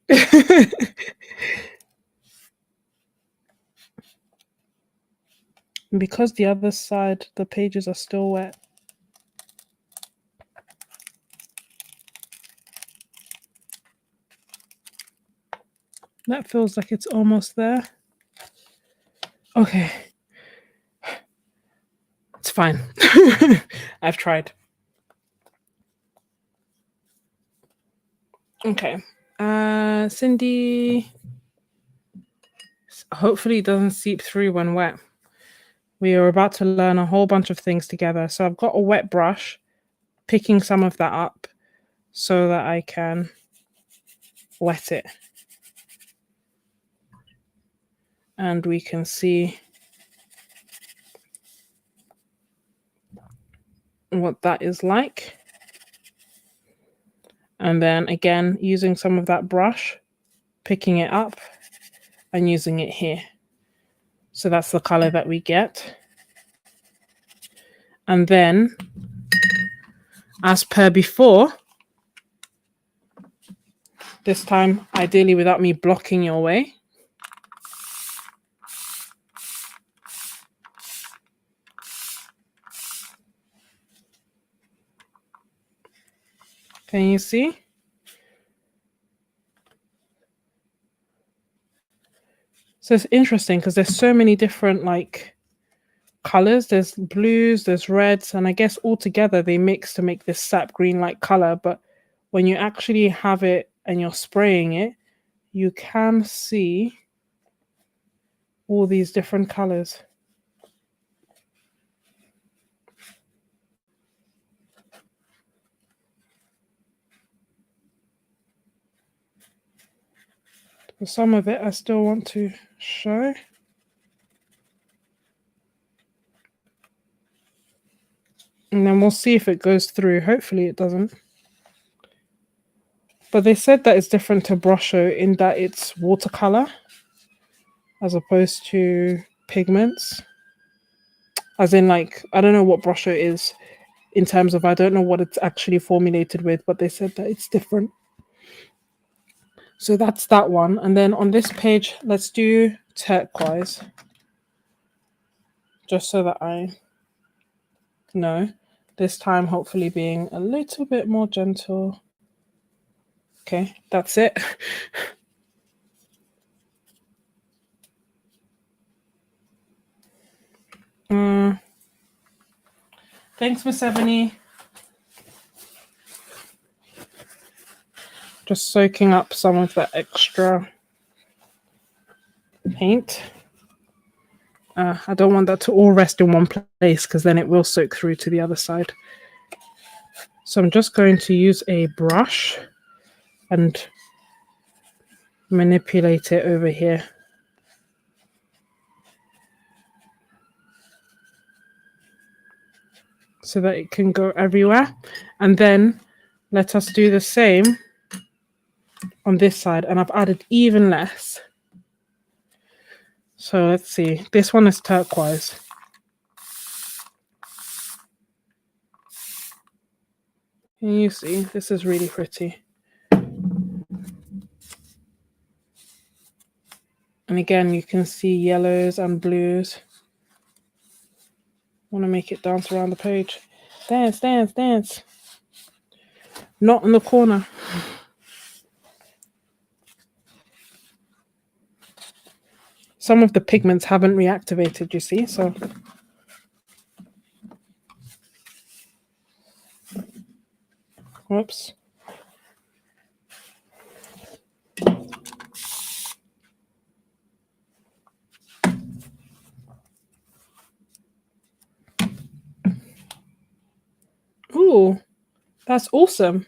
Because the other side, the pages are still wet. That feels like it's almost there. Okay. It's fine. I've tried. Okay. Cindy. Hopefully it doesn't seep through when wet. We are about to learn a whole bunch of things together. So I've got a wet brush, picking some of that up so that I can wet it. And we can see what that is like. And then again, using some of that brush, picking it up and using it here. So that's the color that we get. And then, as per before, this time, ideally without me blocking your way, can you see? So it's interesting because there's so many different like colors. There's blues, there's reds, and I guess all together they mix to make this sap green like color. But when you actually have it and you're spraying it, you can see all these different colors. For some of it, I still want to show. And then we'll see if it goes through. Hopefully it doesn't. But they said that it's different to brusho in that it's watercolor as opposed to pigments. As in, like, I don't know what brusho is in terms of, I don't know what it's actually formulated with, but they said that it's different. So that's that one. And then on this page, let's do turquoise. Just so that I know. This time, hopefully being a little bit more gentle. Okay, that's it. Thanks, Miss Ebony. Just soaking up some of that extra paint. I don't want that to all rest in one place because then it will soak through to the other side. So I'm just going to use a brush and manipulate it over here. So that it can go everywhere. And then let us do the same on this side. And I've added even less. So let's see. This one is turquoise. Can you see? This is really pretty. And again, you can see yellows and blues. I want to make it dance around the page. Dance, dance, dance. Not in the corner. Some of the pigments haven't reactivated, you see, so. Whoops. Ooh, that's awesome.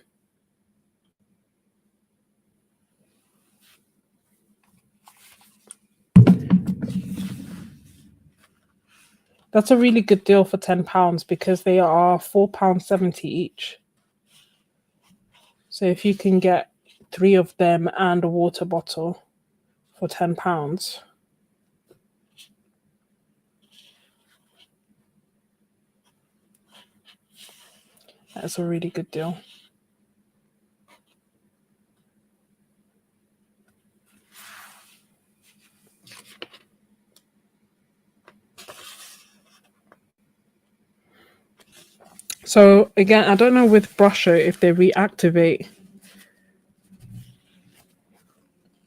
That's a really good deal for £10 because they are £4.70 each. So if you can get 3 of them and a water bottle for £10. That's a really good deal. So again, I don't know with Brusher if they reactivate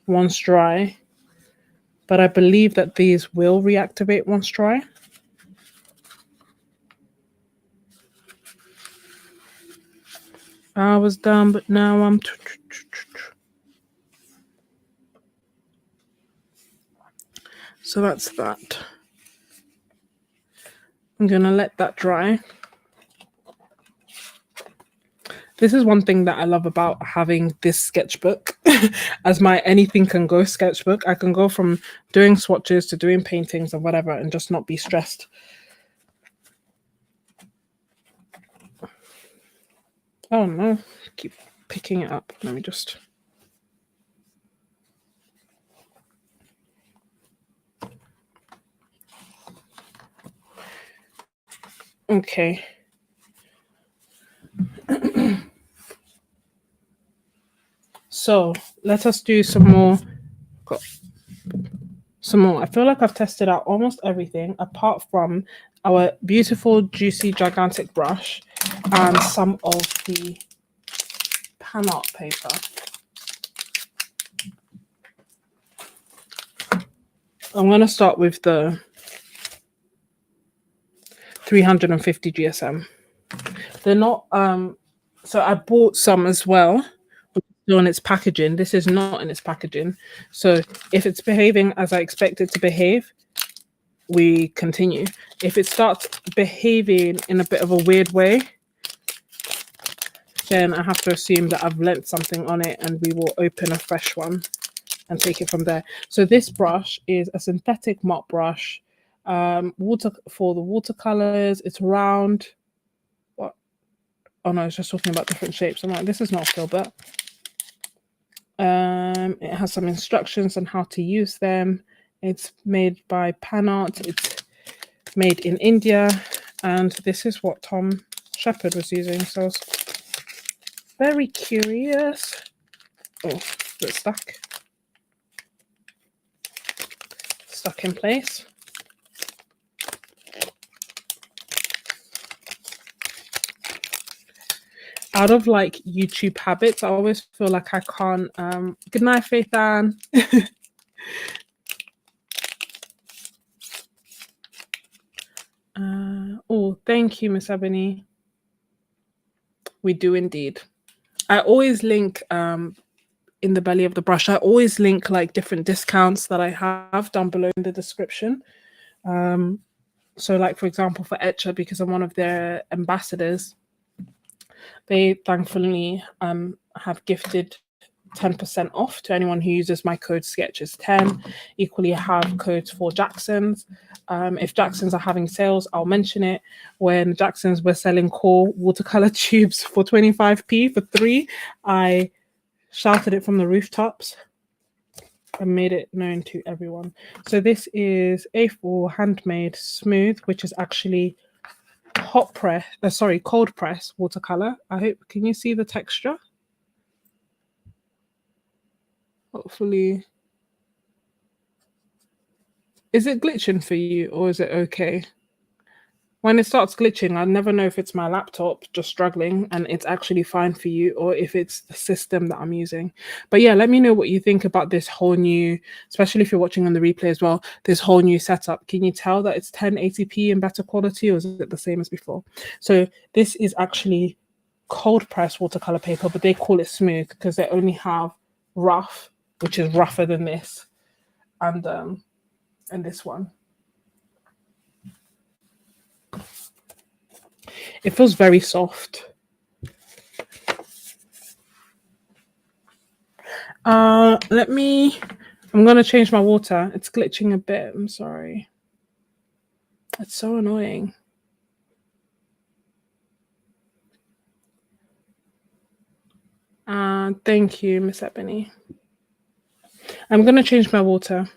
once dry, but I believe that these will reactivate once dry. I was done, but now I'm. So that's that. I'm gonna let that dry. This is one thing that I love about having this sketchbook as my anything can go sketchbook. I can go from doing swatches to doing paintings or whatever and just not be stressed. Oh no, keep picking it up. Let me just. Okay. So let us do some more. I feel like I've tested out almost everything apart from our beautiful, juicy, gigantic brush and some of the PanArt paper. I'm going to start with the 350 GSM. They're not, so I bought some as well on its packaging. This is not in its packaging. So if it's behaving as I expect it to behave, we continue. If it starts behaving in a bit of a weird way, then I have to assume that I've lent something on it and we will open a fresh one and take it from there. So this brush is a synthetic mop brush, water for the watercolors. It's round. What? Oh no, it's just talking about different shapes. I'm like, this is not a filbert. It has some instructions on how to use them. It's made by PanArt. It's made in India, and this is what Tom Shepherd was using. So I was very curious. Oh, it's stuck in place. Out of like YouTube habits, I always feel like I can't. Good night, Faith Ann. Oh, thank you, Miss Ebony. We do indeed. I always link in the belly of the brush. I always link like different discounts that I have down below in the description. So like, for example, for Etcher, because I'm one of their ambassadors, they thankfully have gifted 10% off to anyone who uses my code Sketches10. Equally, I have codes for Jacksons. If Jacksons are having sales, I'll mention it. When Jacksons were selling core watercolor tubes for 25p for 3, I shouted it from the rooftops and made it known to everyone. So this is A4 handmade smooth, which is actually cold press watercolor. I hope, can you see the texture? Hopefully. Is it glitching for you or is it okay? when it starts glitching, I never know if it's my laptop just struggling and it's actually fine for you, or if it's the system that I'm using. But yeah, let me know what you think about this whole new, especially if you're watching on the replay as well, this whole new setup. Can you tell that it's 1080p and better quality, or is it the same as before? So this is actually cold press watercolor paper, but they call it smooth because they only have rough, which is rougher than this, and this one. It feels very soft. I'm gonna change my water. It's glitching a bit. I'm sorry. It's so annoying. Thank you, Miss Ebony. I'm gonna change my water.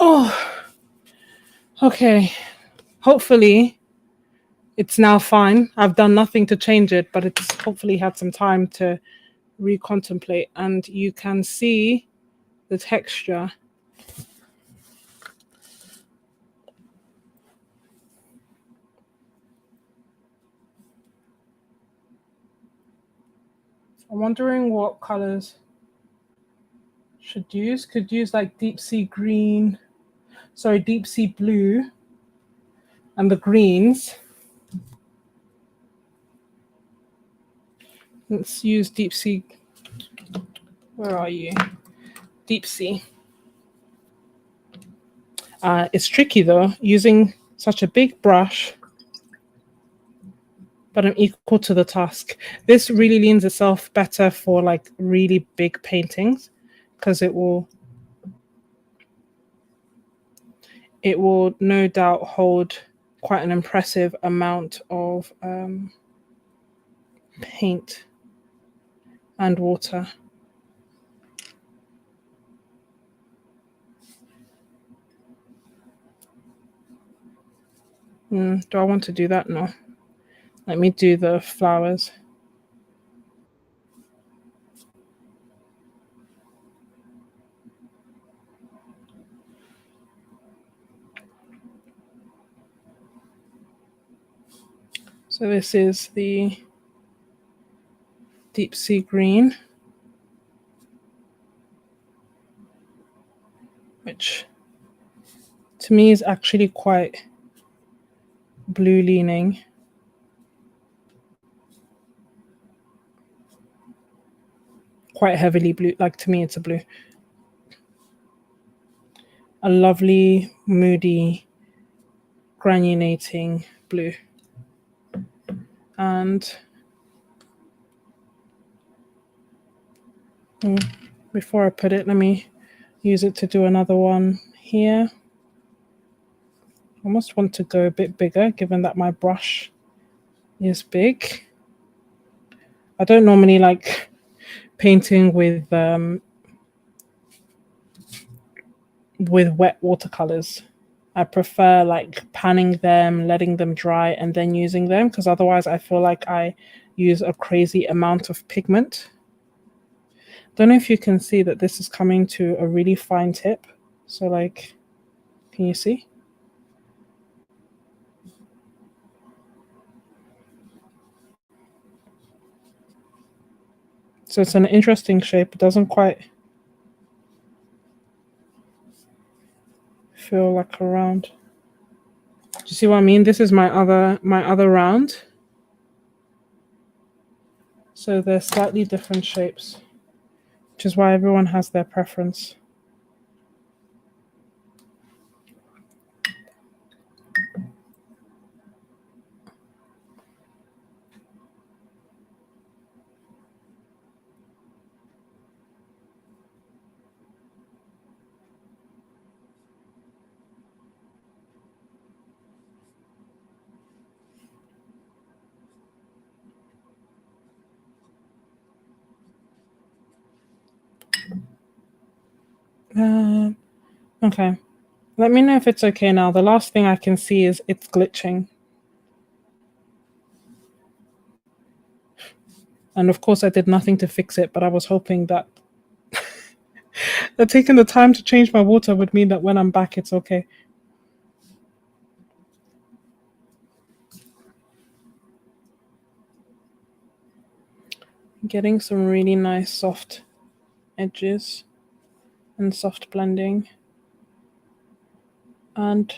Oh, okay. Hopefully it's now fine. I've done nothing to change it, but it's hopefully had some time to recontemplate, and you can see the texture. I'm wondering what colors should use. Could use like deep sea green, sorry, deep sea blue, and the greens. Let's use deep sea. Where are you? Deep sea. It's tricky though, using such a big brush, but I'm equal to the task. This really leans itself better for like really big paintings, because it will no doubt hold quite an impressive amount of paint and water. Do I want to do that? No. Let me do the flowers. So this is the deep sea green, which to me is actually quite blue leaning. Quite heavily blue, like to me it's a blue. A lovely, moody, granulating blue. And before I put it, let me use it to do another one here. I almost want to go a bit bigger, given that my brush is big. I don't normally like painting with wet watercolors. I prefer like panning them, letting them dry, and then using them, because otherwise I feel like I use a crazy amount of pigment. Don't know if you can see that this is coming to a really fine tip. So like, can you see? So it's an interesting shape. It doesn't quite feel like a round. Do you see what I mean? This is my other round. So they're slightly different shapes, which is why everyone has their preference. Okay. Let me know if it's okay now. The last thing I can see is it's glitching. And of course I did nothing to fix it, but I was hoping that taking the time to change my water would mean that when I'm back, it's okay. Getting some really nice soft edges and soft blending. And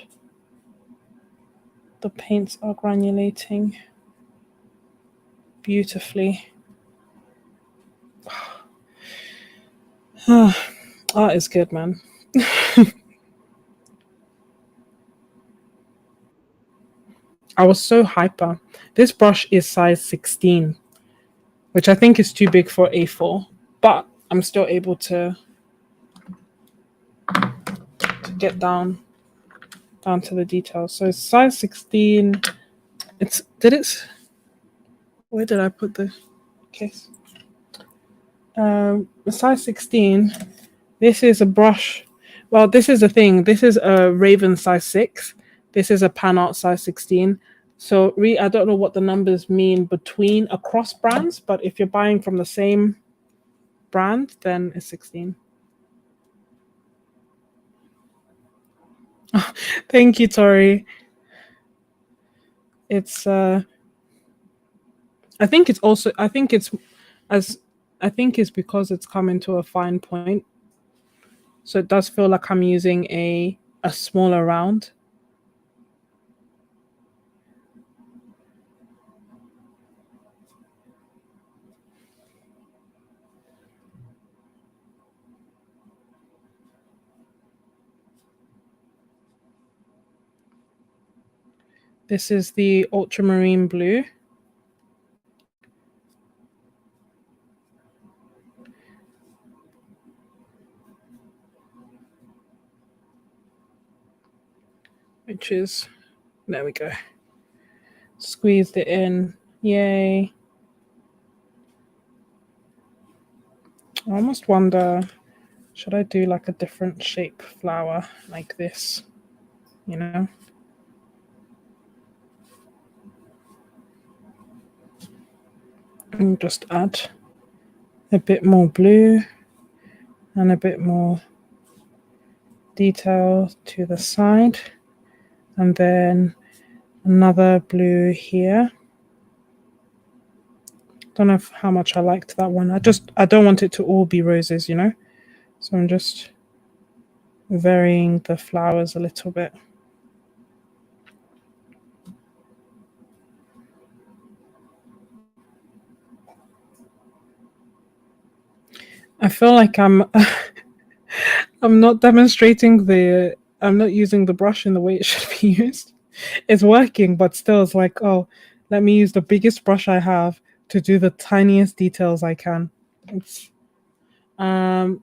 the paints are granulating beautifully. Art is good, man. I was so hyper. This brush is size 16, which I think is too big for A4, but I'm still able to get down to the details. So it's size 16. Where did I put the case? Size 16. This is a brush. Well, this is the thing. This is a Raven size 6. This is a PanArt size 16. So I don't know what the numbers mean between across brands, but if you're buying from the same brand, then it's 16. Thank you, Tori. It's I think it's because it's coming to a fine point. So it does feel like I'm using a smaller round. This is the ultramarine blue. Which is, there we go. Squeezed it in. Yay. I almost wonder, should I do like a different shape flower like this? You know? And just add a bit more blue and a bit more detail to the side. And then another blue here. Don't know how much I liked that one. I don't want it to all be roses, you know? So I'm just varying the flowers a little bit. I feel like I'm not demonstrating I'm not using the brush in the way it should be used. It's working, but still it's like, oh, let me use the biggest brush I have to do the tiniest details I can. It's oh,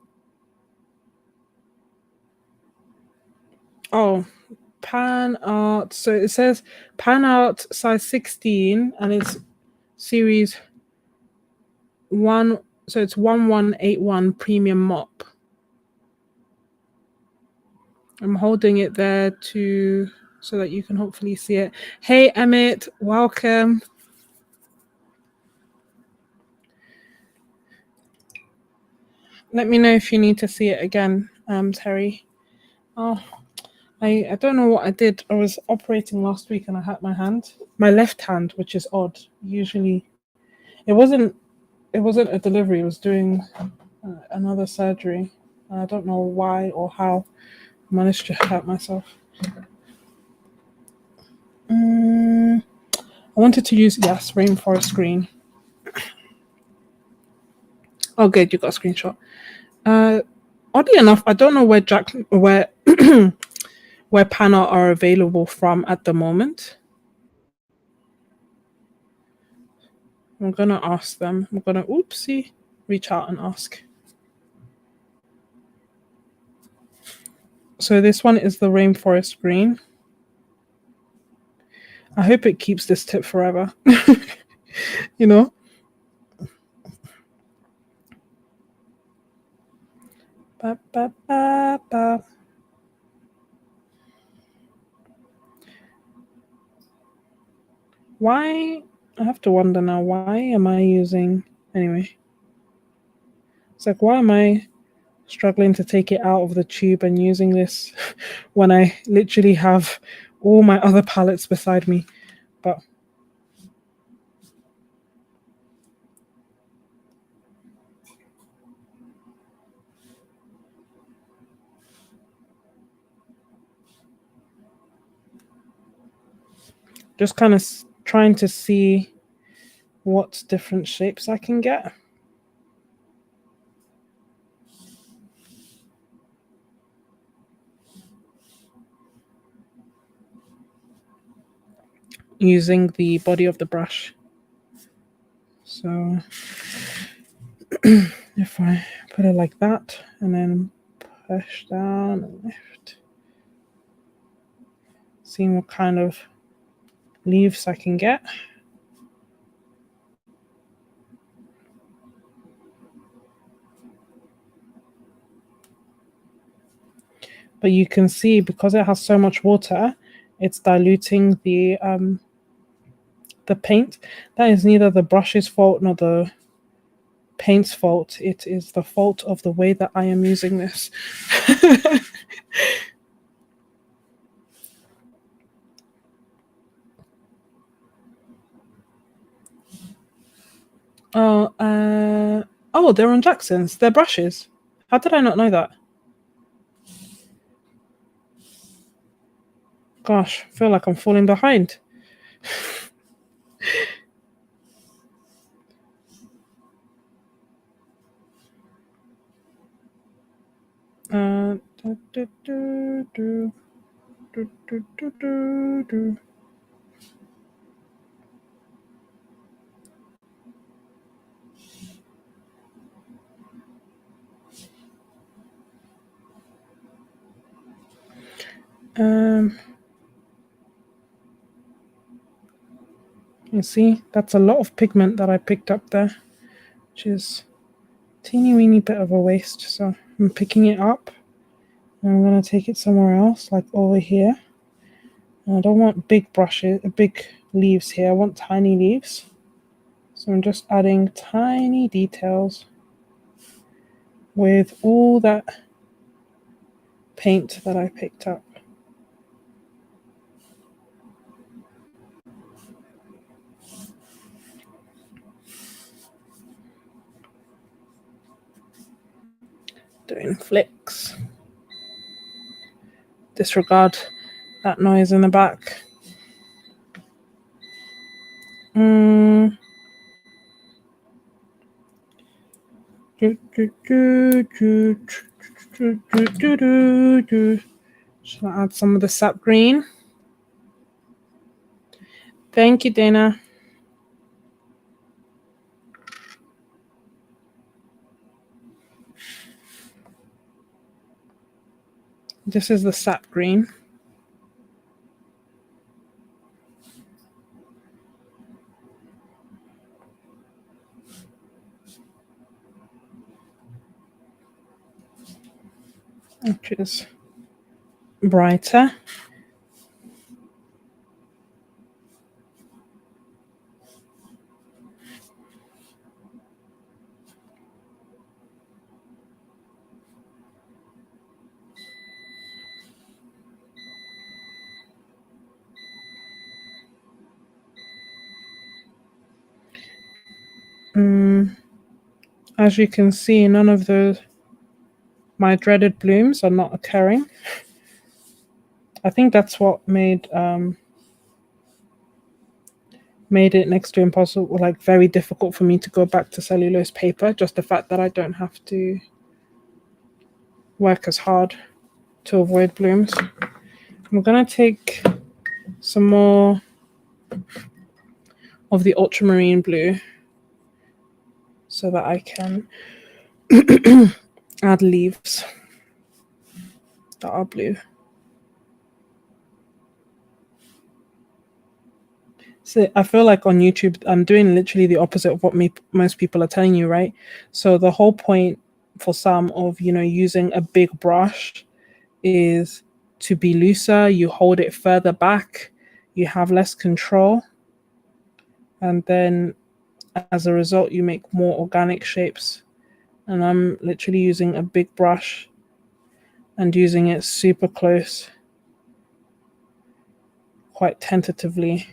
PanArt. So it says PanArt size 16 and it's series 1, so it's 1181 premium mop. I'm holding it there so that you can hopefully see it. Hey, Emmett, welcome. Let me know if you need to see it again, Terry. Oh, I don't know what I did. I was operating last week and I hurt my hand. My left hand, which is odd. Usually, it wasn't a delivery. It was doing another surgery. I don't know why or how I managed to hurt myself. I wanted to use, yes, rainforest green. Oh, good, you got a screenshot. Oddly enough, I don't know where where PanArt are available from at the moment. I'm gonna ask them. I'm gonna reach out and ask. So this one is the rainforest green. I hope it keeps this tip forever. You know? Ba, ba, ba, ba. Why? I have to wonder now, why am I using... Anyway. It's like, why am I struggling to take it out of the tube and using this when I literally have all my other palettes beside me? But just kind of trying to see what different shapes I can get. Using the body of the brush. So if I put it like that and then push down and lift, seeing what kind of leaves I can get. But you can see, because it has so much water, it's diluting the paint. That is neither the brush's fault nor the paint's fault. It is the fault of the way that I am using this. Oh, they're on Jackson's. They're brushes. How did I not know that? Gosh, I feel like I'm falling behind. You see, that's a lot of pigment that I picked up there, which is a teeny weeny bit of a waste. So I'm picking it up and I'm going to take it somewhere else, like over here. And I don't want big brushes, big leaves here. I want tiny leaves. So I'm just adding tiny details with all that paint that I picked up. Doing flicks. Disregard that noise in the back. Shall I add some of the sap green? Thank you, Dana. This is the sap green. Which is brighter. As you can see, none of my dreaded blooms are not occurring. I think that's what made it next to impossible, like very difficult for me to go back to cellulose paper. Just the fact that I don't have to work as hard to avoid blooms. I'm gonna take some more of the ultramarine blue so that I can add leaves that are blue. So I feel like on YouTube, I'm doing literally the opposite of what most people are telling you, right? So the whole point for some of, using a big brush is to be looser. You hold it further back, you have less control. And then as a result, you make more organic shapes. And I'm literally using a big brush and using it super close, quite tentatively,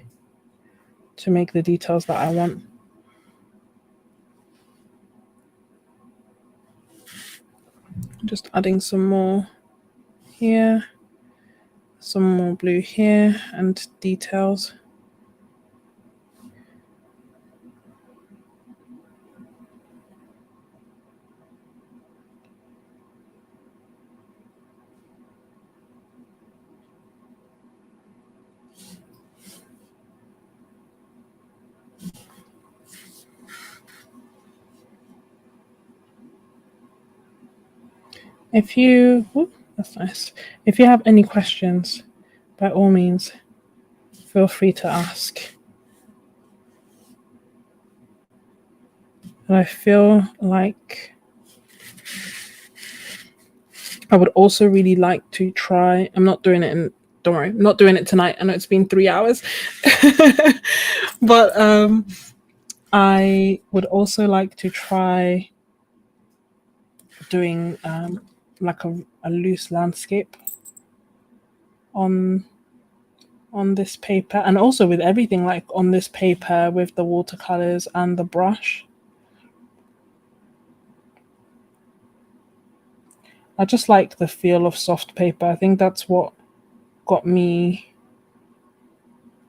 to make the details that I want. Just adding some more here, some more blue here, and details. That's nice. If you have any questions, by all means, feel free to ask. And I feel like I would also really like to try, don't worry, I'm not doing it tonight. I know it's been 3 hours, but I would also like to try doing like a loose landscape on this paper, and also with everything, like on this paper with the watercolors and the brush. I just like the feel of soft paper. I think that's what got me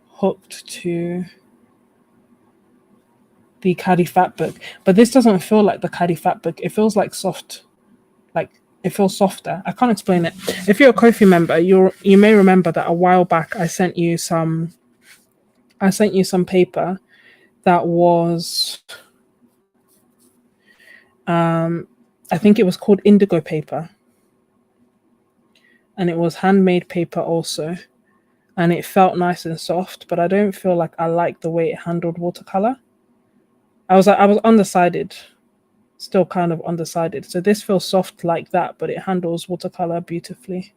hooked to the Caddy Fat book. But this doesn't feel like the Caddy Fat book. It feels like soft, like it feels softer. I can't explain it. If you're a Ko-fi member, you may remember that a while back I sent you some paper that was I think it was called indigo paper. And it was handmade paper also. And it felt nice and soft, but I don't feel like I like the way it handled watercolor. I was undecided, still kind of undecided. So this feels soft like that, but it handles watercolor beautifully.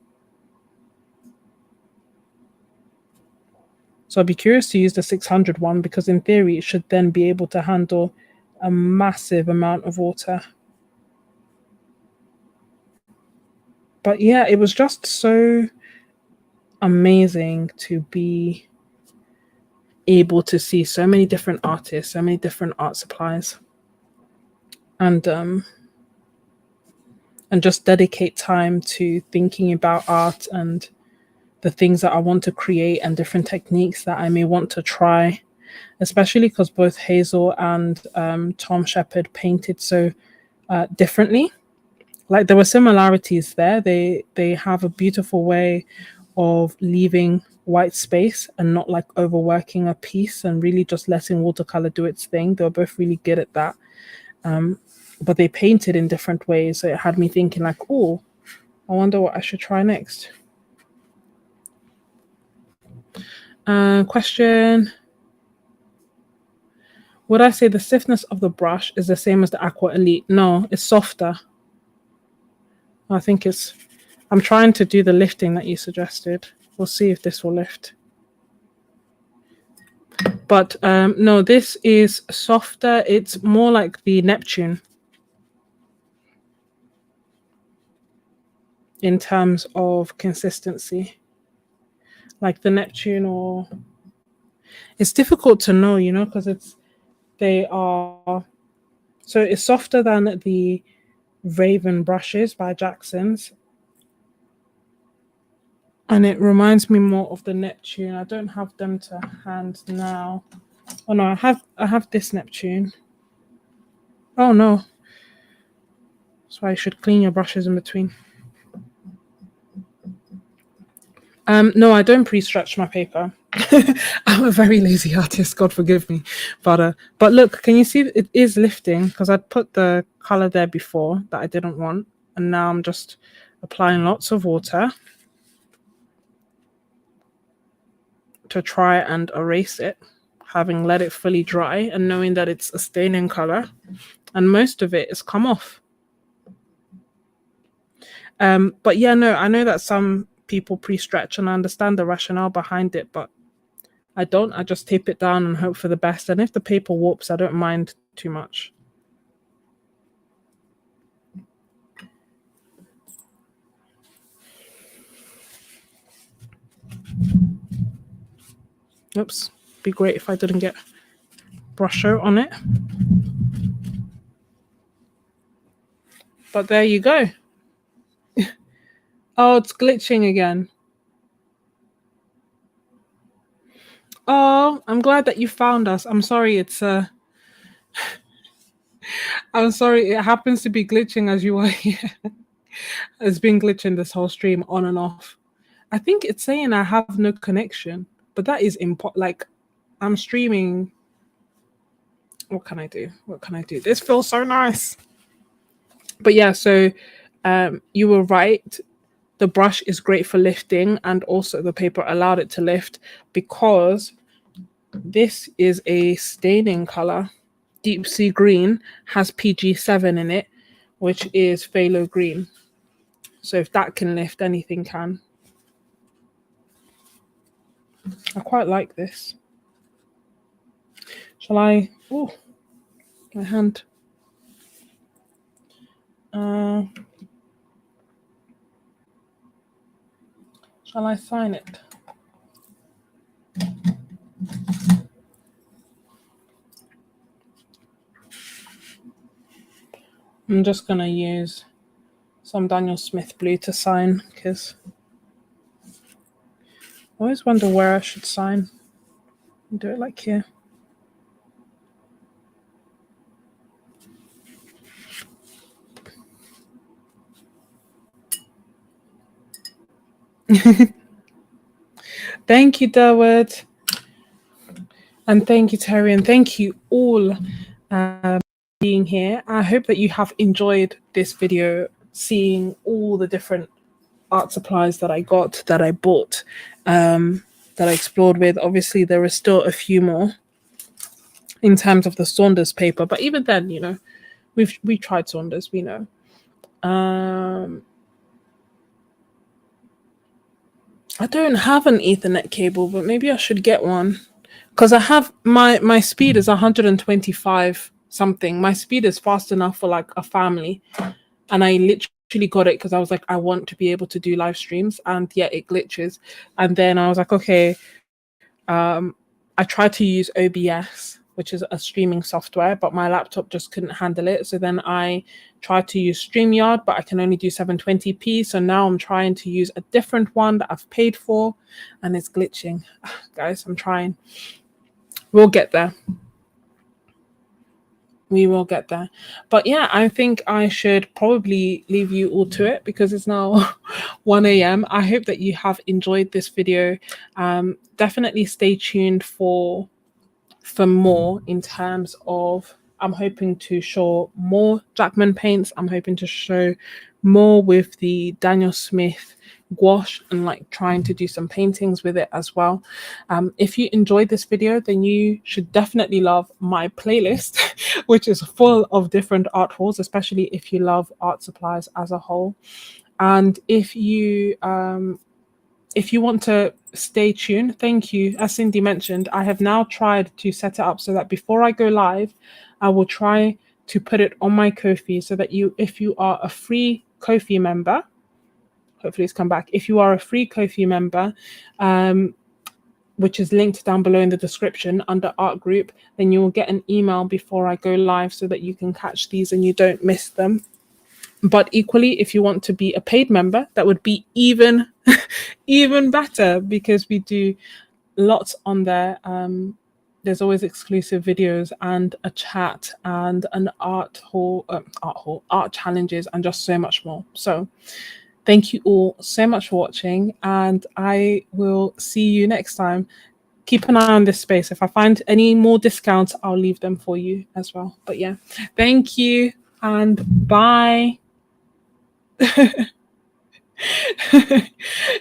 So I'd be curious to use the 600 one, because in theory it should then be able to handle a massive amount of water. But yeah, it was just so amazing to be able to see so many different artists, so many different art supplies, and just dedicate time to thinking about art and the things that I want to create and different techniques that I may want to try, especially because both Hazel and Tom Shepherd painted so differently. Like there were similarities there. They have a beautiful way of leaving white space and not like overworking a piece and really just letting watercolor do its thing. They were both really good at that. But they painted in different ways. So it had me thinking like, oh, I wonder what I should try next. Question. Would I say the stiffness of the brush is the same as the Aqua Elite? No, it's softer. I think I'm trying to do the lifting that you suggested. We'll see if this will lift. But no, this is softer. It's more like the Neptune in terms of consistency. Like the Neptune, or it's difficult to know, you know, because they are, so it's softer than the Raven brushes by Jackmans. And it reminds me more of the Neptune. I don't have them to hand now. Oh no, I have this Neptune. Oh no. That's why you should clean your brushes in between. No, I don't pre-stretch my paper. I'm a very lazy artist, God forgive me. But look, can you see it is lifting? Because I'd put the color there before that I didn't want, and now I'm just applying lots of water to try and erase it, having let it fully dry and knowing that it's a staining color, and most of it has come off. But yeah, no, I know that some people pre-stretch, and I understand the rationale behind it, but I don't. I just tape it down and hope for the best. And if the paper warps, I don't mind too much. Oops, be great if I didn't get brusher on it. But there you go. Oh, it's glitching again. Oh, I'm glad that you found us. I'm sorry, it's I'm sorry, it happens to be glitching as you are here. It's been glitching this whole stream on and off. I think it's saying I have no connection, but that is like I'm streaming. What can I do? What can I do? This feels so nice. But yeah, so you were right. The brush is great for lifting, and also the paper allowed it to lift because this is a staining color. Deep sea green has PG7 in it, which is phthalo green. So if that can lift, anything can. I quite like this. Shall I? Oh, my hand. Shall I sign it? I'm just going to use some Daniel Smith blue to sign because I always wonder where I should sign. Do it like here. Thank you, Derwood. And thank you, Terry. And thank you all being here. I hope that you have enjoyed this video, seeing all the different art supplies that I got, that I bought, that I explored with. Obviously, there are still a few more in terms of the Saunders paper. But even then, you know, we tried Saunders, we know. I don't have an Ethernet cable, but maybe I should get one. Because I have my speed is 125 something. My speed is fast enough for like a family. And I literally got it because I was like, I want to be able to do live streams, and yeah, it glitches. And then I was like, okay, I tried to use OBS, which is a streaming software, but my laptop just couldn't handle it. So then I tried to use StreamYard, but I can only do 720p. So now I'm trying to use a different one that I've paid for, and it's glitching. Guys, I'm trying. We'll get there. We will get there. But yeah, I think I should probably leave you all to it because it's now 1 a.m. I hope that you have enjoyed this video. Definitely stay tuned for more in terms of, I'm hoping to show more Jackman paints. I'm hoping to show more with the Daniel Smith gouache and like trying to do some paintings with it as well. If you enjoyed this video, then you should definitely love my playlist, which is full of different art hauls, especially if you love art supplies as a whole. And if you want to stay tuned, thank you. As Cindy mentioned, I have now tried to set it up so that before I go live, I will try to put it on my Ko-fi so that if you are a free Ko-fi member, hopefully it's come back. If you are a free Ko-fi member, which is linked down below in the description under art group, then you will get an email before I go live so that you can catch these and you don't miss them. But equally, if you want to be a paid member, that would be even even better, because we do lots on there. There's always exclusive videos and a chat and an art challenges, and just so much more. So thank you all so much for watching, and I will see you next time. Keep an eye on this space. If I find any more discounts, I'll leave them for you as well. But yeah, thank you and bye.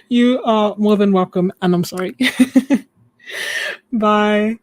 You are more than welcome, and I'm sorry. Bye.